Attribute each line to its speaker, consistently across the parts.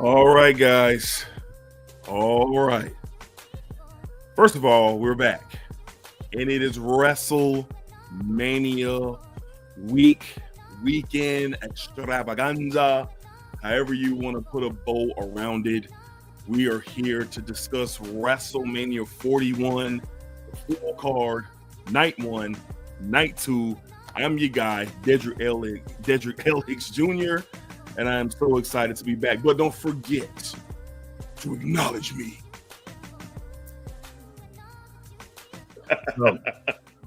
Speaker 1: All right, guys. All right. First of all, we're back. And it is Wrestlemania weekend extravaganza. However you want to put a bow around it. We are here to discuss WrestleMania 41, the full card, night 1, night 2. I'm your guy, Dedrick L. Hicks Jr., and I am so excited to be back. But don't forget to acknowledge me.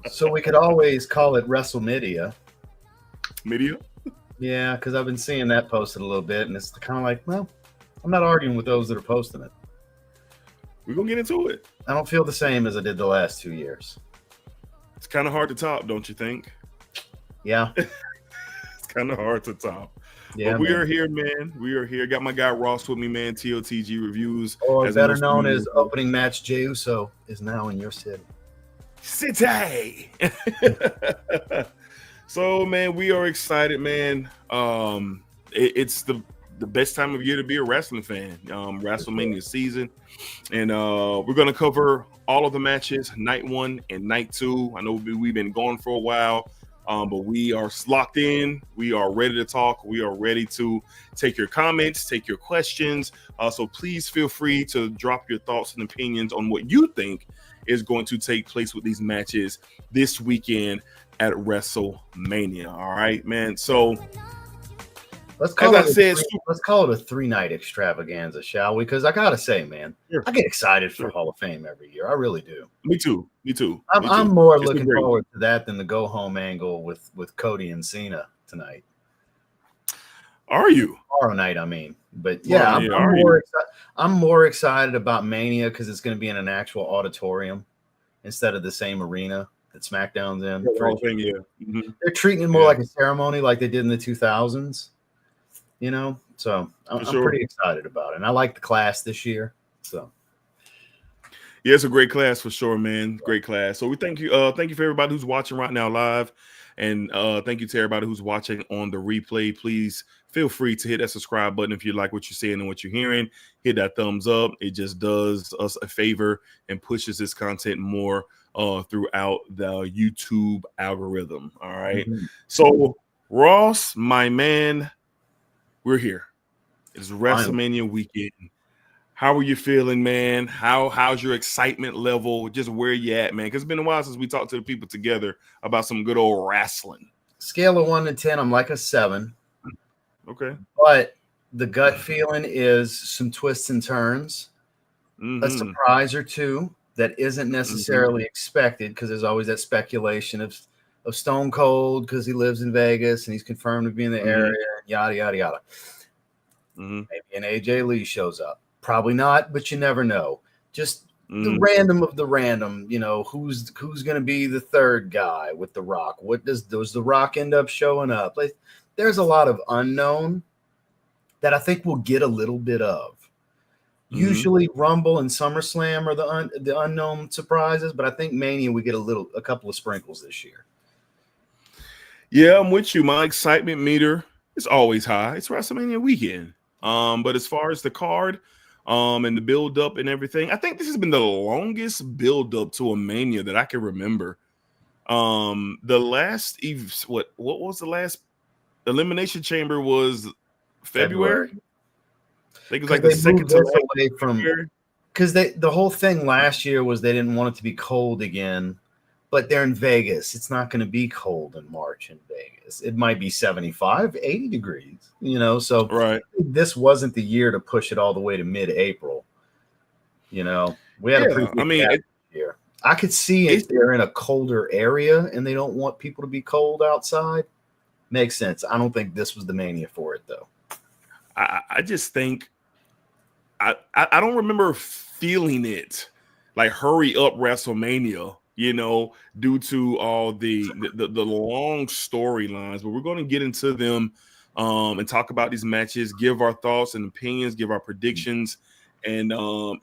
Speaker 2: So we could always call it WrestleMania.
Speaker 1: Media?
Speaker 2: Yeah, because I've been seeing that posted a little bit, and it's kind of like, well, I'm not arguing with those that are posting it.
Speaker 1: We're going to get into it.
Speaker 2: I don't feel the same as I did the last 2 years.
Speaker 1: It's kind of hard to top, don't you think?
Speaker 2: Yeah.
Speaker 1: It's kind of hard to top.
Speaker 2: Yeah,
Speaker 1: but we are here, man. We are here. Got my guy Ross with me, man. TOTG Reviews.
Speaker 2: Or better known as Opening Match Jey Uso is now in your city.
Speaker 1: So, man, we are excited, man. It's the best time of year to be a wrestling fan. WrestleMania season. And we're going to cover all of the matches, night 1 and night 2. I know we've been going for a while. But we are locked in. We are ready to talk. We are ready to take your comments, take your questions. So please feel free to drop your thoughts and opinions on what you think is going to take place with these matches this weekend at WrestleMania. All right, man. So
Speaker 2: let's call it a 3-night extravaganza, shall we? Because I gotta say, man,
Speaker 1: sure.
Speaker 2: I get excited for Hall of Fame every year. I really do.
Speaker 1: Me too.
Speaker 2: I'm more looking forward to that than the go home angle with Cody and Cena tonight.
Speaker 1: Are you?
Speaker 2: Tomorrow night, I mean. But yeah, I'm more excited about Mania because it's going to be in an actual auditorium instead of the same arena that SmackDown's in. They're treating it more like a ceremony, like they did in the 2000s. You know, so I'm pretty excited about it. And I like the class this year. So
Speaker 1: yeah, it's a great class for sure, man. Great class. So we thank you for everybody who's watching right now live. And thank you to everybody who's watching on the replay. Please feel free to hit that subscribe button if you like what you're seeing and what you're hearing. Hit that thumbs up. It just does us a favor and pushes this content more throughout the YouTube algorithm. All right. Mm-hmm. So Ross, my man, we're here. It's WrestleMania weekend. How are you feeling, man? How's your excitement level? Just where you at, man? Because it's been a while since we talked to the people together about some good old wrestling.
Speaker 2: Scale of 1 to 10, I'm like a 7.
Speaker 1: Okay.
Speaker 2: But the gut feeling is some twists and turns, a surprise or two that isn't necessarily expected because there's always that speculation of Stone Cold because he lives in Vegas and he's confirmed to be in the area, yada, yada, yada. Maybe an AJ Lee shows up. Probably not, but you never know. Just the random of the random, you know, who's going to be the third guy with The Rock? What does The Rock end up showing up? Like, there's a lot of unknown that I think we'll get a little bit of. Usually Rumble and SummerSlam are the unknown surprises, but I think Mania we get a couple of sprinkles this year.
Speaker 1: Yeah, I'm with you. My excitement meter is always high. It's WrestleMania weekend. But as far as the card, and the build up and everything, I think this has been the longest build up to a Mania that I can remember. The last what was the last Elimination Chamber was February. I think it was like the second to
Speaker 2: away from because the whole thing last year was they didn't want it to be cold again, but they're in Vegas. It's not going to be cold in March in Vegas. It might be 75, 80 degrees, you know, so this wasn't the year to push it all the way to mid-April. You know, we had a pretty year. I could see if they're in a colder area and they don't want people to be cold outside. Makes sense. I don't think this was the Mania for it, though.
Speaker 1: I just think I don't remember feeling it like hurry up WrestleMania, you know, due to all the long storylines, but we're going to get into them and talk about these matches, give our thoughts and opinions, give our predictions, and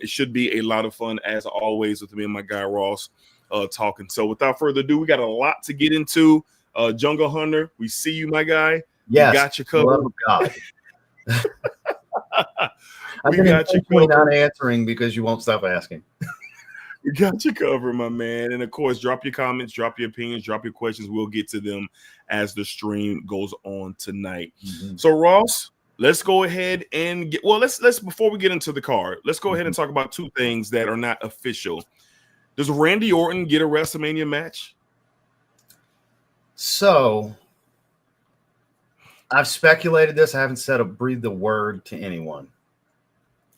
Speaker 1: it should be a lot of fun as always with me and my guy Ross talking. So without further ado, we got a lot to get into. Jungle Hunter, we see you, my guy.
Speaker 2: Yes,
Speaker 1: we got you covered.
Speaker 2: God. I've been intentionally not answering because you won't stop asking.
Speaker 1: We got you covered, my man. And of course, drop your comments, drop your opinions, drop your questions. We'll get to them as the stream goes on tonight. So, Ross, let's go ahead and let's before we get into the card, let's go ahead and talk about two things that are not official. Does Randy Orton get a WrestleMania match?
Speaker 2: So, I've speculated this. I haven't breathed a word to anyone.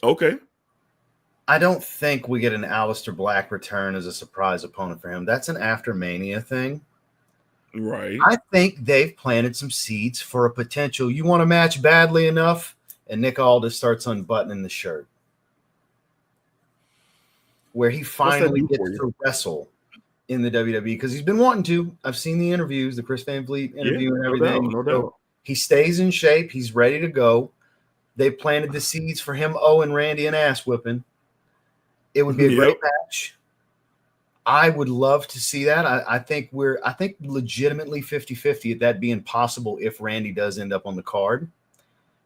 Speaker 1: Okay.
Speaker 2: I don't think we get an Aleister Black return as a surprise opponent for him. That's an after Mania thing.
Speaker 1: Right.
Speaker 2: I think they've planted some seeds for a potential. You want a match badly enough, and Nick Aldis starts unbuttoning the shirt, where he finally gets to wrestle in the WWE because he's been wanting to. I've seen the interviews, the Chris Van Vliet interview and everything.
Speaker 1: No doubt.
Speaker 2: He stays in shape. He's ready to go. They planted the seeds for him, and Randy, and ass whipping. It would be a great match. I would love to see that. I think legitimately 50-50 at that being possible if Randy does end up on the card.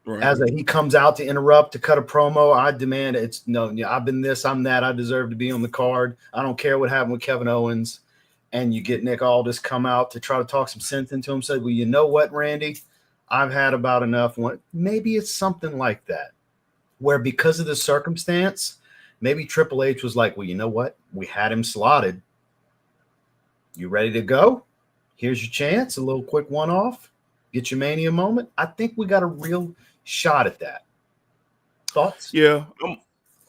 Speaker 2: Right. He comes out to interrupt, to cut a promo, I demand I've been this, I'm that, I deserve to be on the card. I don't care what happened with Kevin Owens. And you get Nick Aldis come out to try to talk some sense into him, say, well, you know what, Randy? I've had about enough. Maybe it's something like that, where because of the circumstance, maybe Triple H was like, well, you know what? We had him slotted. You ready to go? Here's your chance. A little quick one-off. Get your Mania moment. I think we got a real shot at that. Thoughts?
Speaker 1: Yeah,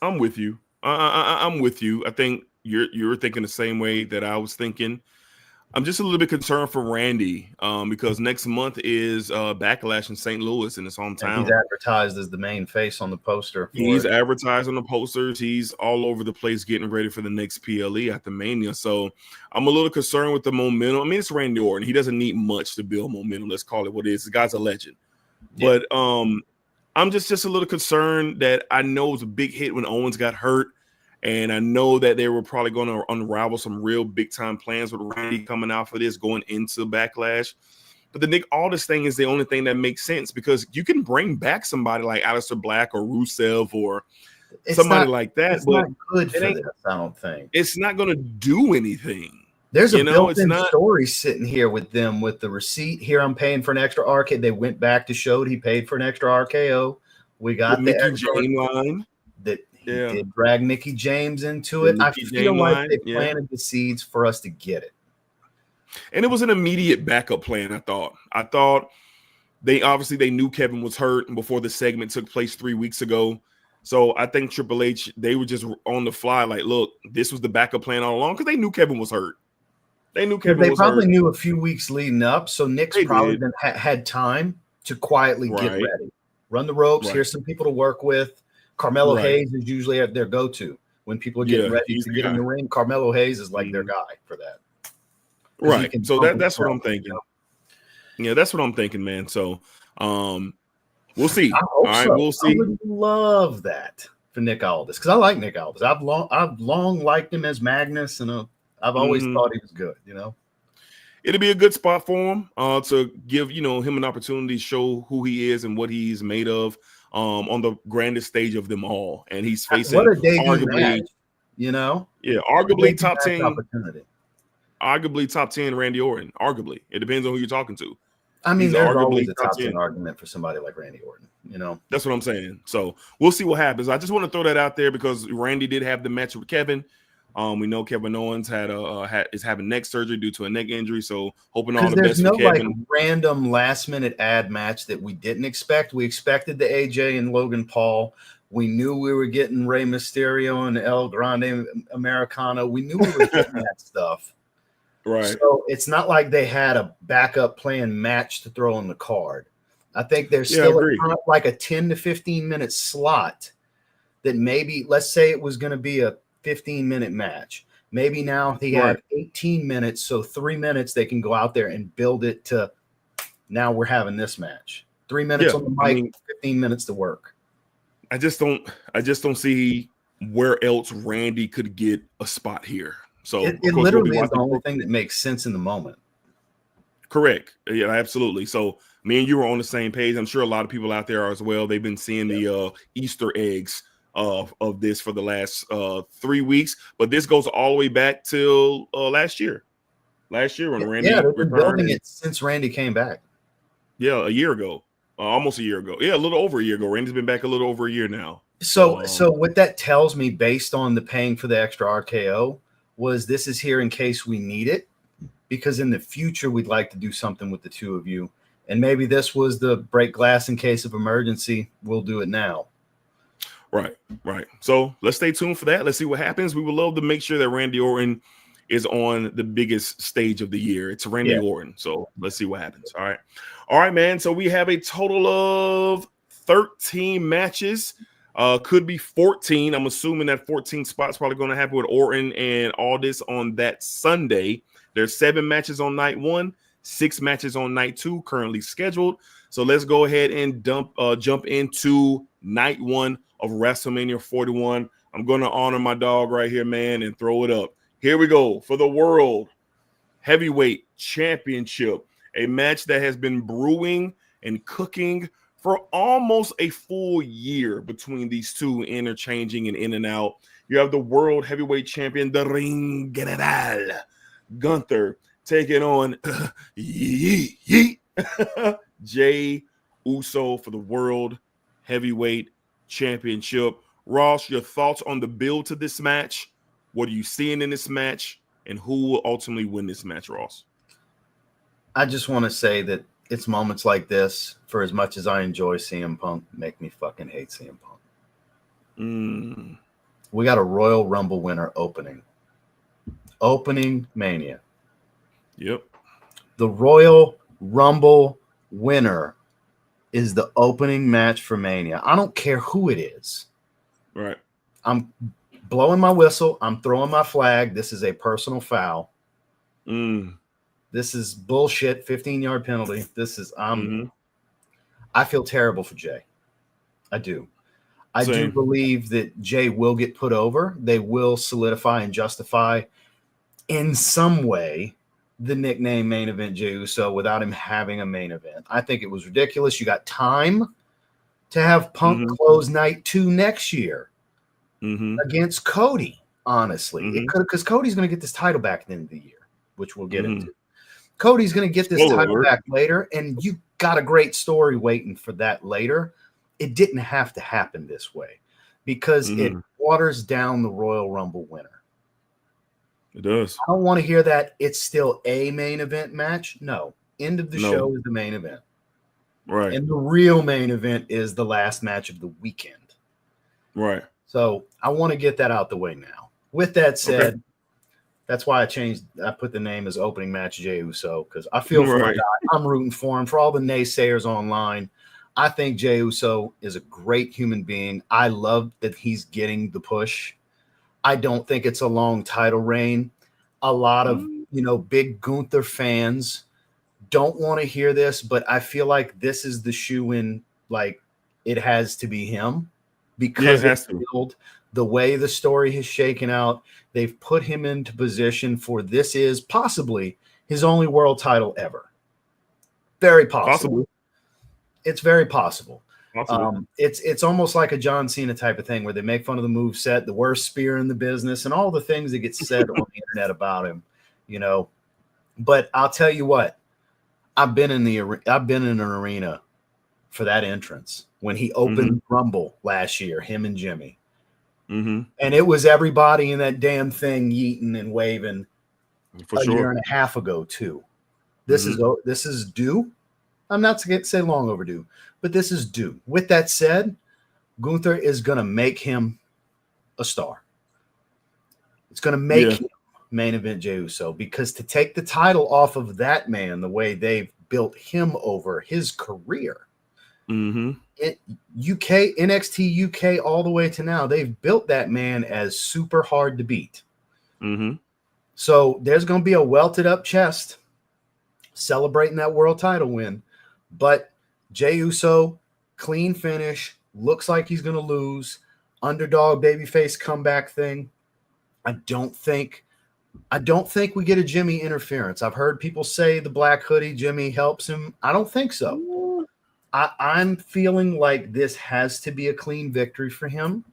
Speaker 1: I'm with you. I'm with you. I think you're thinking the same way that I was thinking. I'm just a little bit concerned for Randy because next month is Backlash in St. Louis in his hometown.
Speaker 2: And he's advertised as the main face on the poster.
Speaker 1: He's advertised on the posters. He's all over the place getting ready for the next PLE at the Mania. So I'm a little concerned with the momentum. I mean, it's Randy Orton. He doesn't need much to build momentum. Let's call it what it is. The guy's a legend. Yeah. But I'm just a little concerned that I know it was a big hit when Owens got hurt. And I know that they were probably going to unravel some real big-time plans with Randy coming out for this, going into Backlash. But the Nick Aldis thing is the only thing that makes sense because you can bring back somebody like Aleister Black or Rusev or somebody like that.
Speaker 2: It's not good for this, I don't think.
Speaker 1: It's not going to do anything.
Speaker 2: There's a built-in story sitting here with them with the receipt. Here I'm paying for an extra RKO. They went back to show he paid for an extra RKO. We got the
Speaker 1: Mickey James line.
Speaker 2: That he did drag Mickey James into it. I feel like they planted the seeds for us to get it.
Speaker 1: And it was an immediate backup plan, I thought. They knew Kevin was hurt before the segment took place 3 weeks ago. So I think Triple H, they were just on the fly like, look, this was the backup plan all along because they knew Kevin was hurt. They
Speaker 2: probably knew a few weeks leading up. So Nick's probably had time to quietly get ready. Run the ropes. Here's some people to work with. Carmelo Hayes is usually their go-to when people are getting ready to get in the ring. Carmelo Hayes is like their guy for that.
Speaker 1: Right. So that's what I'm thinking. Yeah, that's what I'm thinking, man. So we'll see.
Speaker 2: All right, we'll see. I would love that for Nick Aldis because I like Nick Aldis. I've long liked him as Magnus, and I've always thought he was good.
Speaker 1: It'll be a good spot for him to give him an opportunity to show who he is and what he's made of. On the grandest stage of them all, and he's facing
Speaker 2: arguably,
Speaker 1: arguably top 10 opportunity. Arguably top 10 Randy Orton. Arguably, it depends on who you're talking to.
Speaker 2: I mean, there's always a top 10 argument for somebody like Randy Orton.
Speaker 1: That's what I'm saying. So we'll see what happens. I just want to throw that out there because Randy did have the match with Kevin. We know Kevin Owens is having neck surgery due to a neck injury, so hoping all the best for Kevin.
Speaker 2: There's no random last-minute ad match that we didn't expect. We expected the AJ and Logan Paul. We knew we were getting Rey Mysterio and El Grande Americano. We knew we were getting that stuff.
Speaker 1: Right.
Speaker 2: So it's not like they had a backup plan match to throw on the card. I think there's still like a 10 to 15-minute slot that maybe, let's say it was going to be a 15-minute match. Maybe now he had 18 minutes, so 3 minutes they can go out there and build it to now we're having this match. 3 minutes on the mic, 15 minutes to work.
Speaker 1: I just don't see where else Randy could get a spot here. So
Speaker 2: it literally is the only thing that makes sense in the moment.
Speaker 1: Correct. Yeah, absolutely. So Me and you were on the same page. I'm sure a lot of people out there are as well. They've been seeing the Easter eggs of this for the last 3 weeks, but this goes all the way back till last year. Last year when Randy
Speaker 2: they've been building
Speaker 1: returned.
Speaker 2: it since Randy came back.
Speaker 1: Yeah, a year ago, almost a year ago. Yeah, a little over a year ago. Randy's been back a little over a year now.
Speaker 2: So what that tells me, based on the paying for the extra RKO, was this is here in case we need it, because in the future we'd like to do something with the two of you, and maybe this was the break glass in case of emergency. We'll do it now.
Speaker 1: Right. So let's stay tuned for that. Let's see what happens. We would love to make sure that Randy Orton is on the biggest stage of the year. It's Randy Orton. So let's see what happens. All right, man. So we have a total of 13 matches. Could be 14. I'm assuming that 14 spots probably going to happen with Orton and all this on that Sunday. There's 7 matches on night 1, 6 matches on night 2 currently scheduled. So let's go ahead and jump into night 1 of WrestleMania 41. I'm going to honor my dog right here, man, and throw it up. Here we go for the World Heavyweight Championship, a match that has been brewing and cooking for almost a full year between these two, interchanging and in and out. You have the World Heavyweight Champion, the Ring General, Gunther, taking on Jey Uso for the World Heavyweight Championship. Ross, your thoughts on the build to this match? What are you seeing in this match, and who will ultimately win this match, Ross?
Speaker 2: I just want to say that it's moments like this, for as much as I enjoy CM Punk, make me fucking hate CM Punk. We got a Royal Rumble winner opening Mania.
Speaker 1: Yep.
Speaker 2: The Royal Rumble winner is the opening match for Mania. I don't care who it is.
Speaker 1: Right.
Speaker 2: I'm blowing my whistle. I'm throwing my flag. This is a personal foul. This is bullshit. 15-yard penalty. I feel terrible for Jey. I do. I do believe that Jey will get put over. They will solidify and justify in some way the nickname Main Event Jey Uso without him having a main event. I think it was ridiculous. You got time to have Punk close night 2 next year against Cody, honestly. It could, because Cody's going to get this title back at the end of the year, which we'll get into. Cody's going to get this title back later, and you got a great story waiting for that later. It didn't have to happen this way because it waters down the Royal Rumble winner.
Speaker 1: It does.
Speaker 2: I don't want to hear that it's still a main event match. No. End of the show is the main event.
Speaker 1: Right.
Speaker 2: And the real main event is the last match of the weekend.
Speaker 1: Right.
Speaker 2: So I want to get that out the way now. With that said, that's why I put the name as opening match Jey Uso, because I feel for my guy. I'm rooting for him. For all the naysayers online, I think Jey Uso is a great human being. I love that he's getting the push. I don't think it's a long title reign. A lot of, big Gunther fans don't want to hear this, but I feel like this is the shoe-in, like it has to be him because it's built the way the story has shaken out. They've put him into position for this is possibly his only world title ever. Very possible. It's very possible. It's almost like a John Cena type of thing where they make fun of the moveset, the worst spear in the business, and all the things that get said on the internet about him, But I'll tell you what, I've been in an arena for that entrance when he opened Rumble last year, him and Jimmy. And it was everybody in that damn thing yeeting and waving year and a half ago too. This is due. I'm not going to say long overdue, but this is due. With that said, Gunther is going to make him a star. It's going to make him main event Jey Uso, because to take the title off of that man, the way they've built him over his career, NXT UK all the way to now, they've built that man as super hard to beat. So there's going to be a welted up chest celebrating that world title win. But Jey Uso, clean finish, looks like he's going to lose. Underdog babyface comeback thing. I don't think we get a Jimmy interference. I've heard people say the black hoodie Jimmy helps him. I don't think so. I'm feeling like this has to be a clean victory for him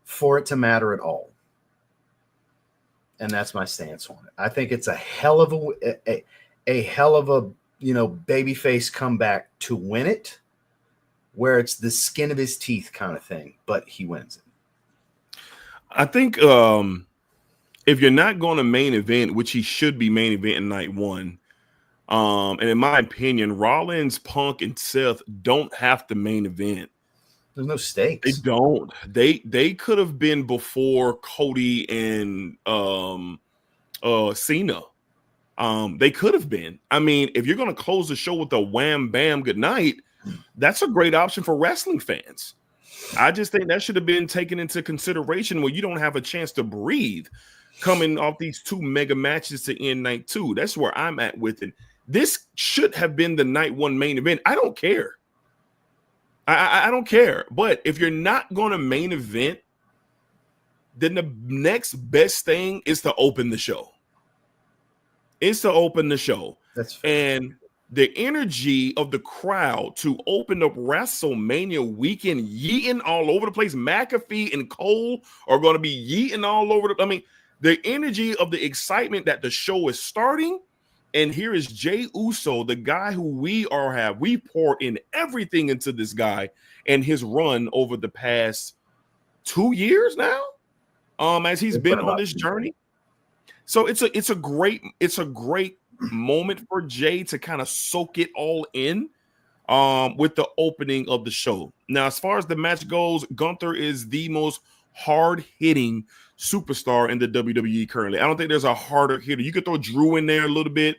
Speaker 2: for it to matter at all. And that's my stance on it. I think it's a hell of a babyface comeback to win it, where it's the skin of his teeth kind of thing, but he wins it.
Speaker 1: I think if you're not going to main event, which he should be main event in night one, and in my opinion, Rollins, Punk, and Seth don't have to main event.
Speaker 2: There's no stakes.
Speaker 1: They don't. They could have been before Cody and Cena. They could have been. I mean, if you're going to close the show with a wham bam good night, that's a great option for wrestling fans. I just think that should have been taken into consideration where you don't have a chance to breathe coming off these two mega matches to end night two. That's where I'm at with it. This should have been the night one main event. I don't care. I don't care. But if you're not going to main event, then the next best thing is to open the show. It's to open the show.
Speaker 2: That's fair.
Speaker 1: And the energy of the crowd to open up WrestleMania weekend, yeeting all over the place. McAfee and Cole are going to be yeeting all over the energy of the excitement that the show is starting. And here is Jey Uso, the guy who we poured in everything into this guy and his run over the past 2 years now, as he's been on this journey. So it's a great moment for Jey to kind of soak it all in with the opening of the show. Now, as far as the match goes, Gunther is the most hard-hitting superstar in the WWE currently. I don't think there's a harder hitter. You could throw Drew in there a little bit,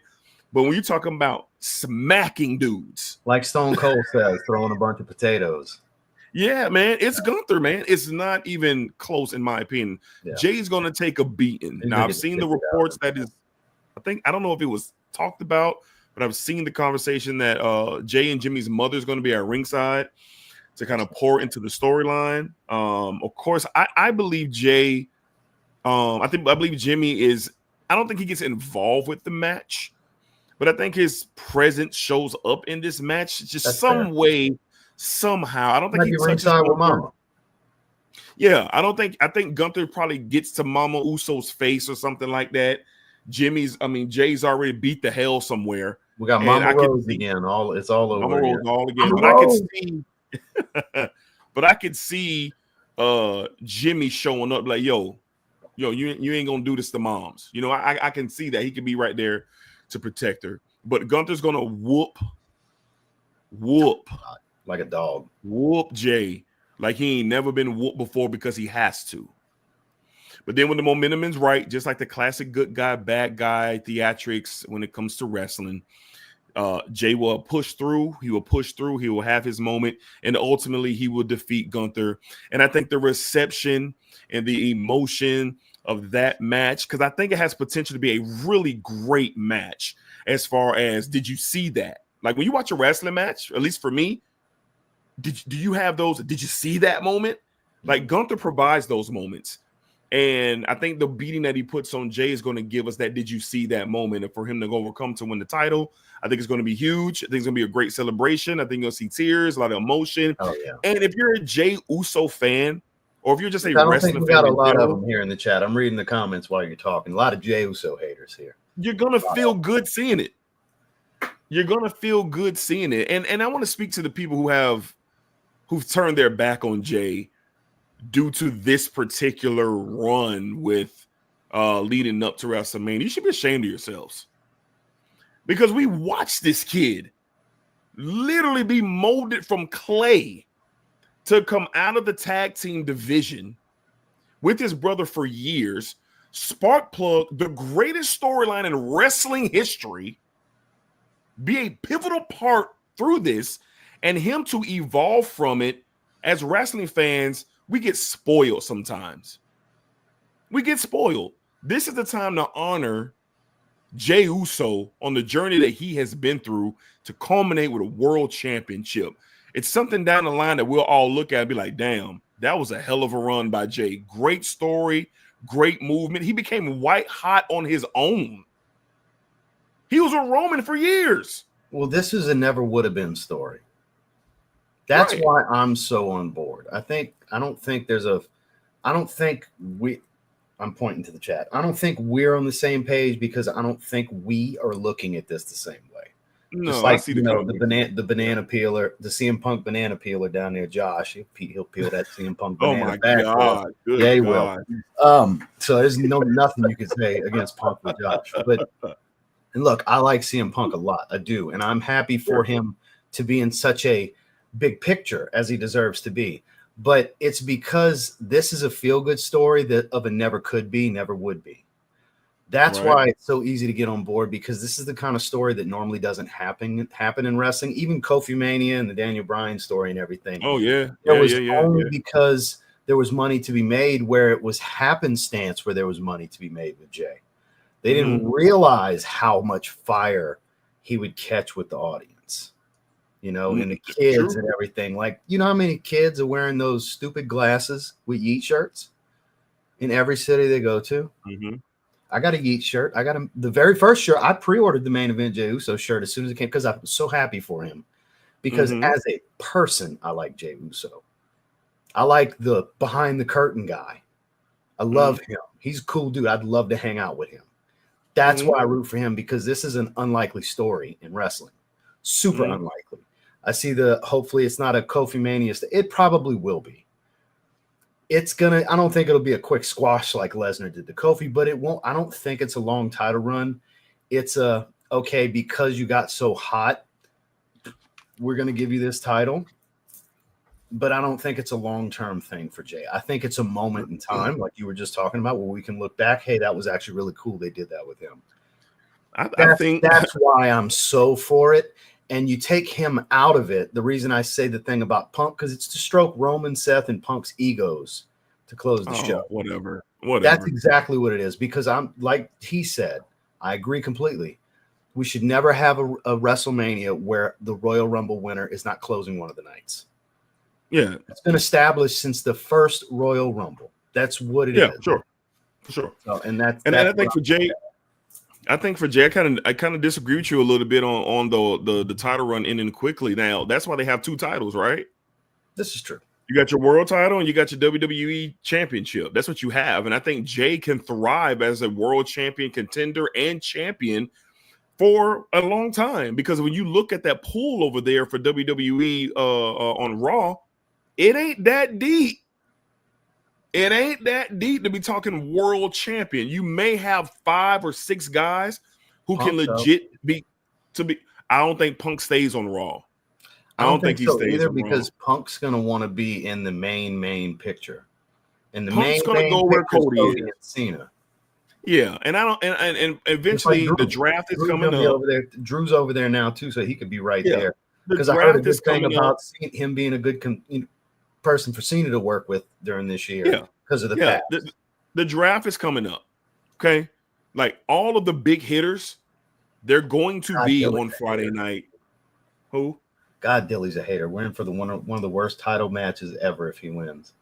Speaker 1: but when you're talking about smacking dudes,
Speaker 2: like Stone Cold says, throwing a bunch of potatoes.
Speaker 1: Yeah, man, it's Gunther, man. It's not even close, in my opinion. Yeah. Jay's going to take a beating. Now, I've seen the reports that is, I don't know if it was talked about, but I've seen the conversation that Jay and Jimmy's mother is going to be at ringside to kind of pour into the storyline. Of course, I believe Jay. I believe Jimmy is. I don't think he gets involved with the match, but I think his presence shows up in this match just That's some fair. Way, somehow. I don't think he touches with Mama. Yeah, I think Gunther probably gets to Mama Uso's face or something like that. Jay's already beat the hell somewhere.
Speaker 2: We got Mama Rose again. It's all over.
Speaker 1: Mama Rose all again. But I can see. But I could see Jimmy showing up like, yo, you ain't gonna do this to moms. I can see that he could be right there to protect her. But Gunther's gonna whoop
Speaker 2: like a dog.
Speaker 1: Whoop Jay like he ain't never been whooped before because he has to. But then when the momentum is right, just like the classic good guy, bad guy theatrics when it comes to wrestling, Jay will push through. He will push through. He will have his moment, and ultimately he will defeat Gunther. And I think the reception and the emotion of that match, because I think it has potential to be a really great match. As far as, did you see that? Like when you watch a wrestling match, at least for me, do you have those? Did you see that moment? Like Gunther provides those moments. And I think the beating that he puts on Jay is going to give us that. Did you see that moment? And for him to overcome to win the title, I think it's going to be huge. I think it's going to be a great celebration. I think you'll see tears, a lot of emotion.
Speaker 2: Oh, yeah.
Speaker 1: And if you're a Jey Uso fan, or if you're just a
Speaker 2: wrestling fan, I
Speaker 1: don't
Speaker 2: think we got a lot of them here in the chat. I'm reading the comments while you're talking. A lot of Jey Uso haters here.
Speaker 1: You're going to feel good seeing it. You're going to feel good seeing it. And I want to speak to the people who've turned their back on Jay due to this particular run with leading up to WrestleMania. You should be ashamed of yourselves. Because we watched this kid literally be molded from clay to come out of the tag team division with his brother for years, Sparkplug, the greatest storyline in wrestling history, be a pivotal part through this, and him to evolve from it. As wrestling fans, we get spoiled sometimes. We get spoiled. This is the time to honor Jey Uso on the journey that he has been through to culminate with a world championship. It's something down the line that we'll all look at and be like, damn, that was a hell of a run by Jay. Great story, great movement. He became white hot on his own. He was a Roman for years.
Speaker 2: Well, this is a never would have been story. That's
Speaker 1: Right.
Speaker 2: why I'm so on board. I'm pointing to the chat. I don't think we're on the same page because I don't think we are looking at this the same way. Just
Speaker 1: No, I
Speaker 2: like,
Speaker 1: see the comments.
Speaker 2: the banana peeler, the CM Punk banana peeler down there, Josh. He'll peel that CM Punk
Speaker 1: Oh
Speaker 2: banana
Speaker 1: my
Speaker 2: back.
Speaker 1: God. Good
Speaker 2: Yeah, he
Speaker 1: God.
Speaker 2: will. So there's nothing you can say against Punk with Josh. But and look, I like CM Punk a lot. I do, and I'm happy for him to be in such a big picture as he deserves to be. But it's because this is a feel-good story that of a never could be, never would be. That's why it's so easy to get on board, because this is the kind of story that normally doesn't happen in wrestling. Even Kofi Mania and the Daniel Bryan story and everything.
Speaker 1: Oh yeah.
Speaker 2: It was only because there was money to be made, where it was happenstance where there was money to be made with Jay. They didn't realize how much fire he would catch with the audience, and the kids and everything. Like, how many kids are wearing those stupid glasses with Yeet shirts in every city they go to? I got a Yeet shirt. I got the very first shirt. I pre-ordered the Main Event Jey Uso shirt as soon as it came, because I was so happy for him. Because as a person, I like Jey Uso. I like the behind the curtain guy. I love him. He's a cool dude. I'd love to hang out with him. That's why I root for him, because this is an unlikely story in wrestling. Super unlikely. I see hopefully it's not a Kofi Mania. It probably will be. I don't think it'll be a quick squash like Lesnar did to Kofi, but it won't. I don't think it's a long title run. It's okay, because you got so hot, we're going to give you this title. But I don't think it's a long-term thing for Jay. I think it's a moment in time, like you were just talking about, where we can look back. Hey, that was actually really cool. They did that with him. I think that's why I'm so for it. And you take him out of it. The reason I say the thing about Punk, because it's to stroke Roman, Seth, and Punk's egos to close the show.
Speaker 1: Whatever.
Speaker 2: That's exactly what it is. Because I'm like he said, I agree completely. We should never have a WrestleMania where the Royal Rumble winner is not closing one of the nights.
Speaker 1: Yeah,
Speaker 2: it's been established since the first Royal Rumble. That's what it is.
Speaker 1: Yeah, for sure.
Speaker 2: So, and I
Speaker 1: think for Jay, I kind of disagree with you a little bit on the title run ending quickly. Now that's why they have two titles, right?
Speaker 2: This is true.
Speaker 1: You got your world title and you got your WWE championship. That's what you have, and I think Jay can thrive as a world champion contender and champion for a long time, because when you look at that pool over there for WWE on Raw, it ain't that deep. It ain't that deep to be talking world champion. You may have 5 or 6 guys who can legit be. I don't think Punk stays on Raw. I don't think he stays
Speaker 2: either,
Speaker 1: on
Speaker 2: because
Speaker 1: Raw.
Speaker 2: Punk's gonna want to be in the main picture, and the
Speaker 1: Punk's gonna go where Cody is.
Speaker 2: And Cena.
Speaker 1: Yeah, and I don't, and eventually the draft is coming up.
Speaker 2: Over there. Drew's over there now too, so he could be right there. Because I heard a good thing about him being a good person for Cena to work with during this year.
Speaker 1: Yeah,
Speaker 2: because of the past.
Speaker 1: The draft is coming up. Okay, like all of the big hitters, they're going to be on Friday night. Who?
Speaker 2: God, Dilly's a hater. We're in for one of the worst title matches ever if he wins.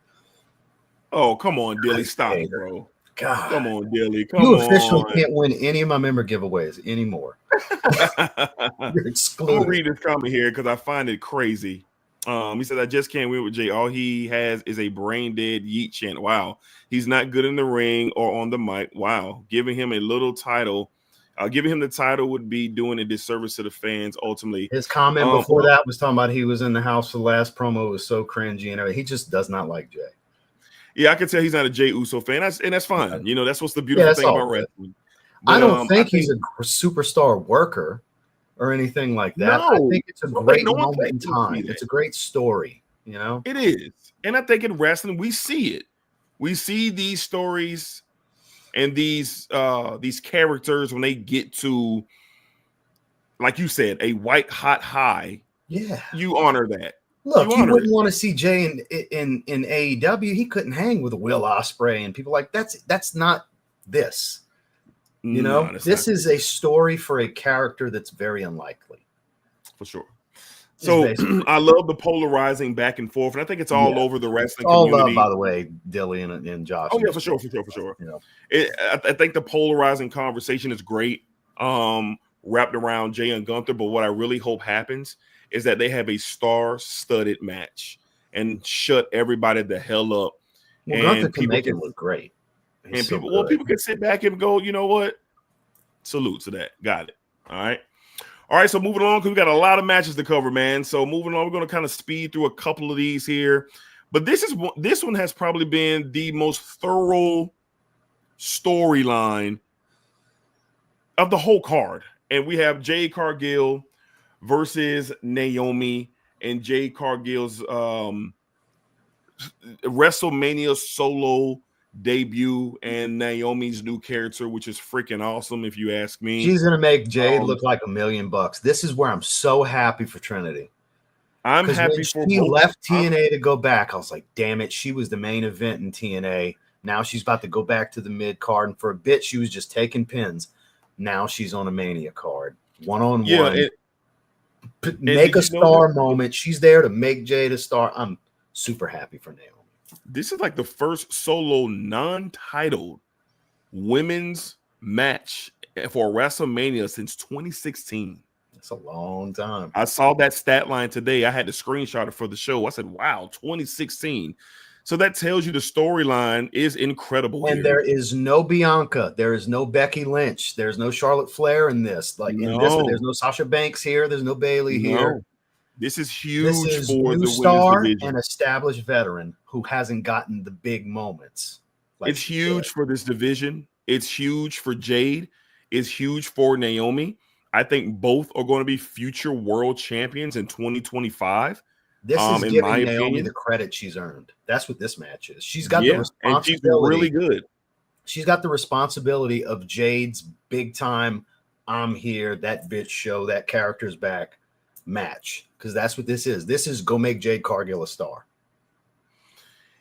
Speaker 1: Oh, come on, Dilly, stop it, bro.
Speaker 2: God,
Speaker 1: come on, Dilly.
Speaker 2: You officially can't win any of my member giveaways anymore.
Speaker 1: You're excluded. I'm gonna read this comment here because I find it crazy. He said, I just can't win with Jay. All he has is a brain dead yeet chant. Wow. He's not good in the ring or on the mic. Wow. Giving him a little title. Giving him the title would be doing a disservice to the fans ultimately.
Speaker 2: His comment before that was talking about he was in the house for the last promo. It was so cringy and everything. He just does not like Jay.
Speaker 1: Yeah, I can tell he's not a Jay Uso fan. And that's fine. You know, that's what's the beautiful thing about wrestling.
Speaker 2: But, I don't think he's a superstar worker or anything like that.
Speaker 1: No,
Speaker 2: I think it's a great moment in time. It's a great story, you know?
Speaker 1: It is. And I think in wrestling, we see it. We see these stories and these characters when they get to, like you said, a white hot high.
Speaker 2: Yeah.
Speaker 1: You honor that.
Speaker 2: Look, you wouldn't want to see Jay in AEW. He couldn't hang with a Will Ospreay and people like that's not this. You know, this is a story for a character that's very unlikely.
Speaker 1: For sure. So I love the polarizing back and forth, and I think it's all over the wrestling community.
Speaker 2: By the way, Dilly and Josh.
Speaker 1: Oh yeah, for sure. You know, I think the polarizing conversation is great, wrapped around Jay and Gunther. But what I really hope happens is that they have a star-studded match and shut everybody the hell up.
Speaker 2: Well, Gunther can make it look great.
Speaker 1: And people can sit back and go, you know what? Salute to that. Got it. All right. All right. So moving along, because we got a lot of matches to cover, man. So moving on, we're going to kind of speed through a couple of these here. But this one has probably been the most thorough storyline of the whole card. And we have Jade Cargill versus Naomi, and Jade Cargill's WrestleMania solo debut and Naomi's new character, which is freaking awesome, if you ask me.
Speaker 2: She's gonna make Jade look like $1 million. This is where I'm so happy for Trinity.
Speaker 1: I'm happy for
Speaker 2: she left TNA to go back. I was like, damn it, she was the main event in TNA. Now she's about to go back to the mid card, and for a bit she was just taking pins. Now she's on a Mania card, one-on-one.
Speaker 1: Yeah,
Speaker 2: make a star moment. She's there to make Jade a star. I'm super happy for Naomi.
Speaker 1: This is like the first solo non-titled women's match for WrestleMania since 2016.
Speaker 2: That's a long time.
Speaker 1: I saw that stat line today. I had to screenshot it for the show. I said, wow, 2016. So that tells you the storyline is incredible.
Speaker 2: And there is no Bianca. There is no Becky Lynch. There's no Charlotte Flair in this. In this one, there's no Sasha Banks here. There's no Bayley here.
Speaker 1: This is huge for
Speaker 2: new
Speaker 1: the
Speaker 2: star
Speaker 1: women's division.
Speaker 2: An established veteran who hasn't gotten the big moments.
Speaker 1: It's huge for this division. It's huge for Jade. It's huge for Naomi. I think both are going to be future world champions in 2025.
Speaker 2: This is giving Naomi the credit she's earned. That's what this match is. She's got the responsibility.
Speaker 1: And she's really good.
Speaker 2: She's got the responsibility of Jade's big time, I'm here, that bitch show, that character's back match. Because that's what this is. This is go make Jade Cargill a star.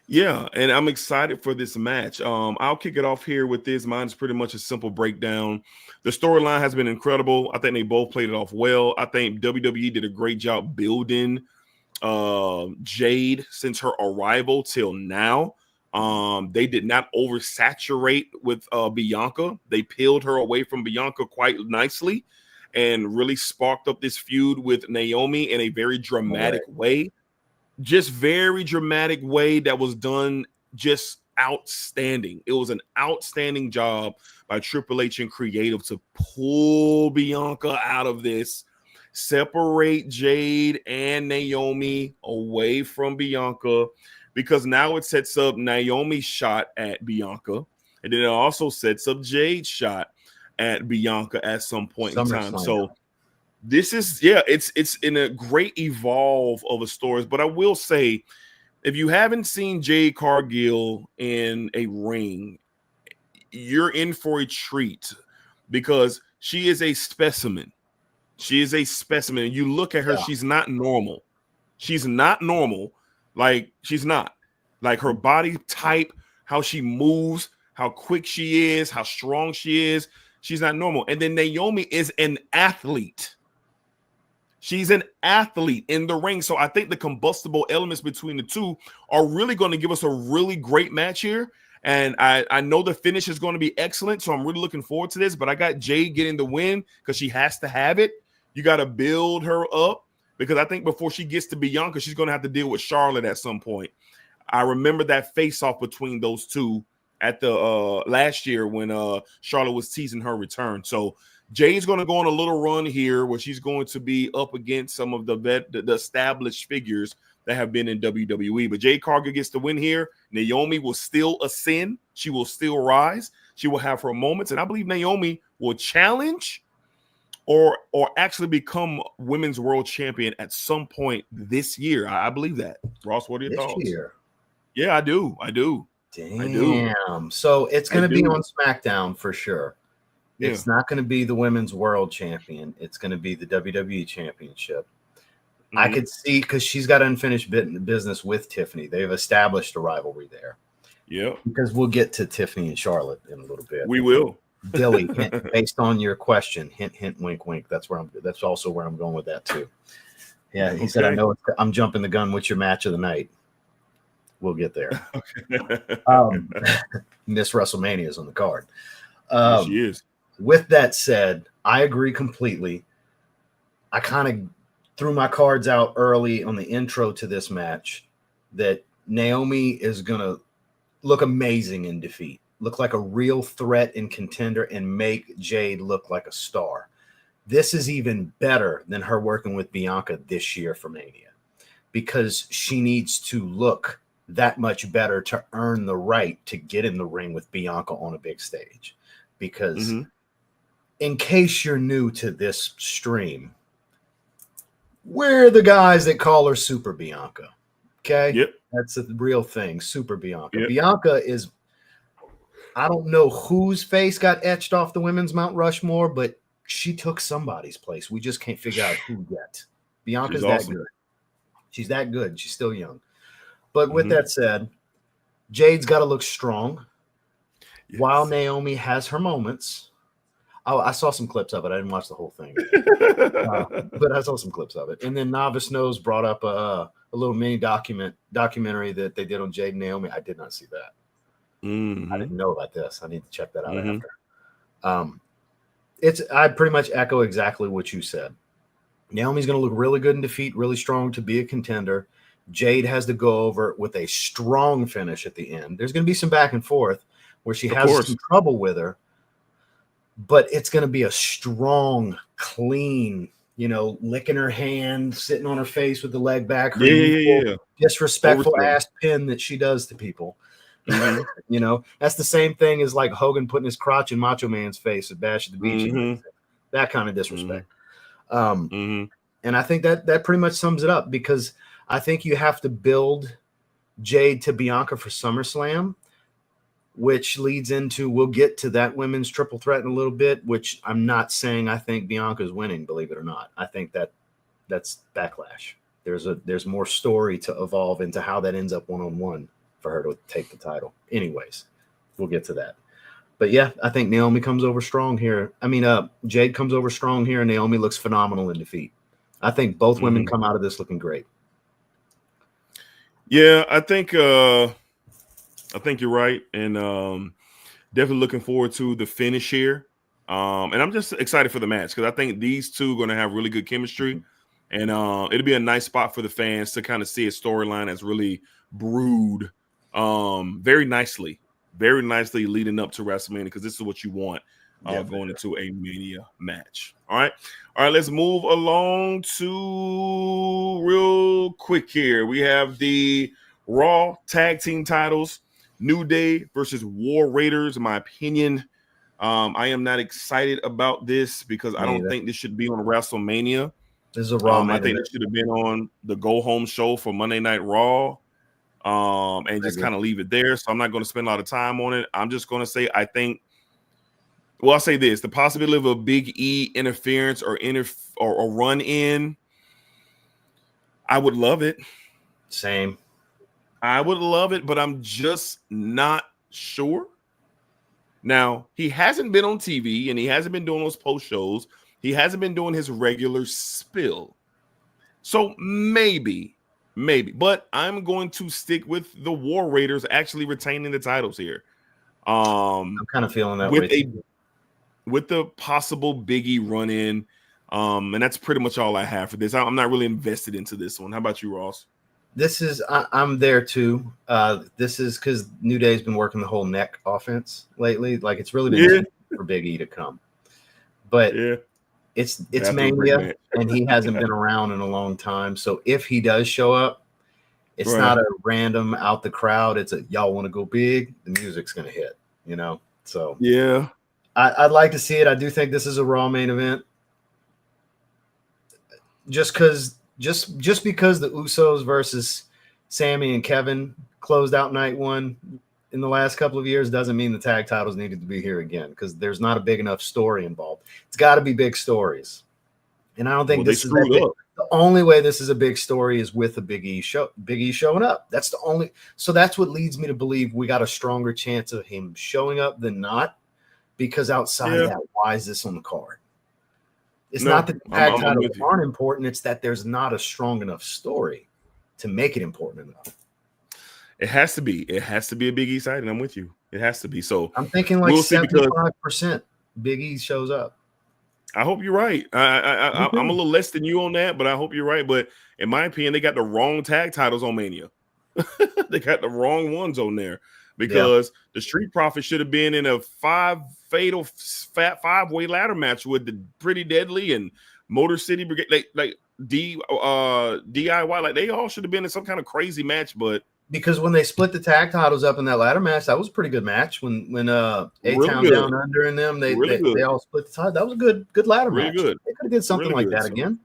Speaker 1: Yeah, and I'm excited for this match. I'll kick it off here with this. Mine's pretty much a simple breakdown. The storyline has been incredible. I think they both played it off well. I think WWE did a great job building Jade since her arrival till now. They did not oversaturate with Bianca. They peeled her away from Bianca quite nicely and really sparked up this feud with Naomi in a very dramatic way. Just very dramatic way that was done just outstanding. It was an outstanding job by Triple H and Creative to pull Bianca out of this, separate Jade and Naomi away from Bianca, because now it sets up Naomi's shot at Bianca, and then it also sets up Jade's shot at Bianca at some point in time. So this is, it's in a great evolve of a stories. But I will say, if you haven't seen Jade Cargill in a ring, you're in for a treat, because she is a specimen. She is a specimen. You look at her, she's not normal. She's not normal. Like, she's not. Like, her body type, how she moves, how quick she is, how strong she is. She's not normal. And then Naomi is an athlete. She's an athlete in the ring. So I think the combustible elements between the two are really going to give us a really great match here. And I know the finish is going to be excellent. So I'm really looking forward to this. But I got Jade getting the win because she has to have it. You got to build her up, because I think before she gets to Bianca, she's going to have to deal with Charlotte at some point. I remember that face-off between those two at the last year when Charlotte was teasing her return. So Jade's going to go on a little run here where she's going to be up against some of the established figures that have been in WWE. But Jade Cargill gets the win here. Naomi will still ascend. She will still rise. She will have her moments. And I believe Naomi will challenge or actually become women's world champion at some point this year. I believe that. Ross, what are your thoughts?
Speaker 2: Year.
Speaker 1: Yeah, I do.
Speaker 2: Damn.
Speaker 1: I do.
Speaker 2: So it's going to be on SmackDown for sure. Yeah. It's not going to be the women's world champion. It's going to be the WWE championship. Mm-hmm. I could see, because she's got unfinished business with Tiffany. They've established a rivalry there.
Speaker 1: Yeah.
Speaker 2: Because we'll get to Tiffany and Charlotte in a little bit.
Speaker 1: We will.
Speaker 2: Dilly, based on your question, hint, hint, wink, wink. That's also where I'm going with that too. Yeah, he said, I know I'm jumping the gun. What's your match of the night? We'll get there. Miss WrestleMania is on the card.
Speaker 1: She is.
Speaker 2: With that said, I agree completely. I kind of threw my cards out early on the intro to this match that Naomi is going to look amazing in defeat, look like a real threat and contender, and make Jade look like a star. This is even better than her working with Bianca this year for Mania, because she needs to look that much better to earn the right to get in the ring with Bianca on a big stage. Because in case you're new to this stream, we're the guys that call her Super Bianca. Okay?
Speaker 1: Yep.
Speaker 2: That's a real thing, Super Bianca.
Speaker 1: Yep.
Speaker 2: Bianca is, I don't know whose face got etched off the women's Mount Rushmore, but she took somebody's place. We just can't figure out who yet. Bianca's that good. She's that good. She's still young. But with that said, Jade's got to look strong. Yes. While Naomi has her moments. Oh, I saw some clips of it. I didn't watch the whole thing. But I saw some clips of it. And then Novice Knows brought up a little mini documentary that they did on Jade and Naomi. I did not see that. I didn't know about this. I need to check that out after. I pretty much echo exactly what you said. Naomi's going to look really good in defeat, really strong to be a contender. Jade has to go over with a strong finish at the end. There's going to be some back and forth where she has some trouble with her, but it's going to be a strong, clean, licking her hand, sitting on her face with the leg back, her disrespectful ass pin that she does to people. That's the same thing as like Hogan putting his crotch in Macho Man's face at Bash at the Beach. That kind of disrespect. And I think that pretty much sums it up, because I think you have to build Jade to Bianca for SummerSlam, which leads into, we'll get to that women's triple threat in a little bit, which I'm not saying I think Bianca's winning, believe it or not. I think that's Backlash. There's more story to evolve into how that ends up one-on-one for her to take the title. Anyways, we'll get to that. But yeah, I think Naomi comes over strong here. Jade comes over strong here, and Naomi looks phenomenal in defeat. I think both women come out of this looking great.
Speaker 1: Yeah, I think you're right, and definitely looking forward to the finish here. And I'm just excited for the match, because I think these two are going to have really good chemistry, and it'll be a nice spot for the fans to kind of see a storyline that's really brewed very nicely leading up to WrestleMania, because this is what you want going into a Mania match. All right, let's move along to real quick here. We have the Raw Tag Team titles, New Day versus War Raiders. In my opinion, I am not excited about this, because I don't think this should be on WrestleMania.
Speaker 2: This is a Raw
Speaker 1: I think this should have been on the Go Home show for Monday Night Raw. And just kind of leave it there. So I'm not going to spend a lot of time on it. I'm just going to say, I'll say this: the possibility of a Big E interference or run in, I would love it.
Speaker 2: Same.
Speaker 1: I would love it, but I'm just not sure. Now, he hasn't been on TV, and he hasn't been doing those post shows. He hasn't been doing his regular spill. So maybe, but I'm going to stick with the War Raiders actually retaining the titles here.
Speaker 2: I'm kind of feeling that way
Speaker 1: with the possible Big E run in, and that's pretty much all I have for this. I'm not really invested into this one. How about you, Ross?
Speaker 2: I'm there too. This is because New Day's been working the whole neck offense lately. Like, it's really been for Big E to come, but it's Mania, and he hasn't been around in a long time. So if he does show up, it's not a random out the crowd. It's y'all want to go big. The music's gonna hit, So
Speaker 1: yeah,
Speaker 2: I'd like to see it. I do think this is a Raw main event, just because the Usos versus Sammy and Kevin closed out night one in the last couple of years doesn't mean the tag titles needed to be here again, because there's not a big enough story involved. It's got to be big stories, and I don't think this is that big. The only way this is a big story is with a Big E showing up. That's the only. So that's what leads me to believe we got a stronger chance of him showing up than not. Because outside of that, why is this on the card? It's not that the tag titles aren't important. It's that there's not a strong enough story to make it important enough.
Speaker 1: It has to be. It has to be a Big E side, and I'm with you. It has to be. So
Speaker 2: I'm thinking like 75% Big E shows up.
Speaker 1: I hope you're right. I'm a little less than you on that, but I hope you're right. But in my opinion, they got the wrong tag titles on Mania. They got the wrong ones on there because the Street Profits should have been in a five-way ladder match with the Pretty Deadly and Motor City Brigade, like DIY. Like they all should have been in some kind of crazy match, but
Speaker 2: because when they split the tag titles up in that ladder match, that was a pretty good match. When A-Town
Speaker 1: really
Speaker 2: Down Under and them, they all split the title. That was a good ladder match.
Speaker 1: Good.
Speaker 2: They could have did something like that again.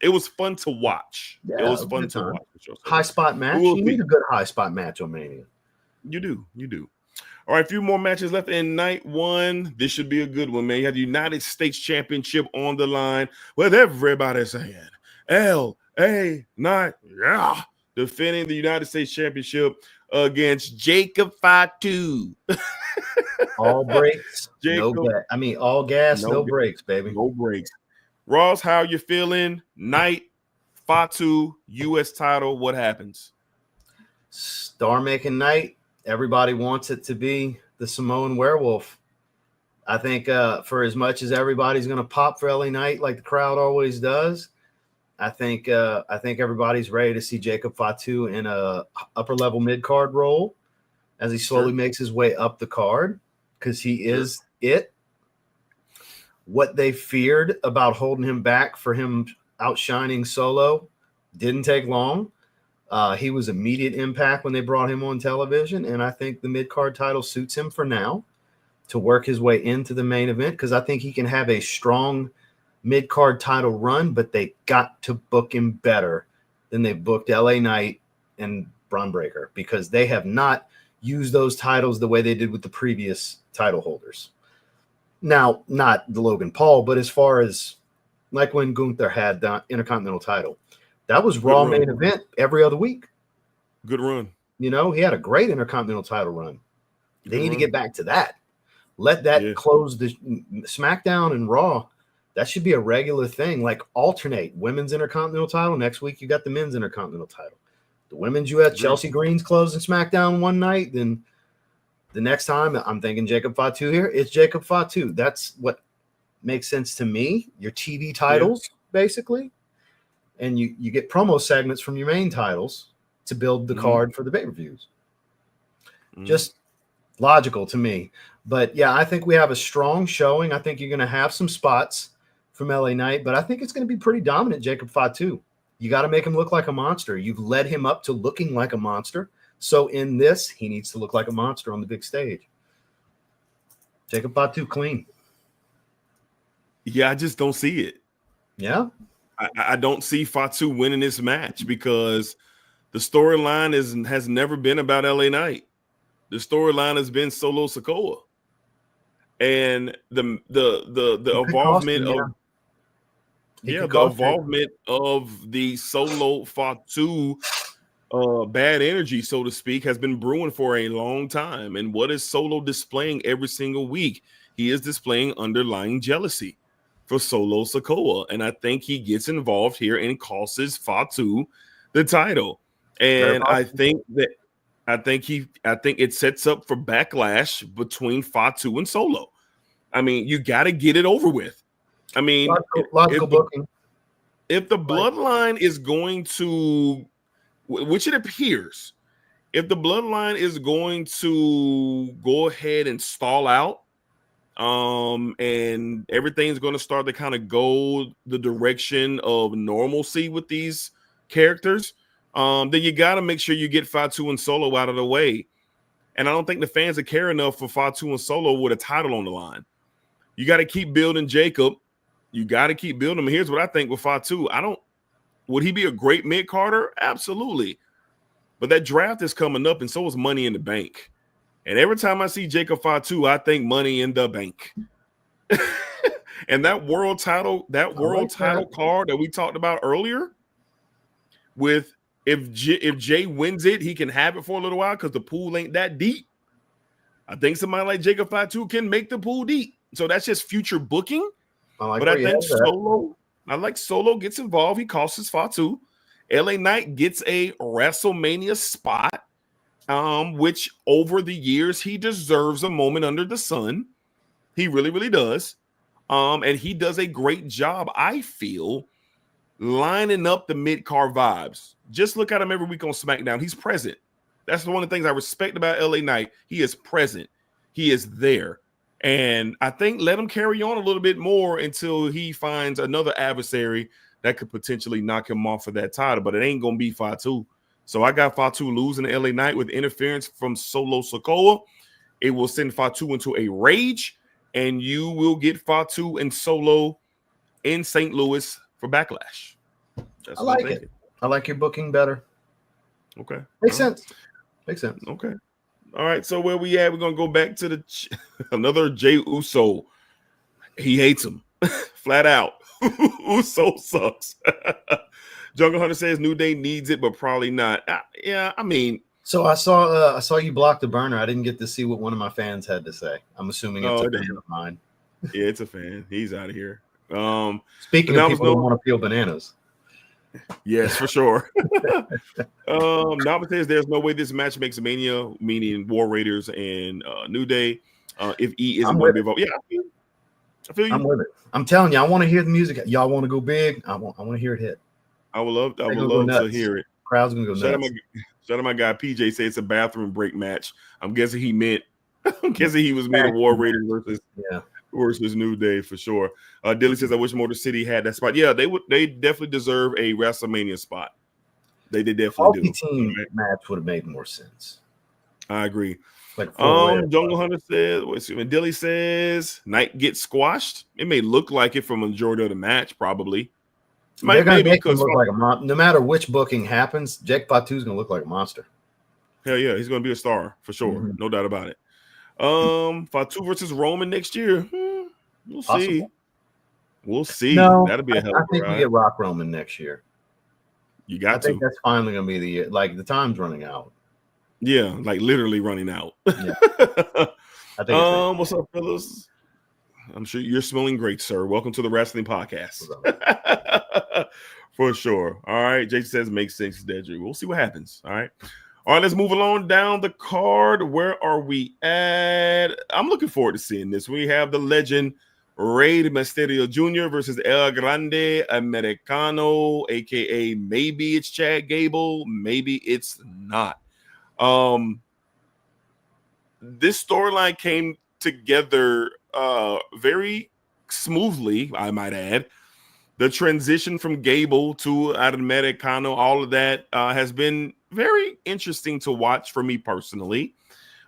Speaker 1: It was fun to watch.
Speaker 2: Yeah,
Speaker 1: it was fun to watch.
Speaker 2: High spot match. You need a good high spot match on Mania.
Speaker 1: You do. All right, a few more matches left in night one. This should be a good one, man. You have the United States Championship on the line with everybody saying L.A. Knight, yeah, defending the United States Championship against Jacob Fatu.
Speaker 2: All brakes, all gas, no brakes, baby.
Speaker 1: No brakes. Ross, how you feeling? Knight, Fatu, U.S. title. What happens?
Speaker 2: Star-making night. Everybody wants it to be the Samoan Werewolf. I think for as much as everybody's going to pop for LA Knight like the crowd always does, I think everybody's ready to see Jacob Fatu in a upper level mid card role as he slowly makes his way up the card because he is it. What they feared about holding him back for him outshining Solo didn't take long. He was immediate impact when they brought him on television, and I think the mid-card title suits him for now to work his way into the main event because I think he can have a strong mid-card title run, but they got to book him better than they booked LA Knight and Braun Breaker because they have not used those titles the way they did with the previous title holders. Now, not the Logan Paul, but as far as like when Gunther had the Intercontinental title, that was Raw main event every other week.
Speaker 1: Good run.
Speaker 2: He had a great Intercontinental title run. They need to get back to that. Let that close the SmackDown and Raw. That should be a regular thing. Like alternate women's Intercontinental title. Next week, you got the men's Intercontinental title. The women's, you had Chelsea Green's closing SmackDown one night. Then the next time, I'm thinking Jacob Fatu here. It's Jacob Fatu. That's what makes sense to me. Your TV titles, basically. And you get promo segments from your main titles to build the card for the pay-per-views. Just logical to me. But, yeah, I think we have a strong showing. I think you're going to have some spots from LA Knight, but I think it's going to be pretty dominant, Jacob Fatu. You got to make him look like a monster. You've led him up to looking like a monster. So in this, he needs to look like a monster on the big stage. Jacob Fatu clean.
Speaker 1: Yeah, I just don't see it.
Speaker 2: Yeah.
Speaker 1: I don't see Fatu winning this match because the storyline has never been about LA Knight. The storyline has been Solo Sikoa. And the involvement of the Solo Fatu bad energy, so to speak, has been brewing for a long time. And what is Solo displaying every single week? He is displaying underlying jealousy for Solo Sikoa. And I think he gets involved here and costs Fatu the title. And I think it sets up for backlash between Fatu and Solo. I mean, you got to get it over with. I mean,
Speaker 2: logical booking.
Speaker 1: If the bloodline is going to, which it appears, if the bloodline is going to go ahead and stall out, and everything's going to start to kind of go the direction of normalcy with these characters, then you got to make sure you get Fatu and Solo out of the way. And I don't think the fans are care enough for Fatu and Solo with a title on the line. You got to keep building Jacob. You got to keep building him. Here's what I think with Fatu. Would he be a great mid-carder? Absolutely. But that draft is coming up, and so is Money in the Bank. And every time I see Jacob Fatu, I think Money in the Bank. And that world title card that we talked about earlier, with if Jay wins it, he can have it for a little while because the pool ain't that deep. I think somebody like Jacob Fatu can make the pool deep. So that's just future booking. I think Solo gets involved. He costs Fatu. LA Knight gets a WrestleMania spot, which over the years he deserves a moment under the sun. He really, really does. And he does a great job, I feel, lining up the mid-card vibes. Just look at him every week on SmackDown. He's present. That's one of the things I respect about LA Knight. He is present. He is there. And I think let him carry on a little bit more until he finds another adversary that could potentially knock him off of that title. But it ain't going to be Fatu. So I got Fatu losing to LA Knight with interference from Solo Sikoa. It will send Fatu into a rage, and you will get Fatu and Solo in St. Louis for Backlash. That's
Speaker 2: I like it. I like your booking better.
Speaker 1: Okay.
Speaker 2: Makes sense. Makes sense.
Speaker 1: Okay. All right. So where we at? We're gonna go back to the another Jey Uso. He hates him flat out. Uso sucks. Jungle Hunter says New Day needs it, but probably not. Yeah, I mean.
Speaker 2: So I saw you block the burner. I didn't get to see what one of my fans had to say. I'm assuming it's a fan of mine.
Speaker 1: Yeah, it's a fan. He's out of here.
Speaker 2: Speaking of people who want to peel bananas.
Speaker 1: Yes, for sure. Nava says there's no way this match makes Mania, meaning War Raiders and New Day. If E isn't going to be involved, yeah, I feel you.
Speaker 2: I'm with it. I'm telling you, I want to hear the music. Y'all want to go big? I want to hear it hit.
Speaker 1: I would love to hear it.
Speaker 2: Crowd's gonna go nuts.
Speaker 1: Shout out my guy PJ. Say it's a bathroom break match. I'm guessing he was meaning War Raiders versus New Day for sure. Dilly says I wish Motor City had that spot. Yeah, they definitely deserve a WrestleMania spot. They definitely do.
Speaker 2: Team match would have made more sense.
Speaker 1: I agree.
Speaker 2: Like
Speaker 1: Jungle Hunter says, Dilly says Knight gets squashed. It may look like it from a majority of the match, probably.
Speaker 2: They're going to make him look like a monster. No matter which booking happens, Jake Fatu's going to look like a monster.
Speaker 1: Hell yeah, he's going to be a star for sure. Mm-hmm. No doubt about it. Fatu versus Roman next year. We'll see. We'll see.
Speaker 2: No,
Speaker 1: that'll be a hell of a ride.
Speaker 2: I think we get Rock Roman next year.
Speaker 1: You got to.
Speaker 2: I think that's finally going to be the year. Like the time's running out.
Speaker 1: Yeah, like literally running out.
Speaker 2: Yeah. I think
Speaker 1: what's up, fellas? I'm sure you're smelling great, sir. Welcome to the Wrestling Podcast. For sure. All right. Jason says makes sense, Dedrick. We'll see what happens. All right. All right, let's move along down the card. Where are we at? I'm looking forward to seeing this. We have the legend Rey Mysterio Jr. versus El Grande Americano, aka maybe it's Chad Gable, maybe it's not. This storyline came together very smoothly, I might add. The transition from Gable to Americano, all of that has been very interesting to watch for me personally.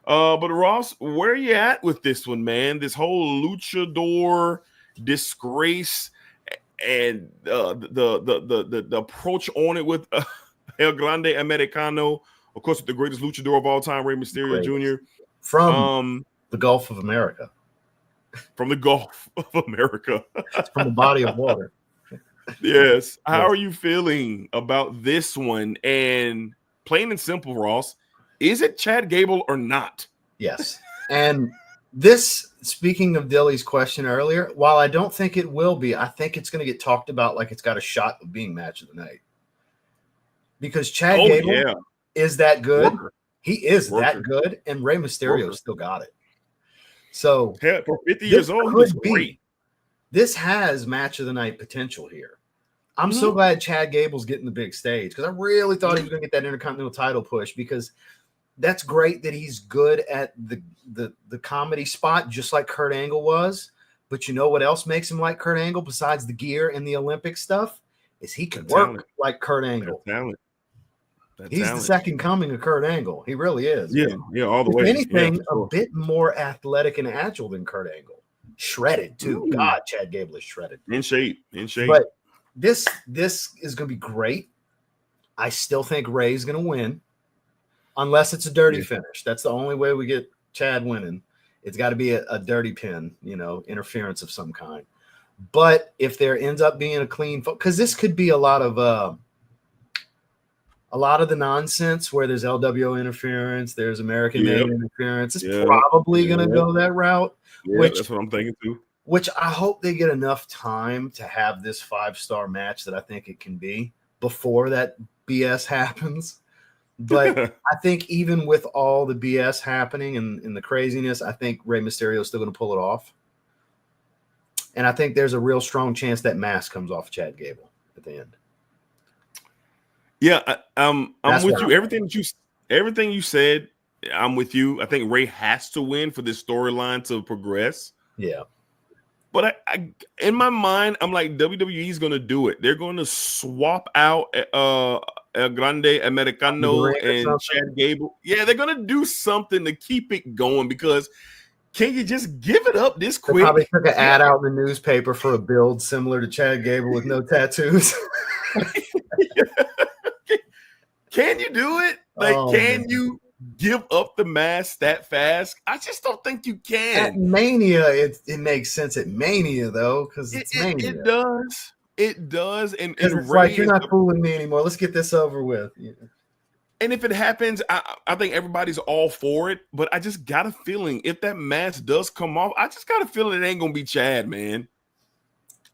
Speaker 1: But Ross, where are you at with this one, man? This whole luchador disgrace and the approach on it with El Grande Americano, of course, with the greatest luchador of all time, Rey Mysterio Jr.
Speaker 2: From the Gulf of America.
Speaker 1: From the Gulf of America.
Speaker 2: From the body of water.
Speaker 1: Yes. How are you feeling about this one? And plain and simple, Ross, is it Chad Gable or not?
Speaker 2: Yes. And this, speaking of Dilly's question earlier, while I don't think it will be, I think it's going to get talked about like it's got a shot of being match of the night. Because Chad Gable is that good. He is that good, and Rey Mysterio still got it. So
Speaker 1: for 50 years old, he was great.
Speaker 2: This has match of the night potential here. I'm so glad Chad Gable's getting the big stage because I really thought he was going to get that Intercontinental title push because that's great that he's good at the comedy spot, just like Kurt Angle was. But you know what else makes him like Kurt Angle besides the gear and the Olympic stuff is he can work like Kurt Angle. He's the second coming of Kurt Angle. He really is.
Speaker 1: Yeah, all the way.
Speaker 2: If anything, a bit more athletic and agile than Kurt Angle. Shredded too. God, Chad Gable is shredded.
Speaker 1: In shape.
Speaker 2: But this is going to be great. I still think Ray's going to win, unless it's a dirty finish. That's the only way we get Chad winning. It's got to be a dirty pin, interference of some kind. But if there ends up being a clean, because this could be a lot of the nonsense where there's LWO interference, there's American-made interference. It's probably going to go that route.
Speaker 1: Yeah, that's what I'm thinking too.
Speaker 2: Which I hope they get enough time to have this 5-star match that I think it can be before that BS happens. But I think even with all the BS happening and the craziness, I think Rey Mysterio is still going to pull it off. And I think there's a real strong chance that mask comes off Chad Gable at the end.
Speaker 1: Yeah, I'm with you.
Speaker 2: Where
Speaker 1: Everything you said, I'm with you. I think Ray has to win for this storyline to progress.
Speaker 2: Yeah.
Speaker 1: But I in my mind, I'm like, WWE is going to do it. They're going to swap out El Grande Americano and Chad Gable. Yeah, they're going to do something to keep it going, because can you just give it up this quick?
Speaker 2: They probably took an ad out in the newspaper for a build similar to Chad Gable with no tattoos.
Speaker 1: Can you do it? Like, can you give up the mask that fast? I just don't think you can.
Speaker 2: At Mania, it makes sense at Mania, though, because it's Mania.
Speaker 1: It does. It does. And
Speaker 2: it's like, you're not fooling me anymore. Let's get this over with. Yeah.
Speaker 1: And if it happens, I think everybody's all for it. But I just got a feeling if that mask does come off, I just got a feeling it ain't going to be Chad, man.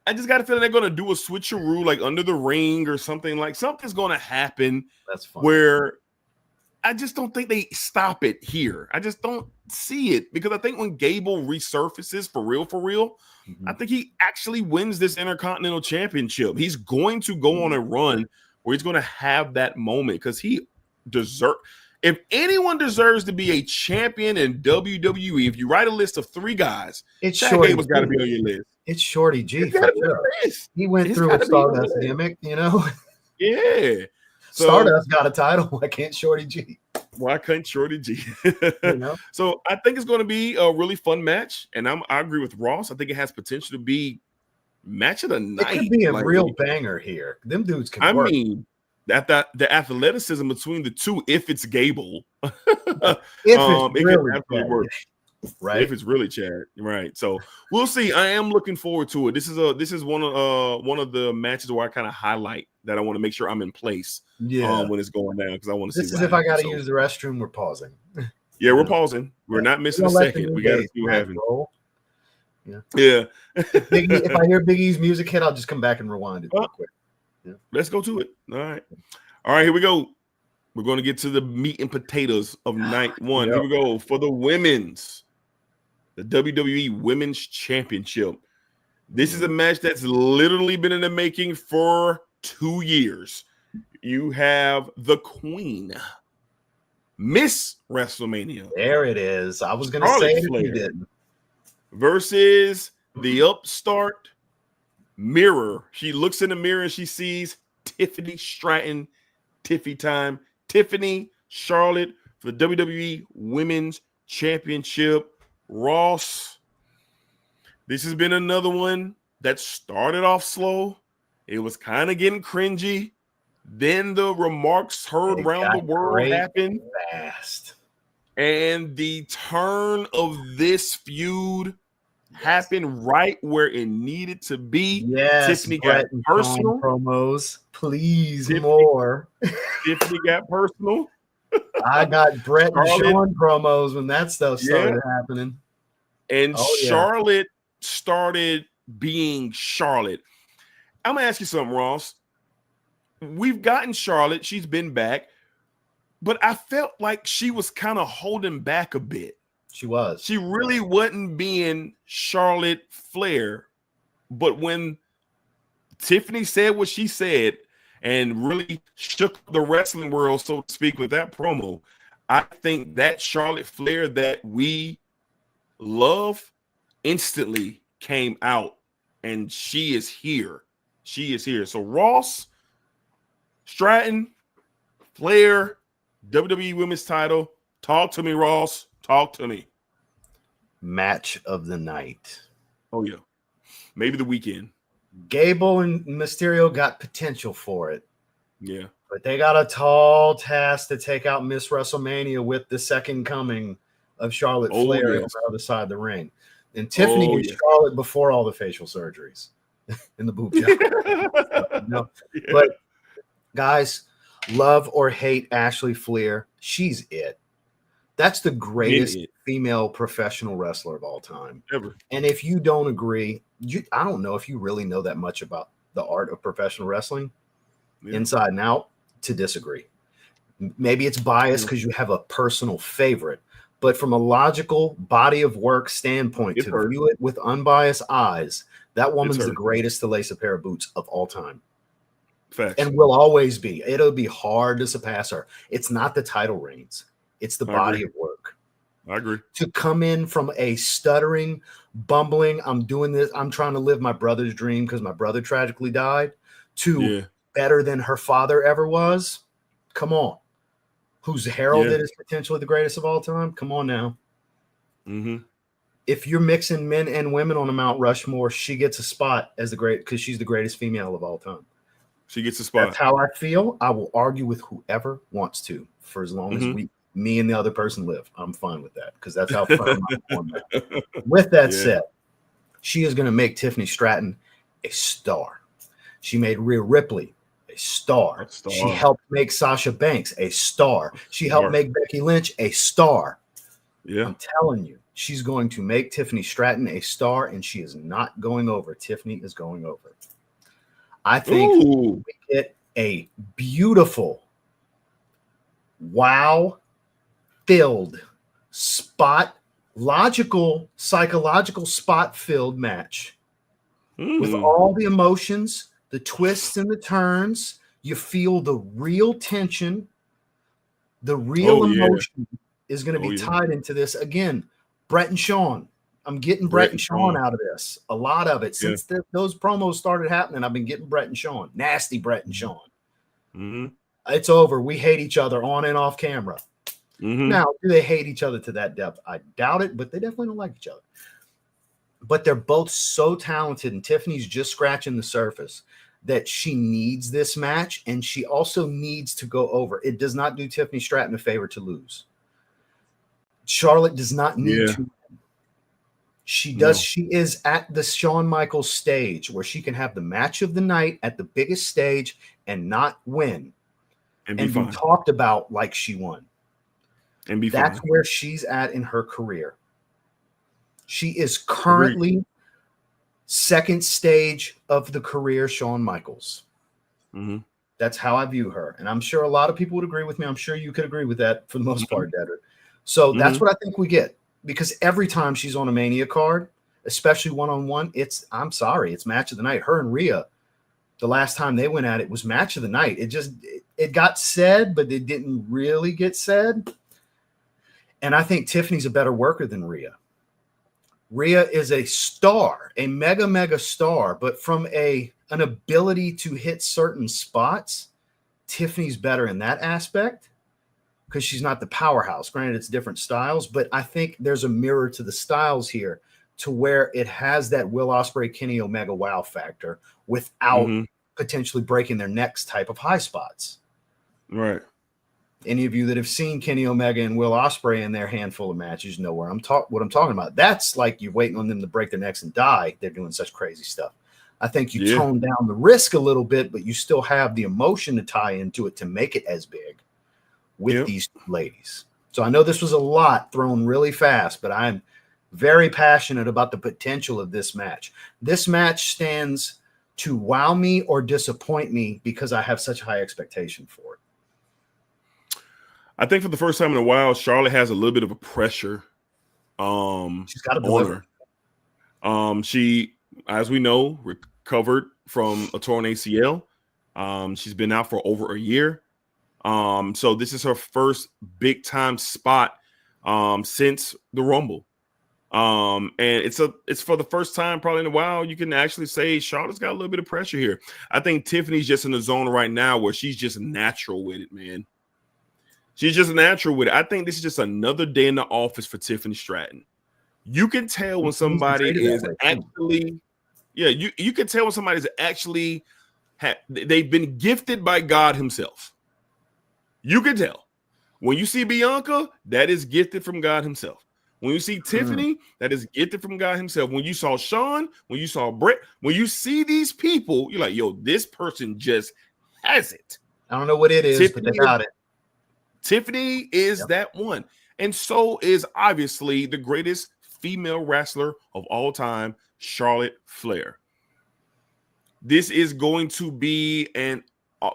Speaker 1: I just got a feeling they're going to do a switcheroo, like under the ring or something. Like, something's going to happen.
Speaker 2: That's fun.
Speaker 1: Where I just don't think they stop it here. I just don't see it, because I think when Gable resurfaces for real, I think he actually wins this Intercontinental Championship. He's going to go on a run where he's going to have that moment, because he deserves. If anyone deserves to be a champion in WWE, if you write a list of 3 guys, Chad Gable's got to be on your list.
Speaker 2: It's Shorty G. He went through a Stardust gimmick, you know?
Speaker 1: Yeah. So,
Speaker 2: Stardust got a title. Why can't Shorty G?
Speaker 1: Why couldn't Shorty G?
Speaker 2: You know?
Speaker 1: So I think it's going to be a really fun match, and I agree with Ross. I think it has potential to be match of the night.
Speaker 2: It could be a real banger here. Them dudes can work.
Speaker 1: I mean, the athleticism between the two, if it's Gable,
Speaker 2: if it's really
Speaker 1: it can work.
Speaker 2: Right,
Speaker 1: if it's really Chad, right? So we'll see. I am looking forward to it. This is one of the matches where I kind of highlight that I want to make sure I'm in place.
Speaker 2: Yeah,
Speaker 1: when it's going down, because I want to see.
Speaker 2: This is if I got to use the restroom. We're pausing.
Speaker 1: Yeah, we're pausing. We're not missing a second. We got to see what happens. Yeah.
Speaker 2: If I hear Big E's music hit, I'll just come back and rewind it real quick. Yeah.
Speaker 1: Let's go to it. All right. Here we go. We're going to get to the meat and potatoes of night one. Here we go for the women's. The WWE Women's Championship. This is a match that's literally been in the making for 2 years. You have the Queen, Miss Wrestlemania.
Speaker 2: There it is. I was going to say it if you didn't.
Speaker 1: Versus the upstart Mirror. She looks in the mirror and she sees Tiffany Stratton. Tiffy time. Tiffany Charlotte for the WWE Women's Championship. Ross, this has been another one that started off slow. It was kind of getting cringy. Then the remarks heard around the world happened
Speaker 2: fast.
Speaker 1: And the turn of this feud happened right where it needed to be.
Speaker 2: Yes,
Speaker 1: Tiffany got personal.
Speaker 2: Promos, please, more.
Speaker 1: Tiffany got personal.
Speaker 2: I got Brett and Sean promos when that stuff started happening.
Speaker 1: And Charlotte started being Charlotte. I'm going to ask you something, Ross. We've gotten Charlotte. She's been back. But I felt like she was kind of holding back a bit.
Speaker 2: She was.
Speaker 1: She really wasn't being Charlotte Flair. But when Tiffany said what she said and really shook the wrestling world, so to speak, with that promo, I think that Charlotte Flair that we love instantly came out, and she is here. She is here. So Ross, Stratton, Flair, WWE Women's title. Talk to me, Ross. Talk to me.
Speaker 2: Match of the night.
Speaker 1: Oh, yeah. Maybe the weekend.
Speaker 2: Gable and Mysterio got potential for it.
Speaker 1: Yeah.
Speaker 2: But they got a tall task to take out Miss WrestleMania with the second coming of Charlotte Flair on the other side of the ring. And Tiffany and Charlotte before all the facial surgeries in the boob job. But guys, love or hate Ashley Flair, she's it. That's the greatest female professional wrestler of all time.
Speaker 1: Ever.
Speaker 2: And if you don't agree, I don't know if you really know that much about the art of professional wrestling inside and out to disagree. Maybe it's biased because you have a personal favorite, But from a logical body of work standpoint,
Speaker 1: It's
Speaker 2: to
Speaker 1: her.
Speaker 2: view it with unbiased eyes, that woman's
Speaker 1: It's
Speaker 2: the
Speaker 1: her.
Speaker 2: greatest to lace a pair of boots of all time.
Speaker 1: Facts.
Speaker 2: And will always be. It'll be hard to surpass her. It's not the title reigns. It's the body of work.
Speaker 1: I agree.
Speaker 2: To come in from a stuttering, bumbling, I'm doing this, I'm trying to live my brother's dream because my brother tragically died, to better than her father ever was. Come on. Who's heralded as potentially the greatest of all time? Come on now.
Speaker 1: Mm-hmm.
Speaker 2: If you're mixing men and women on a Mount Rushmore, she gets a spot as the great, because she's the greatest female of all time.
Speaker 1: She gets a spot.
Speaker 2: That's how I feel. I will argue with whoever wants to for as long as me and the other person live. I'm fine with that because that's how firm I'm on that. With that said, she is going to make Tiffany Stratton a star. She made Rhea Ripley a star. She helped make Sasha Banks a star. She helped make Becky Lynch a star.
Speaker 1: Yeah.
Speaker 2: I'm telling you, she's going to make Tiffany Stratton a star, and she is not going over. Tiffany is going over. I think we get a beautiful, wow-filled, psychological spot-filled match with all the emotions, the twists and the turns. You feel the real tension, the real emotion is going to be tied into this. Again, Brett and Sean. I'm getting Brett and Sean out of this. A lot of it. Since those promos started happening, I've been getting Brett and Sean. Nasty Brett and Sean.
Speaker 1: Mm-hmm.
Speaker 2: It's over. We hate each other on and off camera.
Speaker 1: Mm-hmm.
Speaker 2: Now, do they hate each other to that depth? I doubt it, but they definitely don't like each other. But they're both so talented, and Tiffany's just scratching the surface, that she needs this match, and she also needs to go over. It does not do Tiffany Stratton a favor to lose. Charlotte does not need to. She does. No. She is at the Shawn Michaels stage where she can have the match of the night at the biggest stage and not win and be talked about like she won.
Speaker 1: And be
Speaker 2: That's where she's at in her career. She is currently second stage of the career Shawn Michaels.
Speaker 1: Mm-hmm.
Speaker 2: That's how I view her. And I'm sure a lot of people would agree with me. I'm sure you could agree with that for the most part, Dedrick. So that's what I think we get. Because every time she's on a Mania card, especially one-on-one, it's match of the night. Her and Rhea, the last time they went at it was match of the night. It got said, but it didn't really get said. And I think Tiffany's a better worker than Rhea. Rhea is a star, a mega star, but from an ability to hit certain spots, Tiffany's better in that aspect. Because she's not the powerhouse. Granted, it's different styles, but I think there's a mirror to the styles here to where it has that Will Ospreay, Kenny Omega wow factor without potentially breaking their necks type of high spots.
Speaker 1: Right.
Speaker 2: Any of you that have seen Kenny Omega and Will Ospreay in their handful of matches know what I'm talking about. That's like you're waiting on them to break their necks and die. They're doing such crazy stuff. I think you tone down the risk a little bit, but you still have the emotion to tie into it to make it as big with these ladies. So I know this was a lot thrown really fast, but I'm very passionate about the potential of this match. This match stands to wow me or disappoint me because I have such high expectation for it.
Speaker 1: I think for the first time in a while, Charlotte has a little bit of a pressure
Speaker 2: she's got to deliver.
Speaker 1: On her. She, as we know, recovered from a torn ACL. She's been out for over a year. So this is her first big time spot since the Rumble. And it's for the first time probably in a while you can actually say Charlotte's got a little bit of pressure here. I think Tiffany's just in the zone right now where she's just natural with it, man. She's just natural with it. I think this is just another day in the office for Tiffany Stratton. You can tell when somebody is actually, you can tell when somebody's actually they've been gifted by God himself. You can tell. When you see Bianca, that is gifted from God himself. When you see Tiffany, that is gifted from God himself. When you saw Sean, when you saw Brett, when you see these people, you're like, yo, this person just has it.
Speaker 2: I don't know what it is, but they got it.
Speaker 1: Tiffany is that one. And so is obviously the greatest female wrestler of all time, Charlotte Flair. This is going to be, and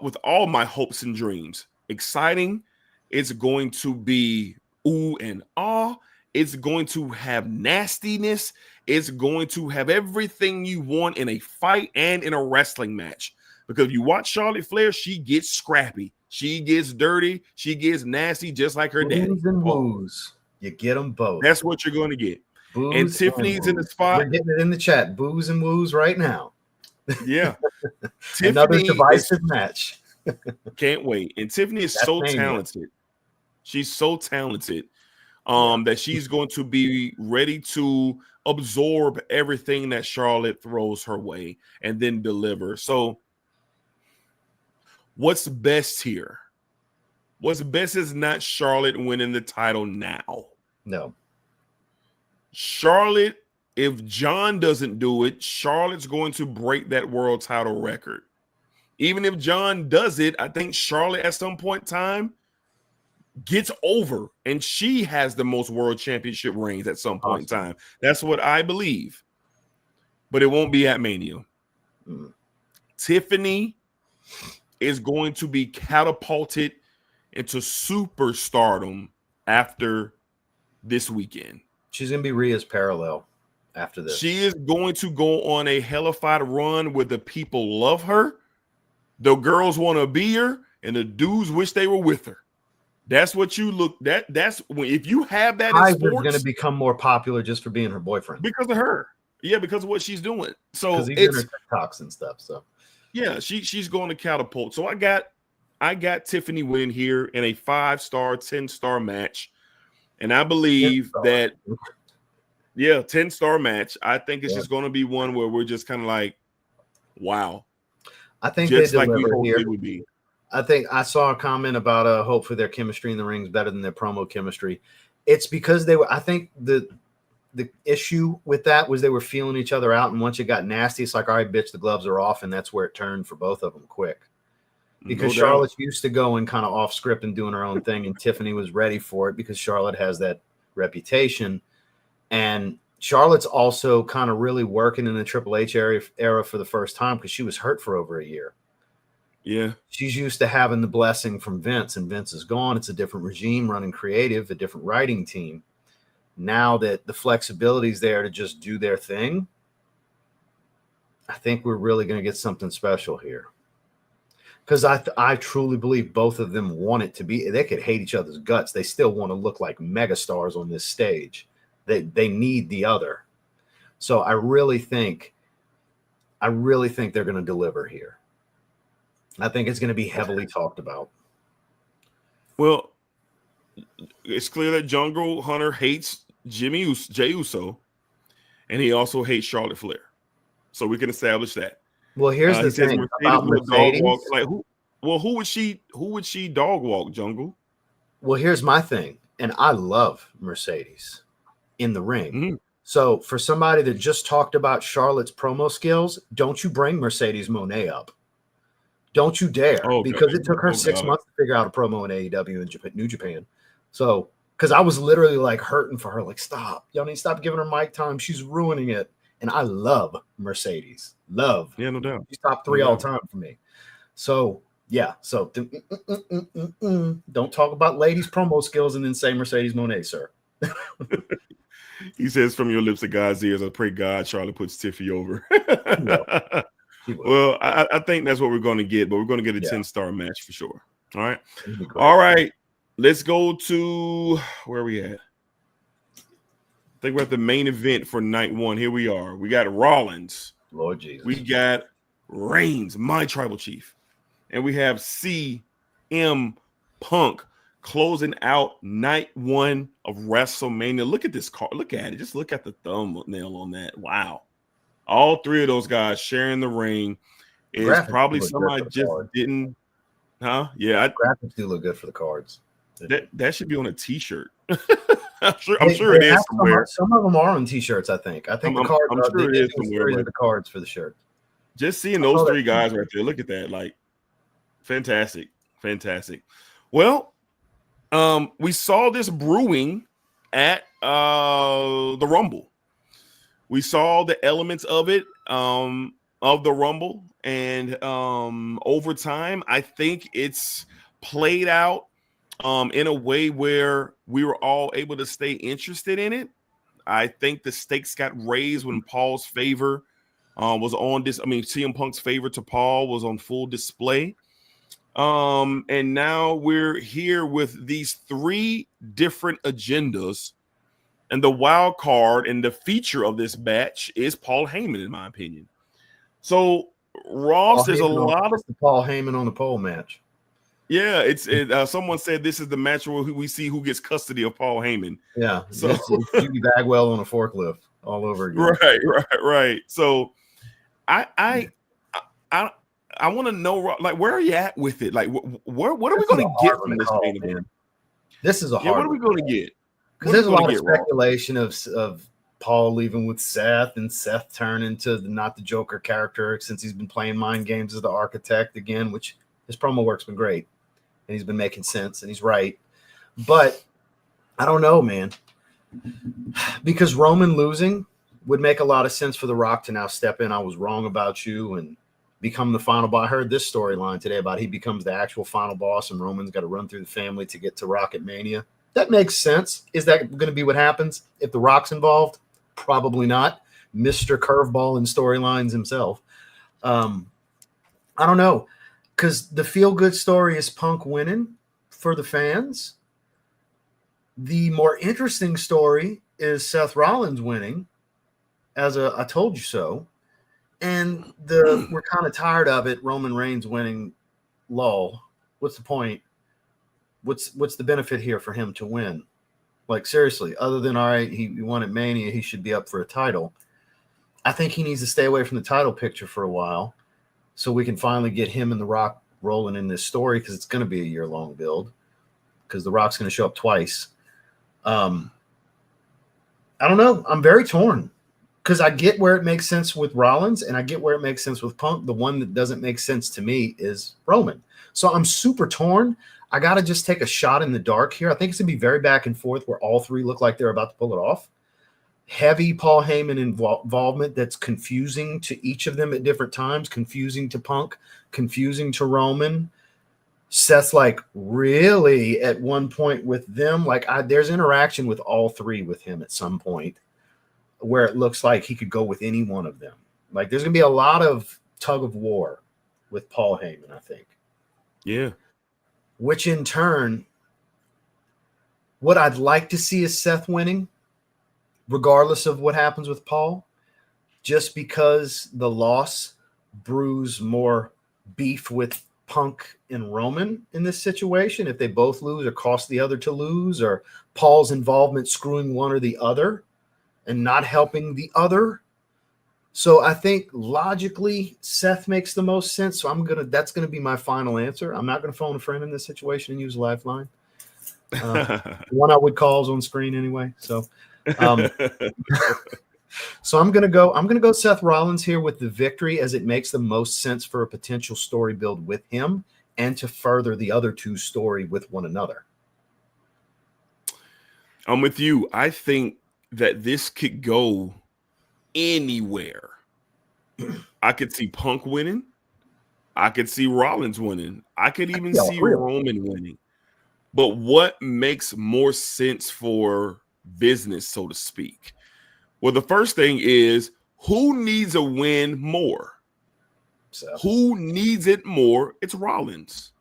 Speaker 1: with all my hopes and dreams, exciting. It's going to be ooh and ah. It's going to have nastiness. It's going to have everything you want in a fight and in a wrestling match. Because if you watch Charlotte Flair, she gets scrappy. She gets dirty. She gets nasty, just like her daddy.
Speaker 2: Booze and woos. You get them both.
Speaker 1: That's what you're going to get.
Speaker 2: Booze
Speaker 1: and Tiffany's in the spot.
Speaker 2: We're getting it in the chat. Booze and woos right now.
Speaker 1: Yeah.
Speaker 2: Another divisive match.
Speaker 1: Can't wait. And Tiffany is so talented. She's so talented that she's going to be ready to absorb everything that Charlotte throws her way and then deliver. So what's best here? What's best is not Charlotte winning the title now.
Speaker 2: No.
Speaker 1: Charlotte, if John doesn't do it, Charlotte's going to break that world title record. Even if John does it, I think Charlotte at some point in time gets over, and she has the most world championship reigns at some point in time. That's what I believe. But it won't be at Mania. Tiffany is going to be catapulted into superstardom after this weekend.
Speaker 2: She's going to be Rhea's parallel after this.
Speaker 1: She is going to go on a hellified run where the people love her, the girls want to be her, and the dudes wish they were with her. That's what you look. That's when, if you have that in sports,
Speaker 2: going to become more popular just for being her boyfriend
Speaker 1: because of her. Yeah, because of what she's doing. So
Speaker 2: it's in her TikToks and stuff. So
Speaker 1: yeah, she's going to catapult. So I got Tiffany winning here in a 5-star, 10-star match, and I believe that 10-star match. I think it's just going to be one where we're just kind of like, wow.
Speaker 2: I think
Speaker 1: just
Speaker 2: they
Speaker 1: like we
Speaker 2: deliver
Speaker 1: hoped
Speaker 2: here.
Speaker 1: It would be.
Speaker 2: I think I saw a comment about hopefully their chemistry in the ring is better than their promo chemistry. It's because they were. I think the issue with that was they were feeling each other out, and once it got nasty, it's like, all right, bitch, the gloves are off, and that's where it turned for both of them quick. Because Charlotte's used to going kind of off script and doing her own thing, and Tiffany was ready for it because Charlotte has that reputation, and Charlotte's also kind of really working in the Triple H era for the first time because she was hurt for over a year.
Speaker 1: Yeah.
Speaker 2: She's used to having the blessing from Vince, and Vince is gone. It's a different regime running creative, a different writing team. Now that the flexibility is there to just do their thing, I think we're really going to get something special here. Because I truly believe both of them want it to be. They could hate each other's guts. They still want to look like megastars on this stage. They need the other. So I really think they're going to deliver here. I think it's going to be heavily talked about.
Speaker 1: Well, it's clear that Jungle Hunter hates Jey Uso, and he also hates Charlotte Flair. So we can establish that.
Speaker 2: Well, here's the thing about Mercedes.
Speaker 1: Who would she dog walk, Jungle?
Speaker 2: Well, here's my thing, and I love Mercedes in the ring. Mm-hmm. So for somebody that just talked about Charlotte's promo skills, don't you bring Mercedes Moné up. Don't you dare, because it took her 6 months to figure out a promo in AEW and New Japan. So, because I was literally like hurting for her, like, stop. Y'all need to stop giving her mic time. She's ruining it. And I love Mercedes. Love.
Speaker 1: Yeah, no doubt.
Speaker 2: She's top 3 all time for me. So, yeah. So, don't talk about ladies' promo skills and then say Mercedes Moné, sir.
Speaker 1: He says, from your lips to God's ears, I pray God Charlotte puts Tiffy over. Well, I think that's what we're going to get, but we're going to get a 10-star match for sure. All right. All right. Let's go to where are we at? I think we're at the main event for night 1. Here we are. We got Rollins.
Speaker 2: Lord Jesus.
Speaker 1: We got Reigns, my tribal chief. And we have CM Punk closing out night 1 of WrestleMania. Look at this card. Look at it. Just look at the thumbnail on that. Wow. All 3 of those guys sharing the ring. It's probably somebody just didn't. Huh? Yeah.
Speaker 2: Graphics do look good for the cards.
Speaker 1: That should be on a T-shirt. I'm sure it is somewhere.
Speaker 2: Some of them are on T-shirts, I think. I think the cards
Speaker 1: I'm sure it is somewhere.
Speaker 2: The cards for the shirt.
Speaker 1: Just seeing those 3 guys right there. Look at that. Like, fantastic. Fantastic. Well, we saw this brewing at the Rumble. We saw the elements of it, of the Rumble, and over time, I think it's played out in a way where we were all able to stay interested in it. I think the stakes got raised when Paul's favor was on this. I mean, CM Punk's favor to Paul was on full display. And now we're here with these 3 different agendas. And the wild card and the feature of this batch is Paul Heyman, in my opinion. So, Ross, there's a lot of
Speaker 2: the Paul Heyman on the pole match.
Speaker 1: Yeah, someone said this is the match where we see who gets custody of Paul Heyman.
Speaker 2: Yeah, so it's Judy Bagwell on a forklift all over again.
Speaker 1: Right. So, I want to know, like, where are you at with it? Like, what are we going to get from this main event?
Speaker 2: This is a hard.
Speaker 1: What are we going to get?
Speaker 2: Because there's a lot of speculation of Paul leaving with Seth and Seth turning to not the Joker character since he's been playing mind games as the architect again, which his promo work's been great. And he's been making sense and he's right. But I don't know, man. Because Roman losing would make a lot of sense for The Rock to now step in. I was wrong about you and become the final boss. I heard this storyline today about he becomes the actual final boss and Roman's got to run through the family to get to Rocket Mania. That makes sense. Is that going to be what happens if The Rock's involved? Probably not. Mr. Curveball in storylines himself. I don't know. Because the feel-good story is Punk winning for the fans. The more interesting story is Seth Rollins winning as a I told you so. And we're kind of tired of it. Roman Reigns winning, lol. What's the point? What's the benefit here for him to win? Like, seriously, other than, all right, he won at Mania, he should be up for a title. I think he needs to stay away from the title picture for a while so we can finally get him and The Rock rolling in this story because it's going to be a year-long build because The Rock's going to show up twice. I don't know. I'm very torn because I get where it makes sense with Rollins and I get where it makes sense with Punk. The one that doesn't make sense to me is Roman. So I'm super torn. I got to just take a shot in the dark here. I think it's going to be very back and forth where all 3 look like they're about to pull it off. Heavy Paul Heyman involvement that's confusing to each of them at different times, confusing to Punk, confusing to Roman. Seth's like, really, at one point with them? Like, there's interaction with all 3 with him at some point where it looks like he could go with any one of them. Like, there's going to be a lot of tug of war with Paul Heyman, I think.
Speaker 1: Yeah.
Speaker 2: Which in turn, what I'd like to see is Seth winning, regardless of what happens with Paul, just because the loss brews more beef with Punk and Roman in this situation. If they both lose or cost the other to lose, or Paul's involvement screwing one or the other and not helping the other. So I think logically Seth makes the most sense. So that's going to be my final answer. I'm not going to phone a friend in this situation and use a lifeline. One I would call is on screen anyway. So, so I'm going to go Seth Rollins here with the victory as it makes the most sense for a potential story build with him and to further the other 2 story with one another.
Speaker 1: I'm with you. I think that this could go anywhere. I could see Punk winning. I could see Rollins winning. I could even see Roman winning. But what makes more sense for business, so to speak? Well, the first thing is, who needs a win more? Who needs it more? It's Rollins.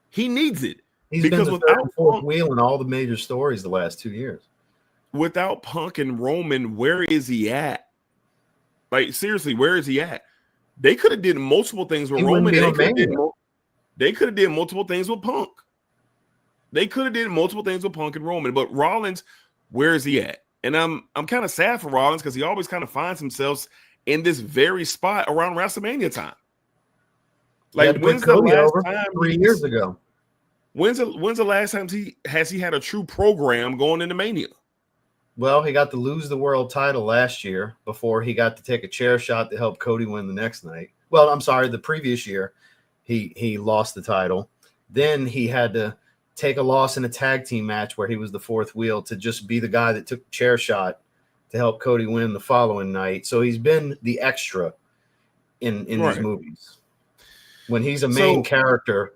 Speaker 1: He needs it.
Speaker 2: He's been the third and fourth wheel in all the major stories the last 2 years.
Speaker 1: Without Punk and Roman, where is he at? Like, seriously, where is he at? They could have did multiple things with Roman. They could have did multiple things with Punk. They could have did multiple things with Punk and Roman. But Rollins, where is he at? And I'm kind of sad for Rollins because he always kind of finds himself in this very spot around WrestleMania time. Like, when's the last time?
Speaker 2: 3 years ago.
Speaker 1: When's the last time he had a true program going into Mania?
Speaker 2: Well, he got to lose the world title last year before he got to take a chair shot to help Cody win the next night. Well, I'm sorry, the previous year he lost the title. Then he had to take a loss in a tag team match where he was the fourth wheel to just be the guy that took the chair shot to help Cody win the following night. So he's been the extra in these movies. When he's a main character,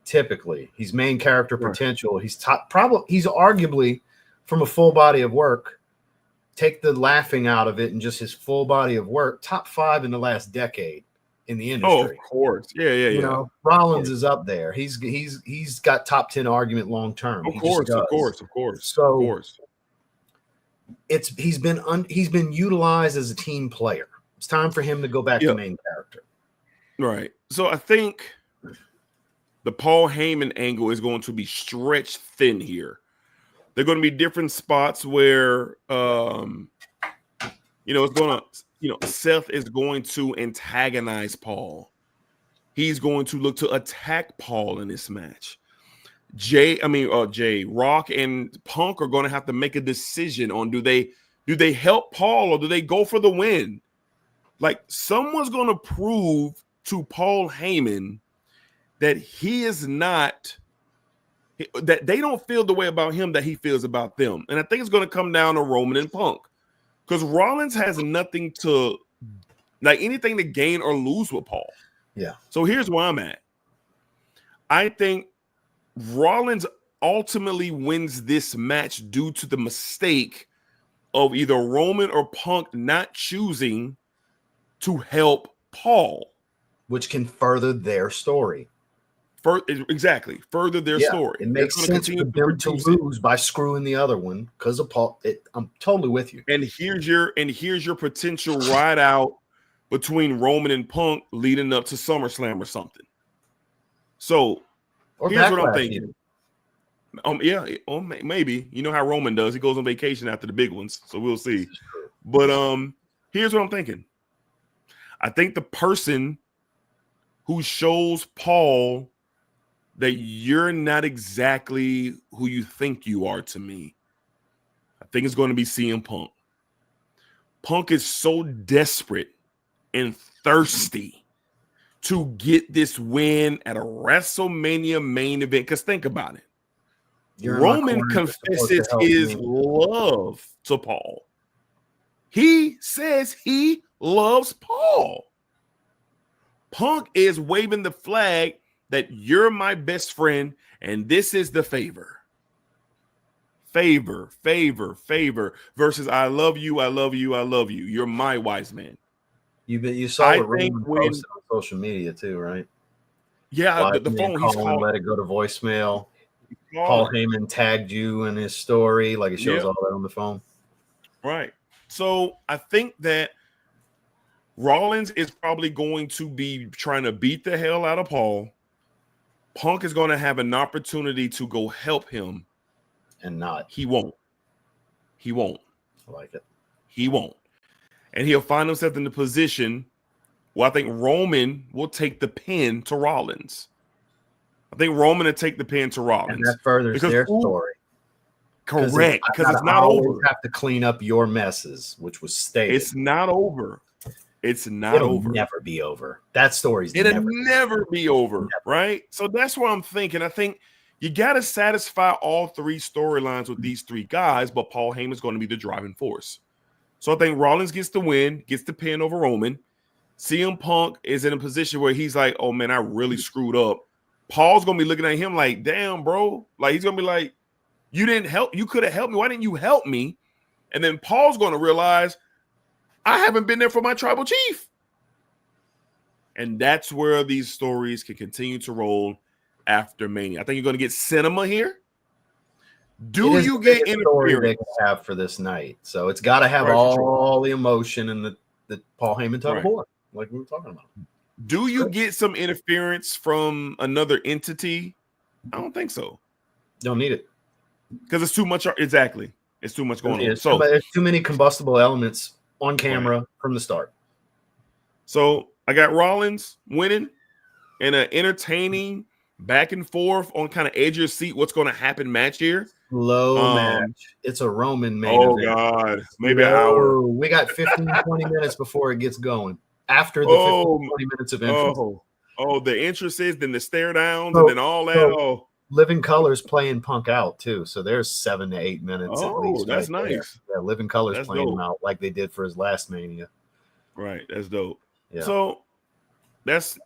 Speaker 2: Typically, he's main character potential. He's he's arguably, from a full body of work, take the laughing out of it and just his full body of work, top 5 in the last decade in the industry.
Speaker 1: Oh, of course. Yeah.
Speaker 2: You know, Rollins is up there. He's got top 10 argument long term.
Speaker 1: Of course.
Speaker 2: So he's been utilized as a team player. It's time for him to go back to main character.
Speaker 1: Right. So I think the Paul Heyman angle is going to be stretched thin here. There are going to be different spots where, it's going to, Seth is going to antagonize Paul. He's going to look to attack Paul in this match. Rock and Punk are going to have to make a decision on do they help Paul or do they go for the win? Like, someone's going to prove to Paul Heyman that he is not, that they don't feel the way about him that he feels about them. And I think it's going to come down to Roman and Punk, because Rollins has nothing to, like, anything to gain or lose with Paul.
Speaker 2: Yeah.
Speaker 1: So here's where I'm at. I think Rollins ultimately wins this match due to the mistake of either Roman or Punk not choosing to help Paul,
Speaker 2: which can further their story.
Speaker 1: Further their story.
Speaker 2: It makes sense for them to lose by screwing the other one because of Paul. I'm totally with you.
Speaker 1: And here's your potential ride out between Roman and Punk leading up to SummerSlam or something. So here's what I'm thinking. Maybe. You know how Roman does. He goes on vacation after the big ones, so we'll see. But here's what I'm thinking. I think the person who shows Paul that you're not exactly who you think you are to me, I think it's going to be CM Punk. Punk is so desperate and thirsty to get this win at a WrestleMania main event. Because think about it. Roman confesses his love to Paul. He says he loves Paul. Punk is waving the flag that you're my best friend, and this is the favor. Favor versus I love you. You're my wise man.
Speaker 2: You saw what Roman posted on social media too, right?
Speaker 1: Yeah, the phone. He's
Speaker 2: calling, let it go to voicemail. Paul Heyman tagged you in his story, like it shows all that on the phone.
Speaker 1: Right. So I think that Rollins is probably going to be trying to beat the hell out of Paul. Punk is going to have an opportunity to go help him.
Speaker 2: And not.
Speaker 1: He won't.
Speaker 2: I like it.
Speaker 1: He won't. And he'll find himself in the position where I think Roman will take the pin to Rollins. And
Speaker 2: that furthers their story.
Speaker 1: Correct. Because it's not over.
Speaker 2: You have to clean up your messes, which was stated.
Speaker 1: It's not over.
Speaker 2: It'll never be over. That story's
Speaker 1: never be over, right? So that's what I'm thinking. I think you got to satisfy all 3 storylines with these 3 guys, but Paul Heyman's going to be the driving force. So I think Rollins gets the win, gets the pin over Roman. CM Punk is in a position where he's like, oh, man, I really screwed up. Paul's going to be looking at him like, damn, bro. Like, he's going to be like, you didn't help. You could have helped me. Why didn't you help me? And then Paul's going to realize, I haven't been there for my tribal chief. And that's where these stories can continue to roll after Mania. I think you're going to get cinema here. Do you get interference
Speaker 2: they can have for this night? So it's got to have all the emotion and the Paul Heyman tug of war, like we were talking about.
Speaker 1: Do you get some interference from another entity? I don't think so.
Speaker 2: Don't need it
Speaker 1: because it's too much. Exactly, it's too much going on. So
Speaker 2: there's too many combustible elements on camera from the start.
Speaker 1: So I got Rollins winning in an entertaining back and forth on kind of edge of your seat. What's going to happen match here?
Speaker 2: Low match. It's a Roman main event.
Speaker 1: Oh, God. Maybe an hour.
Speaker 2: We got 15, 20 minutes before it gets going. After the 15, 20 minutes of entrance.
Speaker 1: The entrances, then the stare downs, and then all that.
Speaker 2: Living Color's playing Punk out, too. So there's 7 to 8 minutes at least.
Speaker 1: That's nice.
Speaker 2: There. Yeah, Living Color's playing him out like they did for his last Mania.
Speaker 1: Right. That's dope.
Speaker 2: Yeah.
Speaker 1: So that's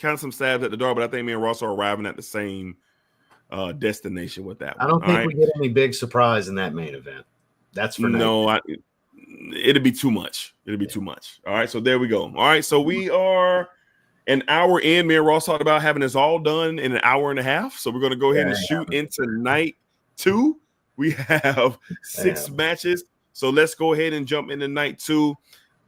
Speaker 1: kind of some stabs at the door, but I think me and Ross are arriving at the same destination with that one.
Speaker 2: I don't think we get any big surprise in that main event. That's for
Speaker 1: no. It'd be too much. It'd be too much. All right, so there we go. All right, so we are an hour in. Me and Ross talked about having this all done in an hour and a half. So we're going to go ahead and shoot into night 2. We have 6 matches. So let's go ahead and jump into night 2.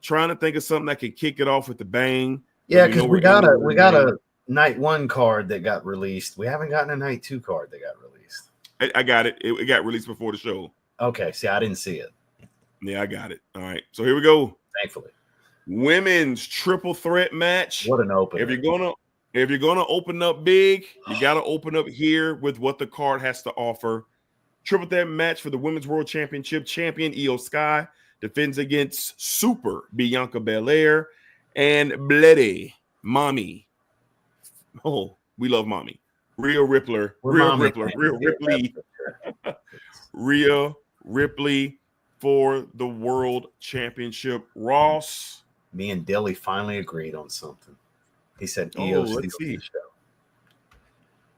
Speaker 1: Trying to think of something that could kick it off with the bang.
Speaker 2: Yeah, because we got a night 1 card that got released. We haven't gotten a night 2 card that got released.
Speaker 1: I got it. It got released before the show.
Speaker 2: Okay, see, I didn't see it.
Speaker 1: Yeah, I got it. All right, so here we go.
Speaker 2: Thankfully,
Speaker 1: women's triple threat match.
Speaker 2: What an opener!
Speaker 1: If you're gonna open up big, you got to open up here with what the card has to offer. Triple threat match for the Women's World Championship. Champion Io Sky defends against Super Bianca Belair and Bloody Mommy. Oh, we love Mommy. Rhea Ripley. Rhea Ripley for the World Championship. Ross.
Speaker 2: Me and Dilly finally agreed on something. He said Io steals the show.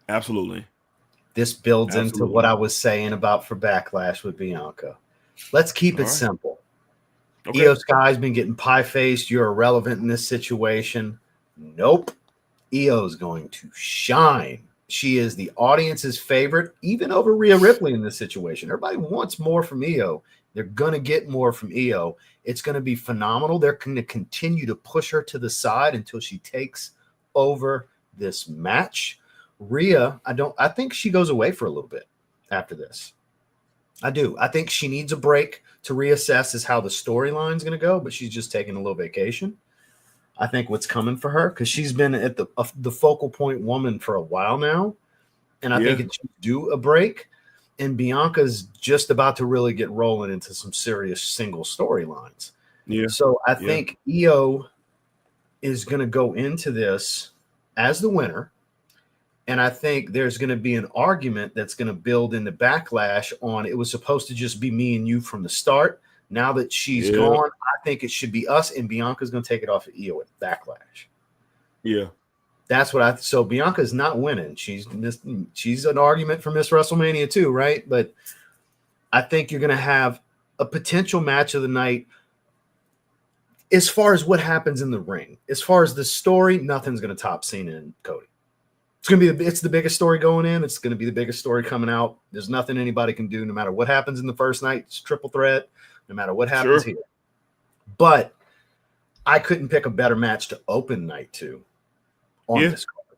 Speaker 1: Absolutely.
Speaker 2: This builds into what I was saying about for Backlash with Bianca. Let's keep it simple. Okay. Io Sky's been getting pie-faced. You're irrelevant in this situation. Nope. Io's going to shine. She is the audience's favorite, even over Rhea Ripley in this situation. Everybody wants more from Io. They're going to get more from Io. It's going to be phenomenal. They're going to continue to push her to the side until she takes over this match. Rhea, I think she goes away for a little bit after this. I do. I think she needs a break to reassess as how the storyline's going to go, but she's just taking a little vacation. I think what's coming for her, because she's been at the focal point woman for a while now, and I think it's due a break. And Bianca's just about to really get rolling into some serious single storylines. Yeah. So I think Io is going to go into this as the winner. And I think there's going to be an argument that's going to build into Backlash on it was supposed to just be me and you from the start. Now that she's gone, I think it should be us, and Bianca's going to take it off of Io at Backlash. Yeah. That's what so Bianca's not winning. She's an argument for Miss WrestleMania too, right? But I think you're going to have a potential match of the night. As far as what happens in the ring, as far as the story, nothing's going to top Cena and Cody. It's going to be it's the biggest story going in. It's going to be the biggest story coming out. There's nothing anybody can do, no matter what happens in the first night. It's triple threat, no matter what happens here. But I couldn't pick a better match to open night 2 on this card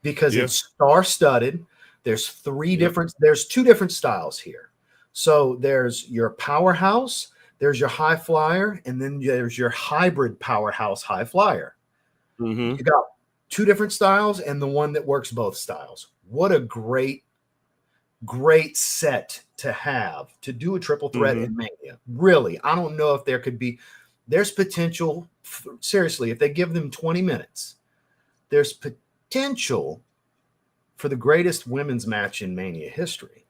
Speaker 2: because it's star-studded. There's there's 2 different styles here. So there's your powerhouse, there's your high flyer, and then there's your hybrid powerhouse high flyer. You got 2 different styles and the one that works both styles. What a great set to have to do a triple threat in Mania. Really, I don't know if there's potential. Seriously, if they give them 20 minutes, there's potential for the greatest women's match in Mania history.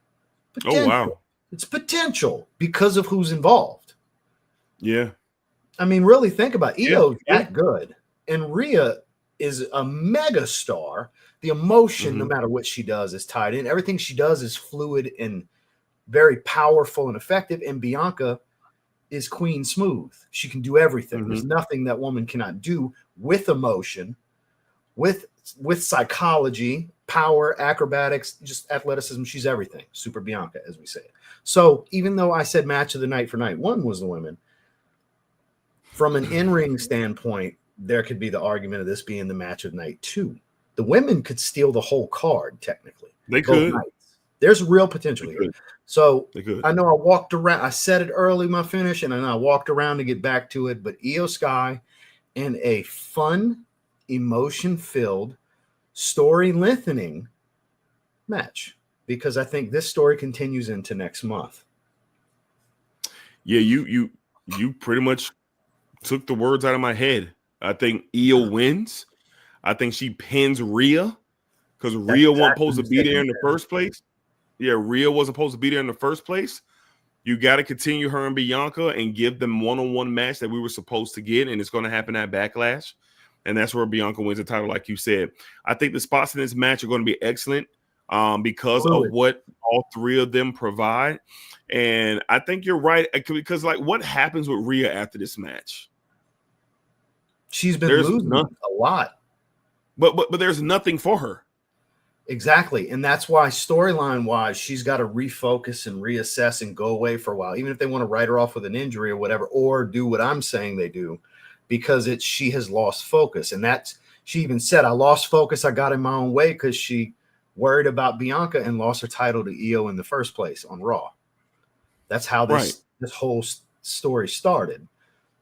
Speaker 2: Potential. Oh, wow. It's potential because of who's involved. Yeah. I mean, really think about it. Io's that good. And Rhea is a mega star. The emotion, no matter what she does, is tied in. Everything she does is fluid and very powerful and effective. And Bianca is Queen Smooth. She can do everything. There's nothing that woman cannot do with emotion, with psychology, power, acrobatics, just athleticism. She's everything. Super Bianca, as we say it. So even though I said match of the night for night 1 was the women, from an in-ring standpoint, there could be the argument of this being the match of night 2. The women could steal the whole card, technically. They could. Nights. There's real potential here. So I know I walked around. I said it early, my finish, and then I walked around to get back to it. But Io Sky in a fun, emotion-filled, story-lengthening match, because I think this story continues into next month. Yeah, you pretty much took the words out of my head. I think Io wins. I think she pins Rhea because Rhea wasn't supposed to be there in the first place. Yeah, Rhea wasn't supposed to be there in the first place. You got to continue her and Bianca and give them one-on-one match that we were supposed to get, and it's going to happen at Backlash.
Speaker 1: And that's where Bianca wins the title, like you said. I think the spots in this match are going to be excellent because of what all three of them provide. And I think you're right, because like, what happens with Rhea after this match?
Speaker 2: She's been losing a lot.
Speaker 1: But there's nothing for her.
Speaker 2: Exactly. And that's why storyline-wise, she's got to refocus and reassess and go away for a while, even if they want to write her off with an injury or whatever, or do what I'm saying they do, because she has lost focus. And she even said, I lost focus. I got in my own way because she worried about Bianca and lost her title to Io in the first place on Raw. That's how this whole story started.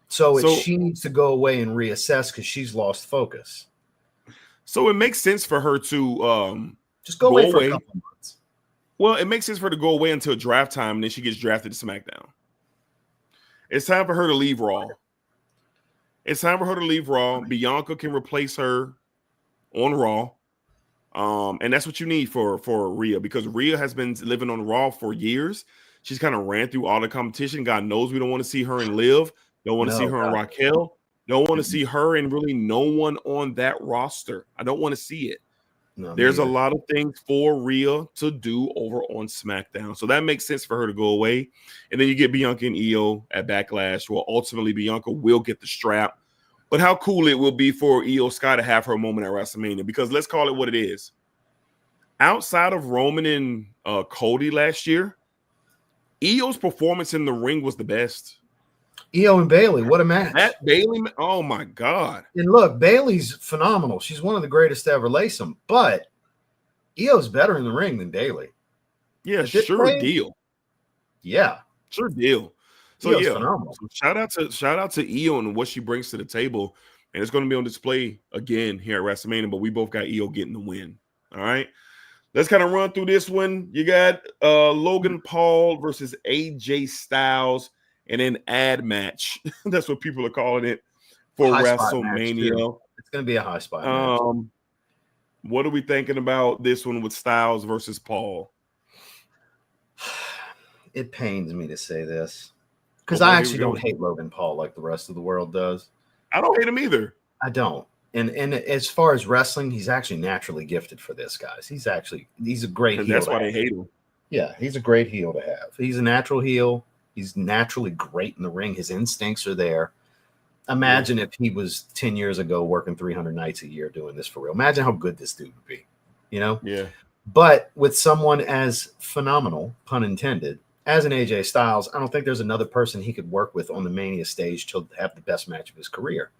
Speaker 2: So she needs to go away and reassess because she's lost focus.
Speaker 1: So it makes sense for her to
Speaker 2: just go away for a couple months.
Speaker 1: Well, it makes sense for her to go away until draft time, and then she gets drafted to SmackDown. It's time for her to leave Raw. It's time for her to leave Raw. Bianca can replace her on Raw. And that's what you need for Rhea, because Rhea has been living on Raw for years. She's kind of ran through all the competition. God knows we don't want to see her in Liv. Don't want to see her in Raquel. Don't want to see her and really no one on that roster. I don't want to see it. No, there's a lot of things for Rhea to do over on SmackDown. So that makes sense for her to go away. And then you get Bianca and Io at Backlash. Well, ultimately, Bianca will get the strap. But how cool it will be for Io Sky to have her moment at WrestleMania, because let's call it what it is. Outside of Roman and Cody last year, Io's performance in the ring was the best.
Speaker 2: Io and Bayley, what a match.
Speaker 1: That Bayley, oh my God.
Speaker 2: And look, Bayley's phenomenal. She's one of the greatest to ever lace them, but Io's better in the ring than Bayley.
Speaker 1: Yeah, sure deal.
Speaker 2: Yeah.
Speaker 1: Sure deal. So
Speaker 2: Io's phenomenal.
Speaker 1: So shout out to Io and what she brings to the table. And it's going to be on display again here at WrestleMania, but we both got Io getting the win. All right. Let's kind of run through this one. You got Logan Paul versus AJ Styles in an ad match. That's what people are calling it for WrestleMania.
Speaker 2: It's going to be a high spot match.
Speaker 1: What are we thinking about this one with Styles versus Paul?
Speaker 2: It pains me to say this because I actually don't hate Logan Paul like the rest of the world does.
Speaker 1: I don't hate him either.
Speaker 2: I don't. And as far as wrestling, he's actually naturally gifted for this, guys. He's a great heel.
Speaker 1: That's why they hate him.
Speaker 2: Yeah, he's a great heel to have. He's a natural heel. He's naturally great in the ring. His instincts are there. Imagine if he was 10 years ago working 300 nights a year doing this for real. Imagine how good this dude would be, you know?
Speaker 1: Yeah.
Speaker 2: But with someone as phenomenal, pun intended, as an AJ Styles, I don't think there's another person he could work with on the Mania stage to have the best match of his career.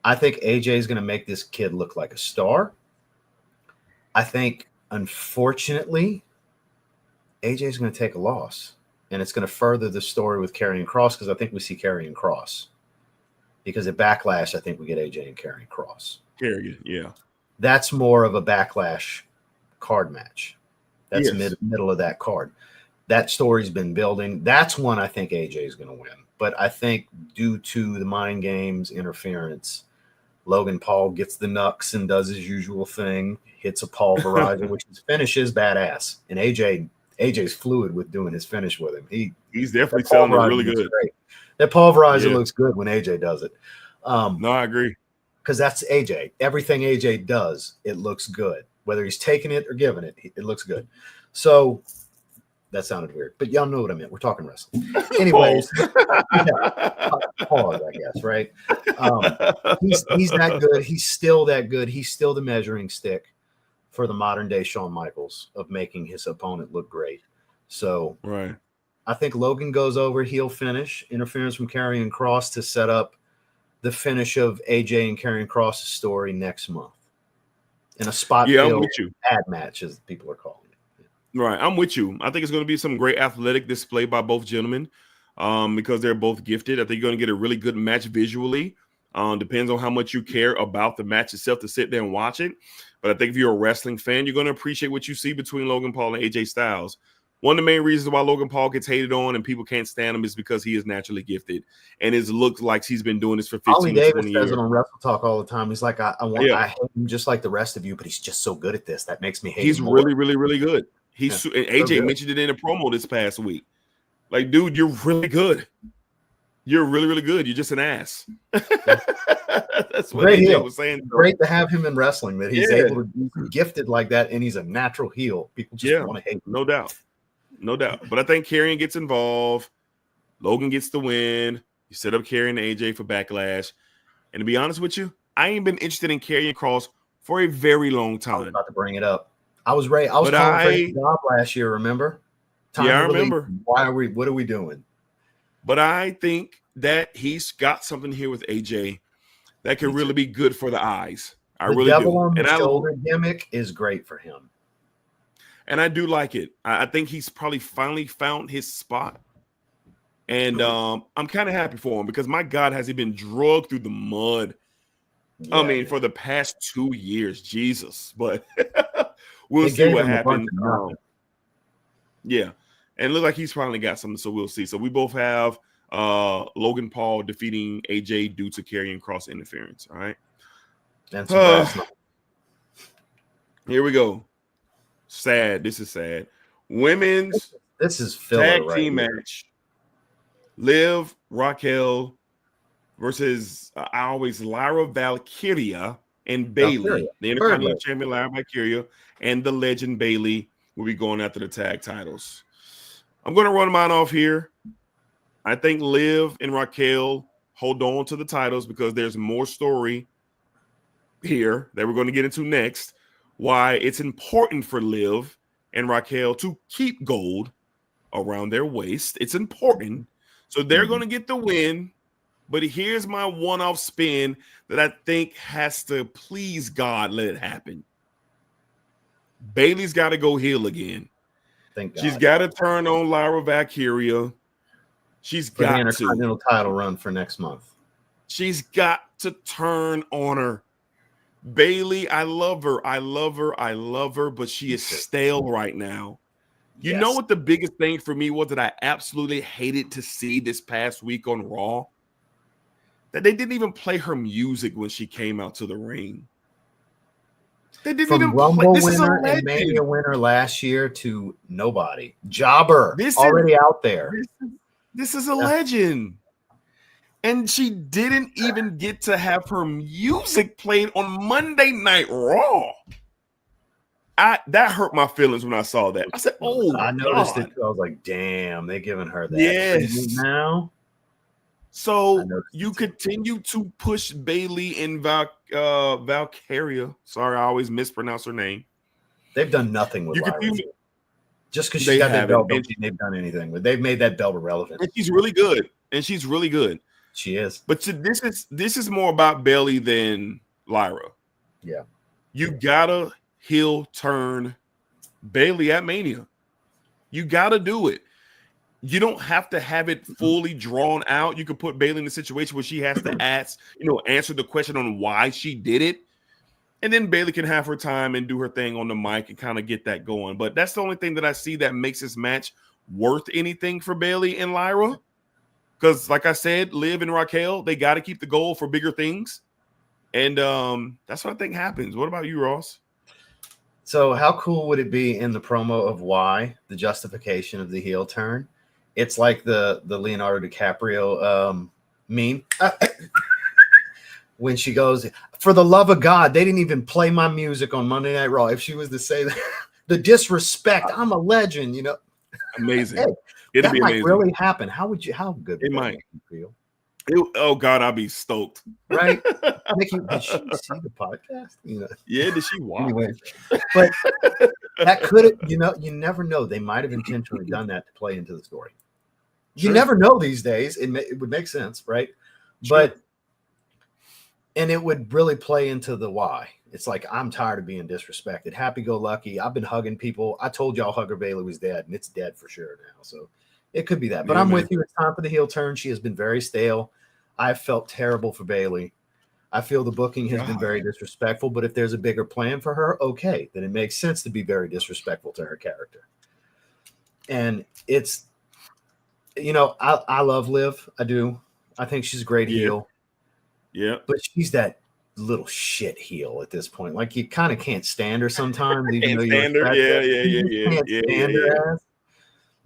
Speaker 2: I think AJ is going to make this kid look like a star. I think, unfortunately, AJ is going to take a loss. And it's going to further the story with Karrion Kross, because I think we see Karrion Kross. Because at Backlash, I think we get AJ and Karrion Kross.
Speaker 1: Yeah.
Speaker 2: That's more of a Backlash card match. That's middle of that card. That story's been building. That's one I think AJ is going to win. But I think due to the mind games interference, Logan Paul gets the knucks and does his usual thing, hits a pulverizer, which his finish is badass. And AJ's fluid with doing his finish with him.
Speaker 1: He's definitely selling it really good.
Speaker 2: Great. That pulverizer looks good when AJ does it.
Speaker 1: No, I agree.
Speaker 2: Because that's AJ. Everything AJ does, it looks good. Whether he's taking it or giving it, it looks good. So that sounded weird, but y'all know what I meant. We're talking wrestling. Anyways, pause, I guess, right? He's that good. He's still that good. He's still the measuring stick for the modern day Shawn Michaels of making his opponent look great. So
Speaker 1: right.
Speaker 2: I think Logan goes over, heel finish, interference from Karrion Kross to set up the finish of AJ and Karrion Kross' story next month in a spot
Speaker 1: I'm with you.
Speaker 2: ad match, as people are calling it.
Speaker 1: Right, I'm with you. I think it's going to be some great athletic display by both gentlemen because they're both gifted. I think you're going to get a really good match visually. Depends on how much you care about the match itself to sit there and watch it. But I think if you're a wrestling fan, you're going to appreciate what you see between Logan Paul and AJ Styles. One of the main reasons why Logan Paul gets hated on and people can't stand him is because he is naturally gifted. And it looks like he's been doing this for 15
Speaker 2: Ollie
Speaker 1: to 20
Speaker 2: Davis
Speaker 1: years.
Speaker 2: says it on Wrestle Talk all the time. He's like, I hate him just like the rest of you, but he's just so good at this. That makes me hate him.
Speaker 1: He's
Speaker 2: more.
Speaker 1: really, really, really good. And AJ
Speaker 2: so
Speaker 1: mentioned it in a promo this past week. Like, dude, you're really good. You're really, really good. You're just an ass. That's what
Speaker 2: Great
Speaker 1: AJ
Speaker 2: heel.
Speaker 1: was saying.
Speaker 2: Great to have him in wrestling, that he's able to be gifted like that, and he's a natural heel. People just want to hate him.
Speaker 1: No doubt. No doubt. But I think Karrion gets involved. Logan gets the win. You set up Karrion and AJ for Backlash. And to be honest with you, I ain't been interested in Karrion Kross for a very long time.
Speaker 2: I was about to bring it up. I was calling for his job last year, remember?
Speaker 1: I remember.
Speaker 2: What are we doing?
Speaker 1: But I think that he's got something here with AJ that could really be good for the eyes. I really do.
Speaker 2: The devil on the shoulder gimmick is great for him.
Speaker 1: And I do like it. I think he's probably finally found his spot. And I'm kind of happy for him because, my God, has he been dragged through the mud? Yeah, for the past 2 years. Jesus. But we'll see what happens. Yeah. And it looks like he's finally got something, so we'll see. So we both have Logan Paul defeating AJ due to Karrion Kross interference. All right. Here we go. Sad. This is sad. Women's
Speaker 2: this is filler
Speaker 1: tag
Speaker 2: here.
Speaker 1: team match. Liv, Raquel versus Lyra Valkyria and Bayley. The Intercontinental Champion Lyra Valkyria and the Legend Bayley will be going after the tag titles. I'm going to run mine off here. I think Liv and Raquel hold on to the titles because there's more story here that we're going to get into next. Why it's important for Liv and Raquel to keep gold around their waist. It's important. So they're going to get the win. But here's my one-off spin that I think has to, please God, let it happen. Bayley's got to go heel again.
Speaker 2: Thank God.
Speaker 1: She's got to turn on Lyra Valkyria. She's got
Speaker 2: the Intercontinental title run for next month.
Speaker 1: She's got to turn on her. Bayley, I love her, but she is stale right now. You know what the biggest thing for me was that I absolutely hated to see this past week on Raw? That they didn't even play her music when she came out to the ring. They didn't even
Speaker 2: Rumble
Speaker 1: play.
Speaker 2: winner and Mania winner last year to nobody. Jobber already out there.
Speaker 1: This is a legend. And she didn't even get to have her music played on Monday Night Raw. That hurt my feelings when I saw that. I said, "Oh,
Speaker 2: I noticed it. I was like, damn, they're giving her that now."
Speaker 1: So you continue to push Bayley and Valkyria. Sorry, I always mispronounce her name.
Speaker 2: They've done nothing with Lyra. Just because she got that belt, they've done anything with. They've made that belt irrelevant.
Speaker 1: And she's really good.
Speaker 2: She is.
Speaker 1: But this is more about Bayley than Lyra.
Speaker 2: Yeah.
Speaker 1: You gotta heel turn Bayley at Mania. You gotta do it. You don't have to have it fully drawn out. You could put Bayley in a situation where she has to answer the question on why she did it. And then Bayley can have her time and do her thing on the mic and kind of get that going. But that's the only thing that I see that makes this match worth anything for Bayley and Lyra. Because, like I said, Liv and Raquel, they got to keep the goal for bigger things. And that's what I think happens. What about you, Ross?
Speaker 2: So how cool would it be in the promo of why the justification of the heel turn? It's like the Leonardo DiCaprio meme. When she goes, for the love of God, they didn't even play my music on Monday Night Raw. If she was to say that, the disrespect, I'm a legend,
Speaker 1: Amazing.
Speaker 2: Hey,
Speaker 1: It'd be
Speaker 2: might
Speaker 1: amazing.
Speaker 2: really happen. How good would
Speaker 1: it might
Speaker 2: feel?
Speaker 1: Oh God, I'd be stoked.
Speaker 2: Right? Nikki, did she see the podcast?
Speaker 1: Yeah, did she watch?
Speaker 2: Anyway, but that could have, you never know. They might have intentionally done that to play into the story. You never know these days. It would make sense, right? Sure. And it would really play into the why. It's like, I'm tired of being disrespected. Happy-go-lucky. I've been hugging people. I told y'all Hugger Bayley was dead, and it's dead for sure now. So it could be that. But I'm with you. It's time for the heel turn. She has been very stale. I felt terrible for Bayley. I feel the booking has been very disrespectful. But if there's a bigger plan for her, okay, then it makes sense to be very disrespectful to her character. And it's, I love Liv. I do. I think she's a great heel.
Speaker 1: Yeah.
Speaker 2: But she's that little shit heel at this point. Like, you kind of can't stand her sometimes. Even though
Speaker 1: stand her. Yeah.
Speaker 2: Can't stand her ass.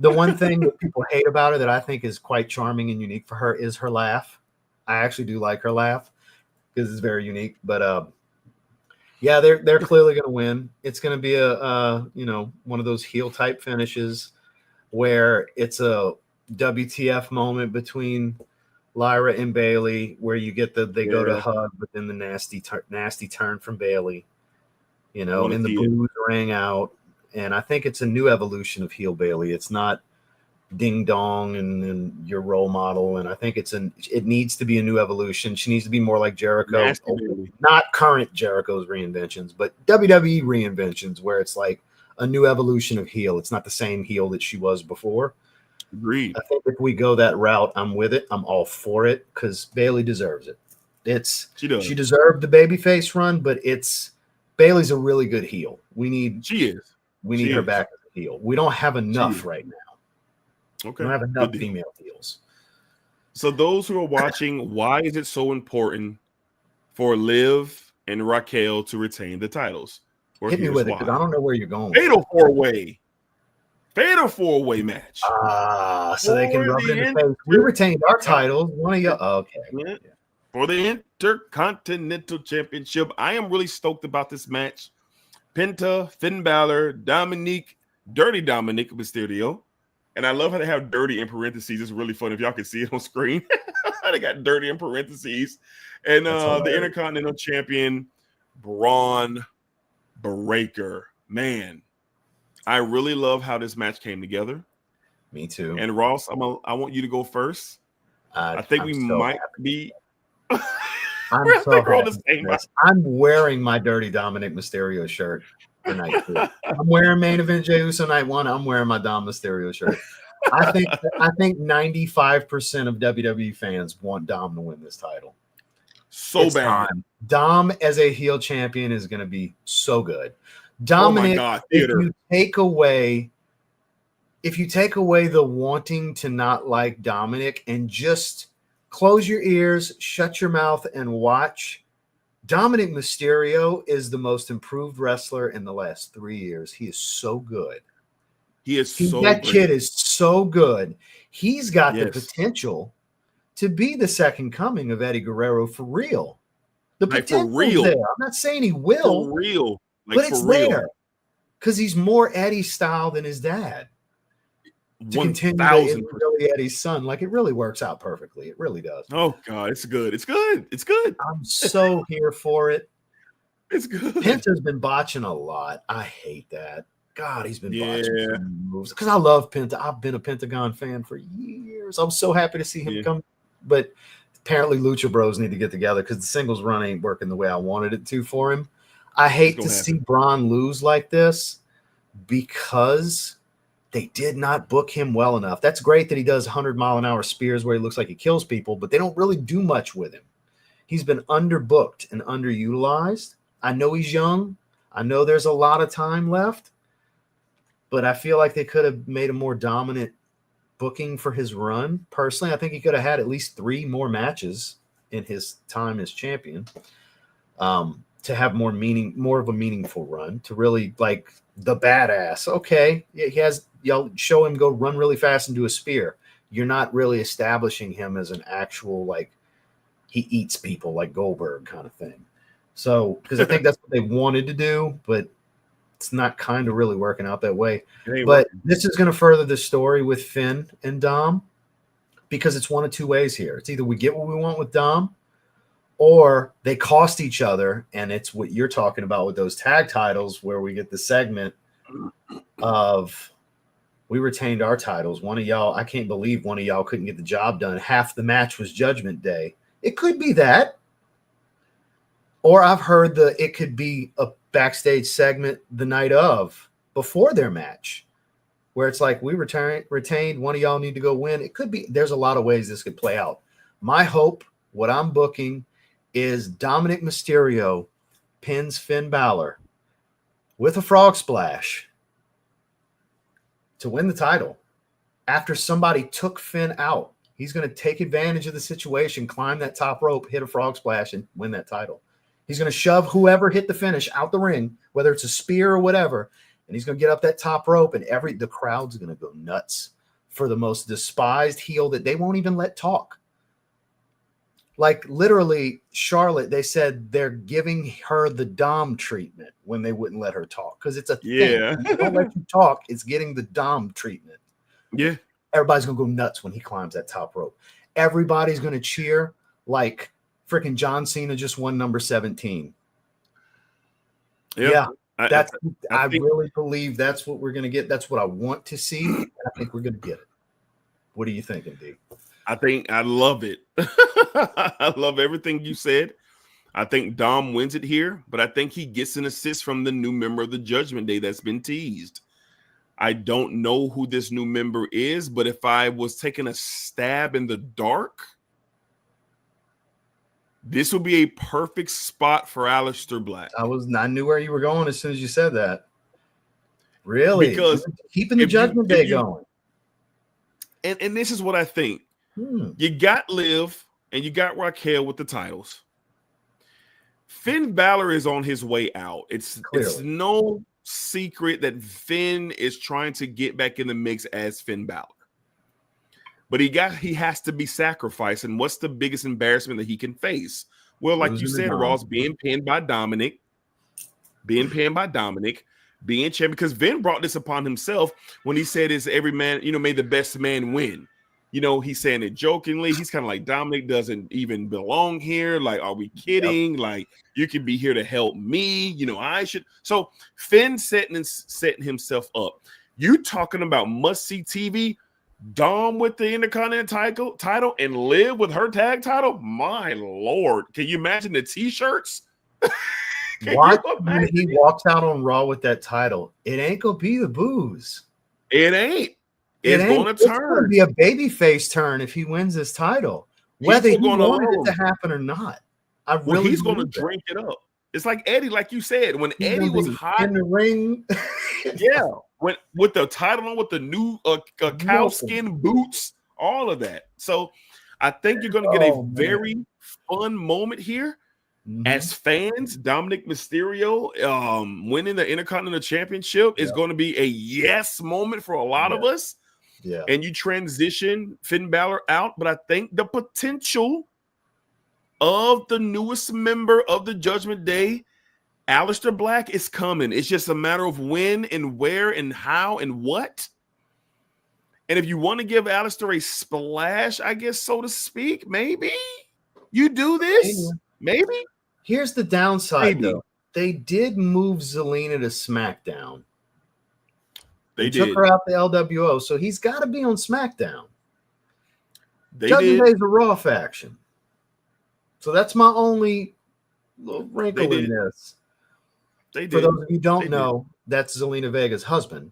Speaker 2: The one thing that people hate about her that I think is quite charming and unique for her is her laugh. I actually do like her laugh because it's very unique. But yeah, they're clearly going to win. It's going to be a one of those heel type finishes where it's a WTF moment between Lyra and Bailey, where you get they go to hug, but then the nasty turn from Bailey, and the boos rang out. And I think it's a new evolution of heel Bailey. It's not ding dong and your role model. And I think it needs to be a new evolution. She needs to be more like Jericho, not current Jericho's reinventions, but WWE reinventions, where it's like a new evolution of heel. It's not the same heel that she was before.
Speaker 1: Agreed.
Speaker 2: I think if we go that route, I'm with it. I'm all for it because Bailey deserves it. She deserved the babyface run, but Bailey's a really good heel. We need her back as a heel. We don't have enough right now.
Speaker 1: Okay.
Speaker 2: We don't have enough female heels.
Speaker 1: So those who are watching, why is it so important for Liv and Raquel to retain the titles?
Speaker 2: Hit me with it because I don't know where you're going.
Speaker 1: Fatal four-way match.
Speaker 2: So they can rub it in the face. We retained our titles. One of you. Okay.
Speaker 1: Yeah. For the Intercontinental Championship. I am really stoked about this match. Penta, Finn Balor, Dirty Dominic Mysterio. And I love how they have dirty in parentheses. It's really fun if y'all can see it on screen. They got dirty in parentheses. And the Intercontinental Champion, Braun Breaker. Man, I really love how this match came together.
Speaker 2: Me too.
Speaker 1: And Ross, I want you to go first. I think we might be.
Speaker 2: I'm wearing my Dirty Dominic Mysterio shirt for night 2. I'm wearing main event Jey Uso night 1. I'm wearing my Dom Mysterio shirt. I think 95% of WWE fans want Dom to win this title. It's bad. Time. Dom as a heel champion is going to be so good. Dominic, if you take away the wanting to not like Dominic and just close your ears, shut your mouth, and watch, Dominic Mysterio is the most improved wrestler in the last 3 years. He is so good. That kid is so good. He's got the potential to be the second coming of Eddie Guerrero for real. The potential there. I'm not saying he will.
Speaker 1: For real.
Speaker 2: But it's there because he's more Eddie style than his dad. To continue really Eddie's son, like it really works out perfectly. It really does.
Speaker 1: Oh God, it's good. It's good. It's good.
Speaker 2: I'm so here for it.
Speaker 1: It's good.
Speaker 2: Penta's been botching a lot. I hate that. God, he's been botching some moves because I love Penta. I've been a Pentagon fan for years. I'm so happy to see him come, but apparently Lucha Bros need to get together because the singles run ain't working the way I wanted it to for him. I hate to see Braun lose like this because they did not book him well enough. That's great that he does 100-mile-an-hour spears where he looks like he kills people, but they don't really do much with him. He's been underbooked and underutilized. I know he's young. I know there's a lot of time left, but I feel like they could have made a more dominant booking for his run. Personally, I think he could have had at least 3 more matches in his time as champion. To have more of a meaningful run, to really like the badass. Okay, y'all show him go run really fast and do a spear. You're not really establishing him as an actual like he eats people like Goldberg kind of thing. So because I think that's what they wanted to do, but it's not kind of really working out that way. But this is going to further the story with Finn and Dom because it's one of 2 ways here. It's either we get what we want with Dom, or they cost each other, and it's what you're talking about with those tag titles where we get the segment of we retained our titles. One of y'all, I can't believe one of y'all couldn't get the job done. Half the match was Judgment Day. It could be that. Or I've heard it could be a backstage segment the night of before their match where it's like we retained, one of y'all need to go win. It could be, there's a lot of ways this could play out. My hope, what I'm booking is Dominic Mysterio pins Finn Balor with a frog splash to win the title. After somebody took Finn out, he's going to take advantage of the situation, climb that top rope, hit a frog splash, and win that title. He's going to shove whoever hit the finish out the ring, whether it's a spear or whatever, and he's going to get up that top rope, and the crowd's going to go nuts for the most despised heel that they won't even let talk. Like literally, Charlotte, they said they're giving her the Dom treatment when they wouldn't let her talk because it's a thing. They don't let you talk. It's getting the Dom treatment.
Speaker 1: Yeah.
Speaker 2: Everybody's going to go nuts when he climbs that top rope. Everybody's going to cheer like freaking John Cena just won number 17. Yeah. I really believe that's what we're going to get. That's what I want to see. And I think we're going to get it. What are you thinking, D?
Speaker 1: I love it. I love everything you said. I think Dom wins it here, but I think he gets an assist from the new member of the Judgment Day that's been teased. I don't know who this new member is, but if I was taking a stab in the dark, this would be a perfect spot for Aleister Black.
Speaker 2: I knew where you were going as soon as you said that. Really?
Speaker 1: Because
Speaker 2: keeping the Judgment Day going.
Speaker 1: And this is what I think. You got Liv and you got Raquel with the titles. Finn Balor is on his way out. It's no secret that Finn is trying to get back in the mix as Finn Balor. But he has to be sacrificed. And what's the biggest embarrassment that he can face? Well, like you said, Ross, being pinned by Dominic, being champion, because Vin brought this upon himself when he said, "Is every man, may the best man win." He's saying it jokingly. He's kind of like, Dominic doesn't even belong here. Like, are we kidding? Yep. Like, you can be here to help me. I should. So Finn setting himself up. You talking about must-see TV? Dom with the Intercontinental title and Liv with her tag title? My Lord. Can you imagine the T-shirts?
Speaker 2: When he walks out on Raw with that title, it ain't going to be the booze.
Speaker 1: It ain't. It's going to turn. It's going
Speaker 2: to be a babyface turn if he wins this title, whether he wanted it to happen or not.
Speaker 1: He's going to drink it up. It's like Eddie, like you said, when Eddie was hot
Speaker 2: in the ring.
Speaker 1: Yeah, with the title on, with the new cow skin boots, all of that. So I think you're going to get a very fun moment here. As fans, Dominic Mysterio winning the Intercontinental Championship is going to be a yes moment for a lot of us. Yeah. And you transition Finn Balor out, but I think the potential of the newest member of the Judgment Day, Aleister Black, is coming. It's just a matter of when and where and how and what. And if you want to give Aleister a splash, I guess, so to speak, maybe you do this. Maybe.
Speaker 2: Here's the downside, though. They did move Zelina to SmackDown. They took her out the LWO, so he's got to be on SmackDown. Judgment Day is a Raw faction. So that's my only little wrinkle in this. For those of you who don't know, that's Zelina Vega's husband.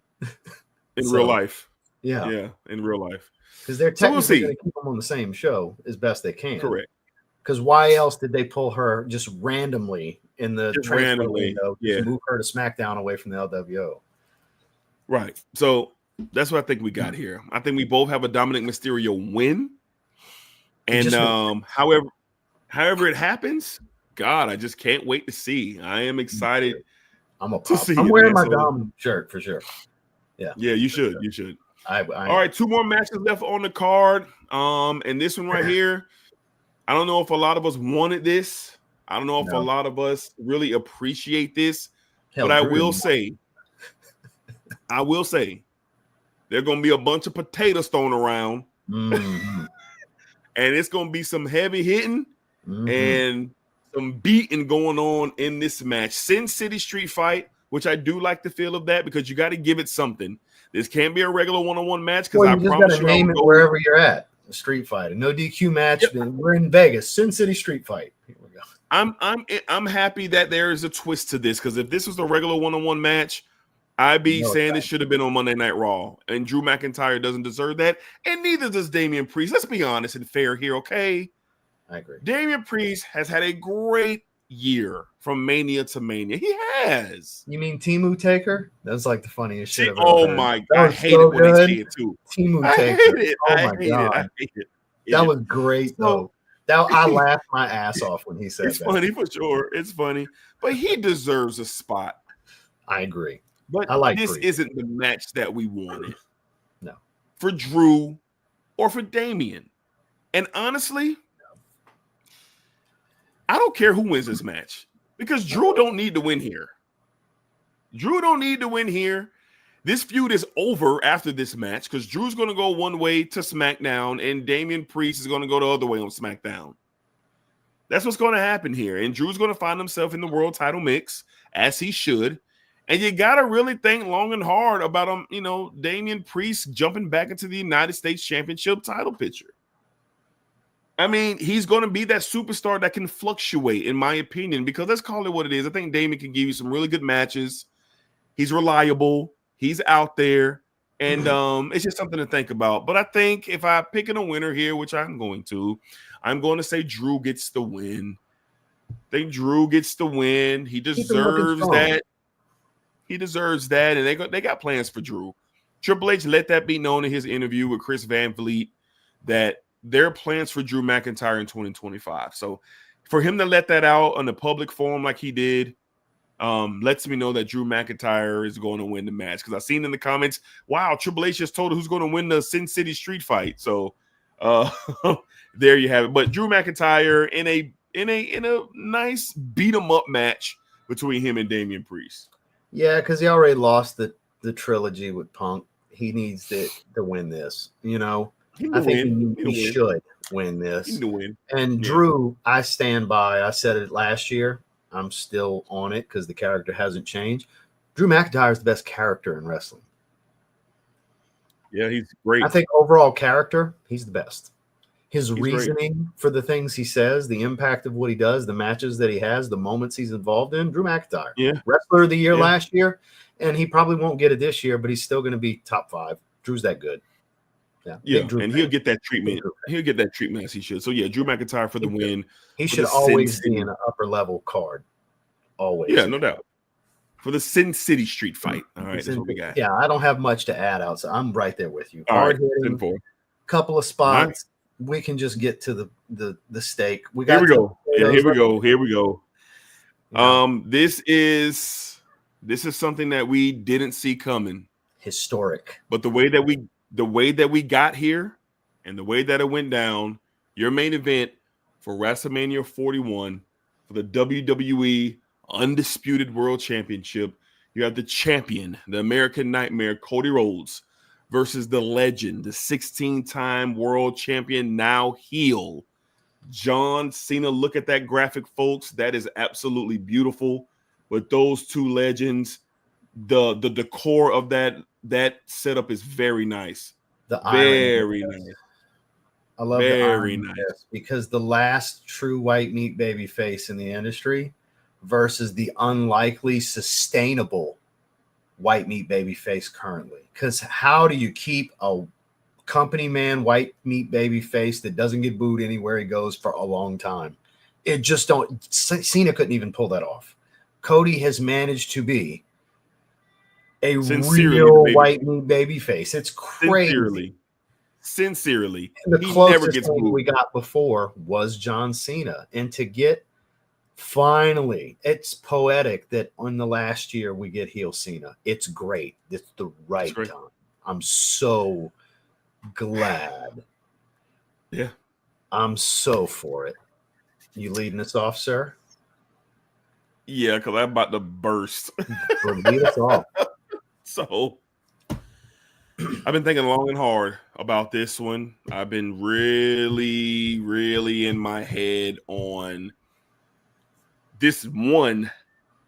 Speaker 1: In real life.
Speaker 2: Yeah.
Speaker 1: Yeah, in real life.
Speaker 2: Because they're technically going to keep them on the same show as best they can.
Speaker 1: Correct.
Speaker 2: Because why else did they pull her just randomly in the transfer window to move her to SmackDown away from the LWO?
Speaker 1: Right. So that's what I think we got here. I think we both have a Dominic Mysterio win. And however it happens, God, I just can't wait to see. I am excited.
Speaker 2: I'm wearing my Dom shirt for sure. Yeah.
Speaker 1: Yeah, you should. You should.
Speaker 2: All
Speaker 1: right, 2 more matches left on the card. And this one right here, I don't know if a lot of us wanted this. I don't know if a lot of us really appreciate this. But I will say, there are going to be a bunch of potatoes thrown around. And it's going to be some heavy hitting and some beating going on in this match. Sin City Street Fight, which I do like the feel of that because you got to give it something. This can't be a regular one-on-one match because I promise you,
Speaker 2: name it wherever you're at. A street fight, a no DQ match. Yep. We're in Vegas. Sin City Street Fight. Here we go.
Speaker 1: I'm happy that there is a twist to this because if this was a regular one-on-one match, I'd be saying this should have been on Monday Night Raw. And Drew McIntyre doesn't deserve that, and neither does Damian Priest. Let's be honest and fair here, okay?
Speaker 2: I agree.
Speaker 1: Damian Priest has had a great year from Mania to Mania. He has.
Speaker 2: You mean Timu Taker? That's like the funniest shit.
Speaker 1: My God, I hate it when they say it too.
Speaker 2: Timu Taker. I hate it. That was great though. I laughed my ass off when he said
Speaker 1: that. It's funny for sure. It's funny, but he deserves a spot.
Speaker 2: I agree.
Speaker 1: But
Speaker 2: I like
Speaker 1: this
Speaker 2: Priest.
Speaker 1: isn't the match that we wanted.
Speaker 2: No.
Speaker 1: For Drew or for Damian. And honestly, I don't care who wins this match because Drew don't need to win here. Drew don't need to win here. This feud is over after this match because Drew's going to go one way to SmackDown and Damian Priest is going to go the other way on SmackDown. That's what's going to happen here. And Drew's going to find himself in the world title mix, as he should. And you got to really think long and hard about him, Damian Priest jumping back into the United States Championship title picture. I mean, he's going to be that superstar that can fluctuate, in my opinion, because let's call it what it is. I think Damian can give you some really good matches. He's reliable. He's out there. And it's just something to think about. But I think if I'm picking a winner here, which I'm going to say Drew gets the win. I think Drew gets the win. He deserves that. He deserves that. And they got plans for Drew. Triple H let that be known in his interview with Chris Van Vliet that there are plans for Drew McIntyre in 2025. So for him to let that out on the public forum like he did, lets me know that Drew McIntyre is going to win the match. Because I've seen in the comments, wow, Triple H just told who's going to win the Sin City street fight. So there you have it. But Drew McIntyre in a nice beat 'em up match between him and Damian Priest.
Speaker 2: Yeah, because he already lost the trilogy with Punk. He needs to win this. I think he should win this. And Drew, I stand by. I said it last year. I'm still on it because the character hasn't changed. Drew McIntyre is the best character in wrestling.
Speaker 1: Yeah, he's great.
Speaker 2: I think overall character, he's the best. His reasoning for the things he says, the impact of what he does, the matches that he has, the moments he's involved in. Drew McIntyre, wrestler of the year last year, and he probably won't get it this year, but he's still going to be top 5. Drew's that good.
Speaker 1: Yeah, and he'll get that treatment. He'll get that treatment as he should. So, Drew McIntyre for the win.
Speaker 2: He should always be in an upper-level card. Always.
Speaker 1: Yeah, no doubt. For the Sin City street fight. All right, that's what we got.
Speaker 2: Yeah, I don't have much to add outside. I'm right there with you.
Speaker 1: Hard
Speaker 2: hitting, couple of spots. Right. We can just get to the steak.
Speaker 1: Here we go. Here we go. Yeah. This is something that we didn't see coming.
Speaker 2: Historic.
Speaker 1: But the way that we got here and the way that it went down, your main event for WrestleMania 41 for the WWE Undisputed World Championship, you have the champion, the American Nightmare, Cody Rhodes, versus the legend, the 16-time world champion, now heel, John Cena. Look at that graphic, folks. That is absolutely beautiful. With those two legends, the decor of that setup is very nice. Very nice.
Speaker 2: I love very nice because the last true white meat baby face in the industry versus the unlikely sustainable white meat baby face currently. Because how do you keep a company man white meat baby face that doesn't get booed anywhere he goes for a long time? It just don't. Cena couldn't even pull that off. Cody has managed to be a real white meat baby face. It's crazy.
Speaker 1: Sincerely.
Speaker 2: And the closest thing we got before was John Cena. And to get finally, it's poetic that on the last year we get heel Cena. It's great. It's the right time. I'm so glad.
Speaker 1: Yeah.
Speaker 2: I'm so for it. You leading us off, sir?
Speaker 1: Yeah, because I'm about to burst.
Speaker 2: Lead us off.
Speaker 1: So I've been thinking long and hard about this one. I've been really, really in my head on this one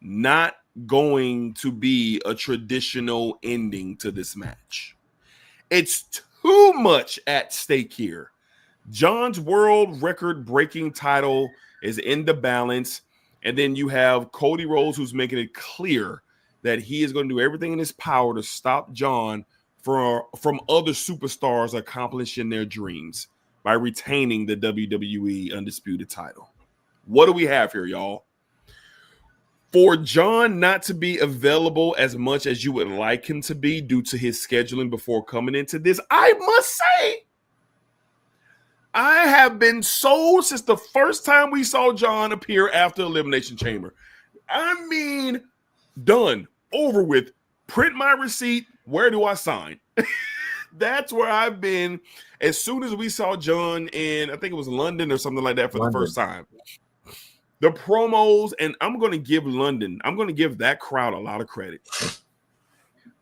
Speaker 1: not going to be a traditional ending to this match. It's too much at stake here. John's world record breaking title is in the balance. And then you have Cody Rhodes, who's making it clear that he is going to do everything in his power to stop John from other superstars accomplishing their dreams by retaining the WWE Undisputed title. What do we have here, y'all? For John not to be available as much as you would like him to be due to his scheduling before coming into this, I must say, I have been sold since the first time we saw John appear after Elimination Chamber. I mean, done, over with, Print my receipt. Where do I sign? That's where I've been. As soon as we saw John in, I think it was London or something like that for the first time. The promos, and I'm going to give that crowd a lot of credit.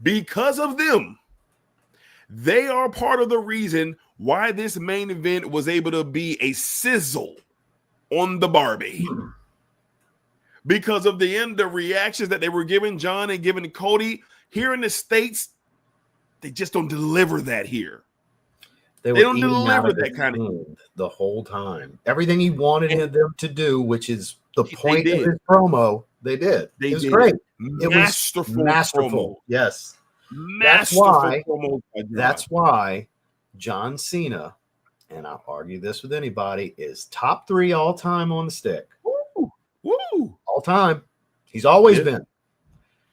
Speaker 1: Because of them, they are part of the reason why this main event was able to be a sizzle on the Barbie. Because of the reactions that they were giving John and giving Cody here in the States, they just don't deliver that here. They don't deliver that kind of
Speaker 2: the whole time. Everything he wanted them to do, which is the point of his promo, they did. It was great. It was masterful. Yes. That's why John Cena, and I'll argue this with anybody, is top 3 all time on the stick.
Speaker 1: Woo!
Speaker 2: All time. He's always been.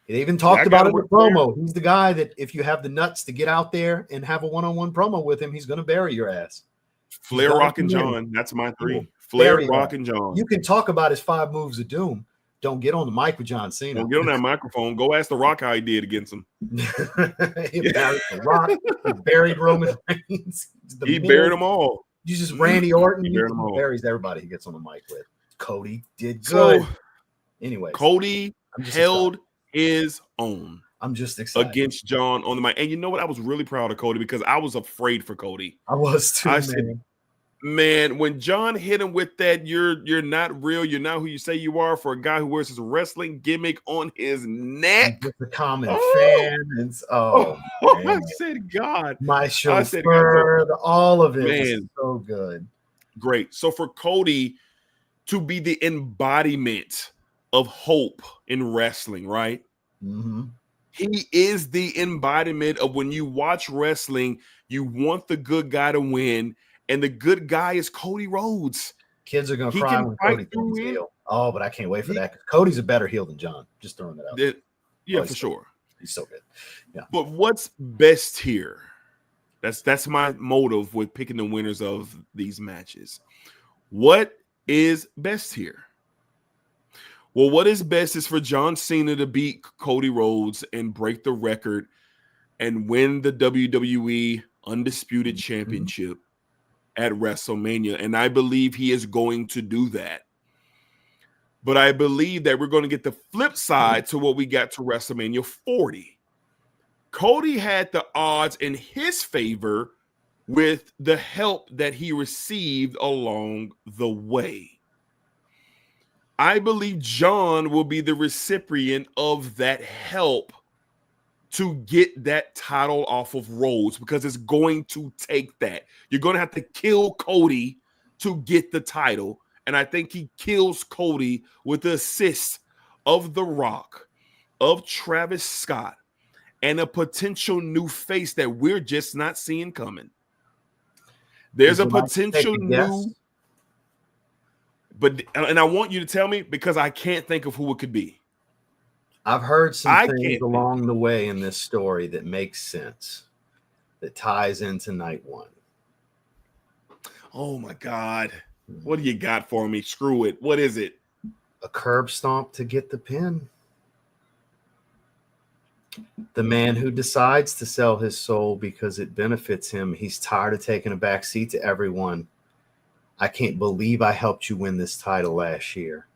Speaker 2: He even talked about it in the promo. He's the guy that if you have the nuts to get out there and have a one-on-one promo with him, he's going to bury your ass.
Speaker 1: Flair, Rock, and John. That's my 3. Flair, Rock, and John.
Speaker 2: You can talk about his 5 moves of doom. Don't get on the mic with John Cena.
Speaker 1: Don't get on that microphone. Go ask The Rock how he did against him.
Speaker 2: He buried The Rock. He buried Roman Reigns.
Speaker 1: He buried them all.
Speaker 2: You just Randy Orton. He buries everybody he gets on the mic with. Cody did good. Anyway,
Speaker 1: Cody held his own.
Speaker 2: I'm just excited
Speaker 1: against John on the mic. And you know what? I was really proud of Cody because I was afraid for Cody.
Speaker 2: I was too,
Speaker 1: man, when John hit him with that, you're not real, you're not who you say you are, for a guy who wears his wrestling gimmick on his neck.
Speaker 2: The common fan. And,
Speaker 1: I said, God.
Speaker 2: My chauffeur, all of it. Man, so good.
Speaker 1: Great. So for Cody to be the embodiment of hope in wrestling, right?
Speaker 2: Mm-hmm.
Speaker 1: He is the embodiment of when you watch wrestling, you want the good guy to win, and the good guy is Cody Rhodes.
Speaker 2: Kids are going to cry when Cody comes heel. Oh, but I can't wait for that. Cody's a better heel than John. Just throwing that out there.
Speaker 1: Yeah, for sure.
Speaker 2: He's so good. Yeah.
Speaker 1: But what's best here? That's my motive with picking the winners of these matches. What is best here? Well, what is best is for John Cena to beat Cody Rhodes and break the record and win the WWE Undisputed Championship at WrestleMania. And I believe he is going to do that. But I believe that we're going to get the flip side to what we got to WrestleMania 40. Cody had the odds in his favor with the help that he received along the way. I believe John will be the recipient of that help to get that title off of Rhodes, because it's going to take that. You're going to have to kill Cody to get the title. And I think he kills Cody with the assist of The Rock, of Travis Scott, and a potential new face that we're just not seeing coming. There's a potential new... And I want you to tell me, because I can't think of who it could be.
Speaker 2: I've heard some things along the way in this story that makes sense, that ties into night 1.
Speaker 1: Oh my God. What do you got for me? Screw it. What is it?
Speaker 2: A curb stomp to get the pin. The man who decides to sell his soul because it benefits him. He's tired of taking a back seat to everyone. I can't believe I helped you win this title last year.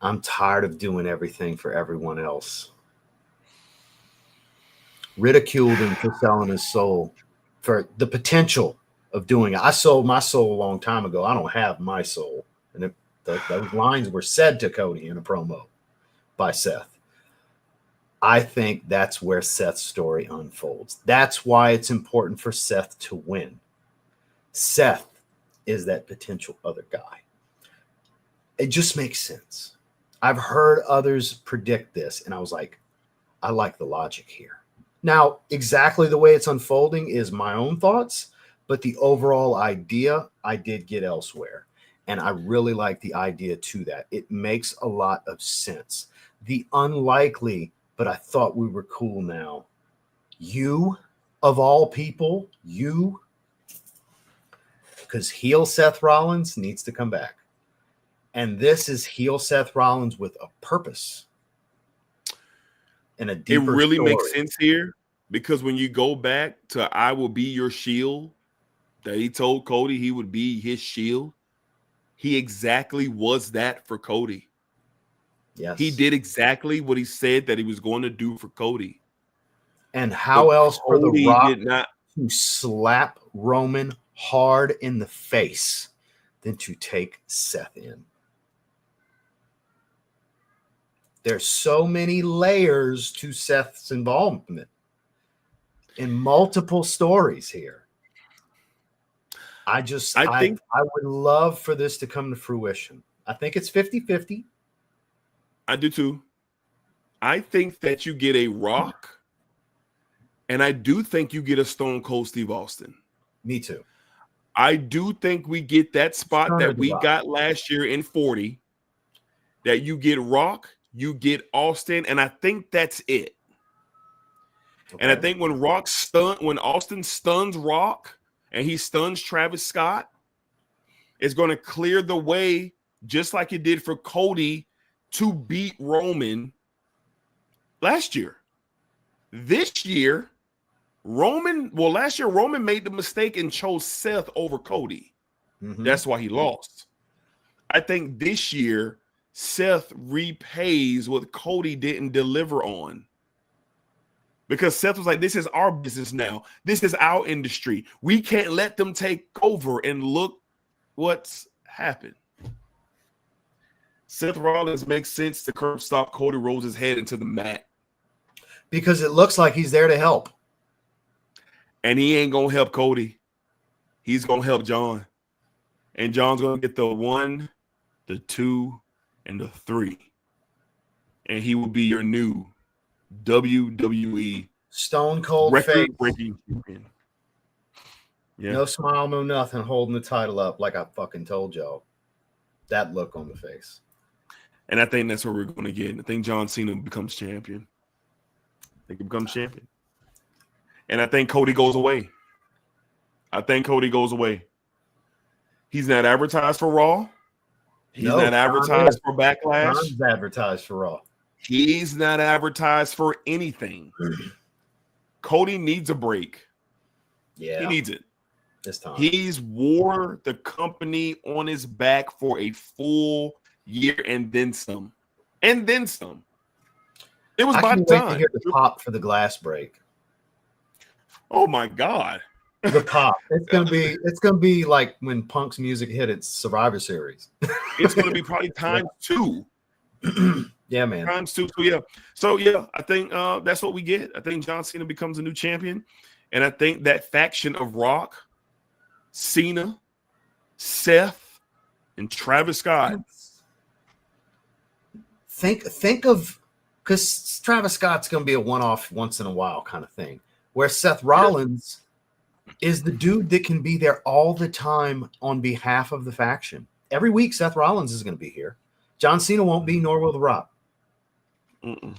Speaker 2: I'm tired of doing everything for everyone else. Ridiculed him for selling his soul, for the potential of doing it. I sold my soul a long time ago. I don't have my soul. And those lines were said to Cody in a promo by Seth. I think that's where Seth's story unfolds. That's why it's important for Seth to win. Seth is that potential other guy. It just makes sense. I've heard others predict this, and I was like, I like the logic here. Now, exactly the way it's unfolding is my own thoughts, but the overall idea I did get elsewhere, and I really like the idea to that. It makes a lot of sense. The unlikely, but I thought we were cool now. You, of all people, because heel Seth Rollins needs to come back. And this is heel Seth Rollins with a purpose. and a
Speaker 1: It
Speaker 2: deeper
Speaker 1: really
Speaker 2: story.
Speaker 1: makes sense here because when you go back to "I will be your shield," that he told Cody he would be his shield, he exactly was that for Cody.
Speaker 2: Yes.
Speaker 1: He did exactly what he said that he was going to do for Cody.
Speaker 2: And how else for The
Speaker 1: Cody
Speaker 2: Rock
Speaker 1: did not
Speaker 2: to slap Roman hard in the face than to take Seth in? There's so many layers to Seth's involvement in multiple stories here. I think I would love for this to come to fruition. I think it's 50-50.
Speaker 1: I do too. I think that you get a Rock, and I do think you get a Stone Cold Steve Austin.
Speaker 2: Me too.
Speaker 1: I do think we get that spot
Speaker 2: Stone
Speaker 1: that we got last year in 40, that you get Rock, you get Austin, and I think that's it. Okay. And I think when Austin stuns Rock and he stuns Travis Scott, it's going to clear the way, just like it did for Cody, to beat Roman last year. This year, last year, Roman made the mistake and chose Seth over Cody. Mm-hmm. That's why he lost. I think this year, Seth repays what Cody didn't deliver on. Because Seth was like, this is our business now. This is our industry. We can't let them take over, and look what's happened. Seth Rollins makes sense to curb stop Cody Rhodes' head into the mat.
Speaker 2: Because it looks like he's there to help.
Speaker 1: And he ain't going to help Cody. He's going to help John. And John's going to get the 1, the 2, and the 3. And he will be your new WWE
Speaker 2: Stone Cold
Speaker 1: record-breaking champion.
Speaker 2: Yeah. No smile, no nothing, holding the title up like I fucking told y'all. That look on the face.
Speaker 1: And I think that's what we're going to get. I think John Cena becomes champion. I think he becomes champion. And I think Cody goes away. He's not advertised for Raw. He's not advertised for Backlash.
Speaker 2: John's advertised for Raw.
Speaker 1: He's not advertised for anything. Cody needs a break.
Speaker 2: Yeah.
Speaker 1: He needs it.
Speaker 2: This time.
Speaker 1: He's wore the company on his back for a full year and then some. And then some. It was by the time. I can't wait to
Speaker 2: hear the pop for the glass break.
Speaker 1: Oh my God.
Speaker 2: The pop. It's gonna be like when Punk's music hit its Survivor Series.
Speaker 1: It's gonna be probably times 2.
Speaker 2: Yeah, man.
Speaker 1: Times 2. So yeah, I think that's what we get. I think John Cena becomes a new champion. And I think that faction of Rock, Cena, Seth, and Travis Scott.
Speaker 2: Think of, because Travis Scott's going to be a one-off, once in a while kind of thing, where Seth Rollins is the dude that can be there all the time on behalf of the faction. Every week, Seth Rollins is going to be here. John Cena won't be, nor will The Rock.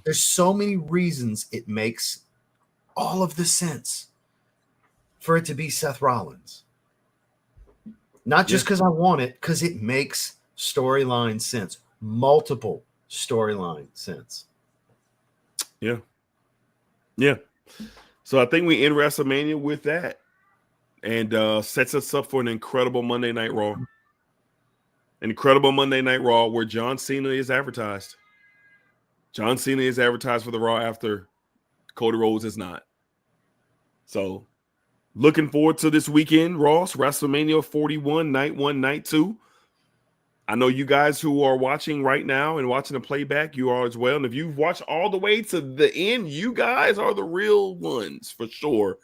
Speaker 2: There's so many reasons it makes all of the sense for it to be Seth Rollins. Not just because I want it, because it makes storyline sense. Multiple storyline sense.
Speaker 1: Yeah. So I think we end WrestleMania with that, and sets us up for an incredible Monday Night Raw. An incredible Monday Night Raw where John Cena is advertised. John Cena is advertised for the Raw after Cody Rhodes is not. So looking forward to this weekend, Ross, WrestleMania 41, night 1, night 2. I know you guys who are watching right now and watching the playback, you are as well. And if you've watched all the way to the end, you guys are the real ones for sure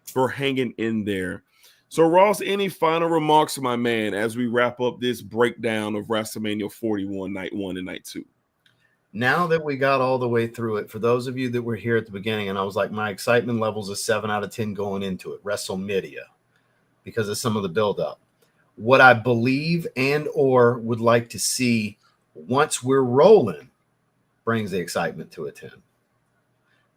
Speaker 1: for hanging in there. So, Ross, any final remarks, my man, as we wrap up this breakdown of WrestleMania 41, night 1 and night 2?
Speaker 2: Now that we got all the way through it, for those of you that were here at the beginning, and I was like, my excitement level's a 7 out of 10 going into it, WrestleMania, because of some of the buildup. What I believe and or would like to see once we're rolling brings the excitement to a 10.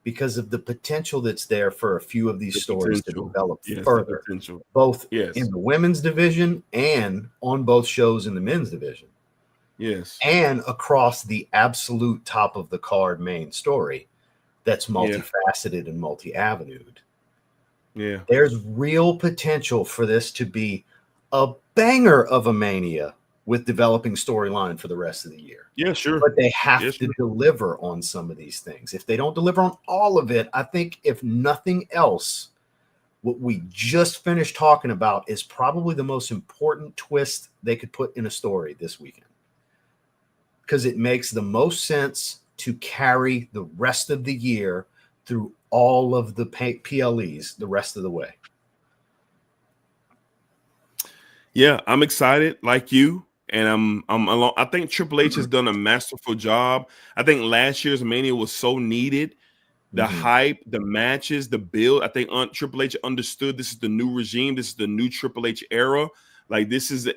Speaker 2: Because of the potential that's there for a few of these stories to develop further, both in the women's division and on both shows in the men's division.
Speaker 1: Yes.
Speaker 2: And across the absolute top of the card main story, that's multifaceted and multi-avenued.
Speaker 1: Yeah.
Speaker 2: There's real potential for this to be a banger of a Mania with developing storyline for the rest of the year.
Speaker 1: Yeah, sure.
Speaker 2: But they have to deliver on some of these things. If they don't deliver on all of it, I think if nothing else, what we just finished talking about is probably the most important twist they could put in a story this weekend. Because it makes the most sense to carry the rest of the year through all of the PLEs the rest of the way.
Speaker 1: Yeah, I'm excited like you, and I'm along. I think Triple H has done a masterful job. I think last year's Mania was so needed. The hype, the matches, the build. I think Triple H understood this is the new regime. This is the new Triple H era. Like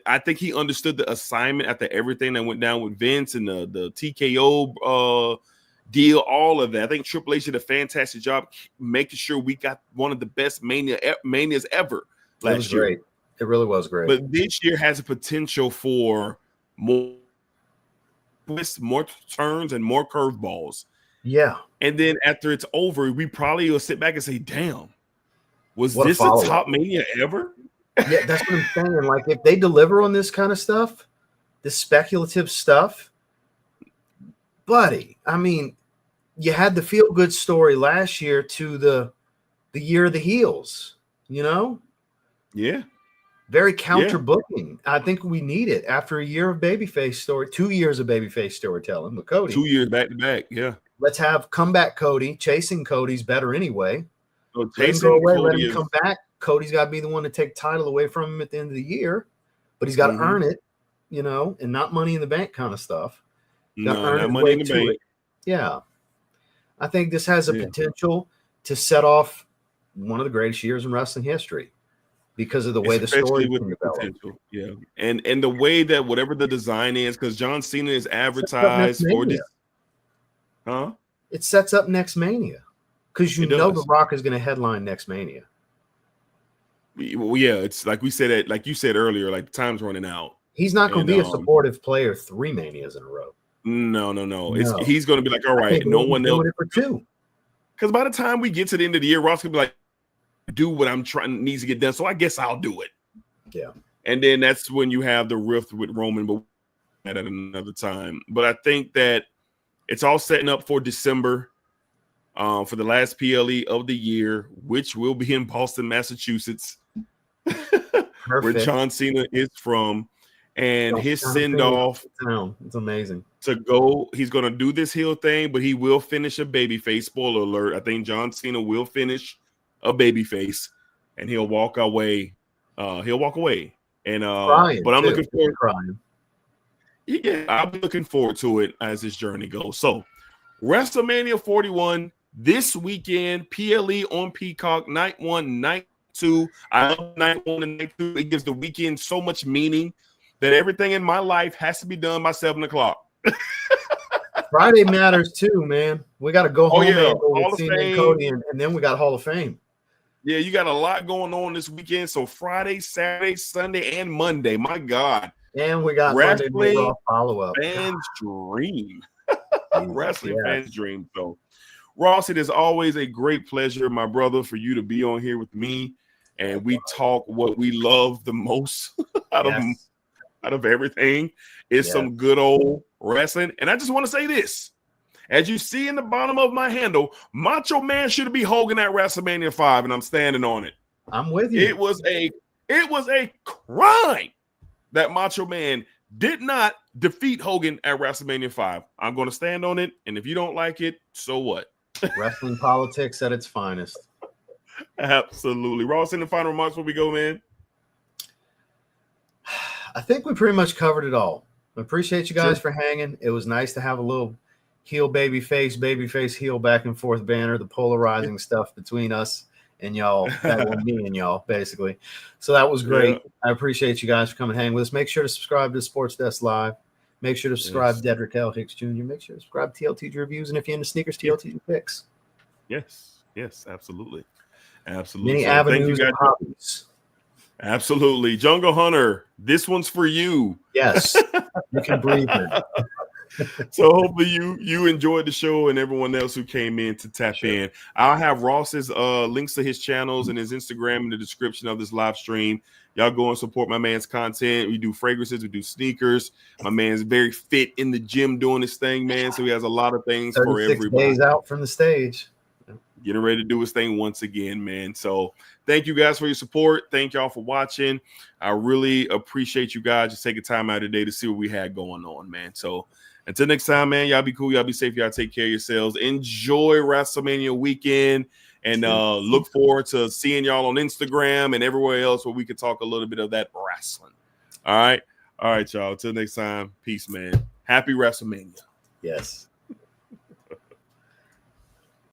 Speaker 1: I think he understood the assignment after everything that went down with Vince and the TKO deal, all of that. I think Triple H did a fantastic job making sure we got one of the best Manias ever last year.
Speaker 2: Great. It really was great.
Speaker 1: But this year has a potential for more twists, more turns, and more curveballs.
Speaker 2: Yeah.
Speaker 1: And then after it's over, we probably will sit back and say, damn, was this a top Mania ever?
Speaker 2: Yeah, that's what I'm saying. Like, if they deliver on this kind of stuff, this speculative stuff, buddy, I mean, you had the feel-good story last year to the year of the heels, you know?
Speaker 1: Yeah.
Speaker 2: Very counter booking. I think we need it after a year of babyface story, 2 years of babyface storytelling with Cody.
Speaker 1: 2 years back to back, yeah.
Speaker 2: Let's have comeback Cody. Chasing Cody's better anyway.
Speaker 1: So
Speaker 2: let him go away, let him come back. Cody's got to be the one to take title away from him at the end of the year, but he's got to earn it, you know, and not Money in the Bank kind of stuff.
Speaker 1: Not Money in the Bank.
Speaker 2: Yeah. I think this has a potential to set off one of the greatest years in wrestling history because of the way the story can develop.
Speaker 1: Yeah. And the way that whatever the design is, because John Cena is advertised for this. Huh?
Speaker 2: It sets up next Mania because you know The Rock is going to headline next Mania.
Speaker 1: Well, yeah, it's like we said, like you said earlier, like time's running out.
Speaker 2: He's not going to be a supportive player 3 Manias in a row.
Speaker 1: No. He's going to be like, all right, no one else.
Speaker 2: For 2.
Speaker 1: Because by the time we get to the end of the year, Ross going to be like, do what I'm trying needs to get done. So I guess I'll do it.
Speaker 2: Yeah.
Speaker 1: And then that's when you have the rift with Roman, but at another time. But I think that it's all setting up for December. For the last PLE of the year, which will be in Boston, Massachusetts, where John Cena is from, and his send-off.
Speaker 2: It's amazing.
Speaker 1: To go, he's going to do this heel thing, but he will finish a babyface. Spoiler alert, I think John Cena will finish a babyface, and he'll walk away. And but I'm looking forward to crying. Yeah, I'll be looking forward to it as this journey goes. So, WrestleMania 41. This weekend, PLE on Peacock, night 1, night 2. I love night 1 and night 2. It gives the weekend so much meaning that everything in my life has to be done by 7 o'clock.
Speaker 2: Friday matters too, man. We got to go home and
Speaker 1: Hall of
Speaker 2: Fame. Cody, and then we got Hall of Fame.
Speaker 1: Yeah, you got a lot going on this weekend. So Friday, Saturday, Sunday, and Monday. My God.
Speaker 2: And we got
Speaker 1: Wrestling
Speaker 2: follow-up.
Speaker 1: Fans dream. Wrestling fans dream. So Ross, it is always a great pleasure, my brother, for you to be on here with me, and we talk what we love the most out of everything is some good old wrestling. And I just want to say this. As you see in the bottom of my handle, Macho Man should be Hogan at WrestleMania 5, and I'm standing on it.
Speaker 2: I'm with you.
Speaker 1: It was a crime that Macho Man did not defeat Hogan at WrestleMania 5. I'm going to stand on it, and if you don't like it, so what?
Speaker 2: Wrestling politics at its finest.
Speaker 1: Absolutely. Ross, in the final remarks before we go, man.
Speaker 2: I think we pretty much covered it all. I appreciate you guys for hanging. It was nice to have a little heel babyface heel back and forth banner, the polarizing stuff between us and y'all. That was me and y'all, basically. So that was great. Yeah. I appreciate you guys for coming and hang with us. Make sure to subscribe to Sports Desk Live. Make sure to subscribe to Dedrick L, Hicks Jr. Make sure to subscribe to TLT Reviews. And if you're into sneakers, TLT Picks.
Speaker 1: Yes, absolutely. Absolutely.
Speaker 2: Many avenues of hobbies.
Speaker 1: Absolutely. Jungle Hunter, this one's for you.
Speaker 2: Yes, you can breathe it.
Speaker 1: So hopefully you enjoyed the show and everyone else who came in to tap in. I'll have Ross's links to his channels and his Instagram in the description of this live stream. Y'all go and support my man's content. We do fragrances, we do sneakers. My man's very fit in the gym doing his thing, man. So he has a lot of things for
Speaker 2: 36
Speaker 1: everybody.
Speaker 2: days out from the stage.
Speaker 1: Getting ready to do his thing once again, man. So thank you guys for your support. Thank y'all for watching. I really appreciate you guys just taking time out of the day to see what we had going on, man. So until next time, man, y'all be cool. Y'all be safe. Y'all take care of yourselves. Enjoy WrestleMania weekend. And look forward to seeing y'all on Instagram and everywhere else where we can talk a little bit of that wrestling. All right. All right, y'all. Until next time. Peace, man. Happy WrestleMania.
Speaker 2: Yes.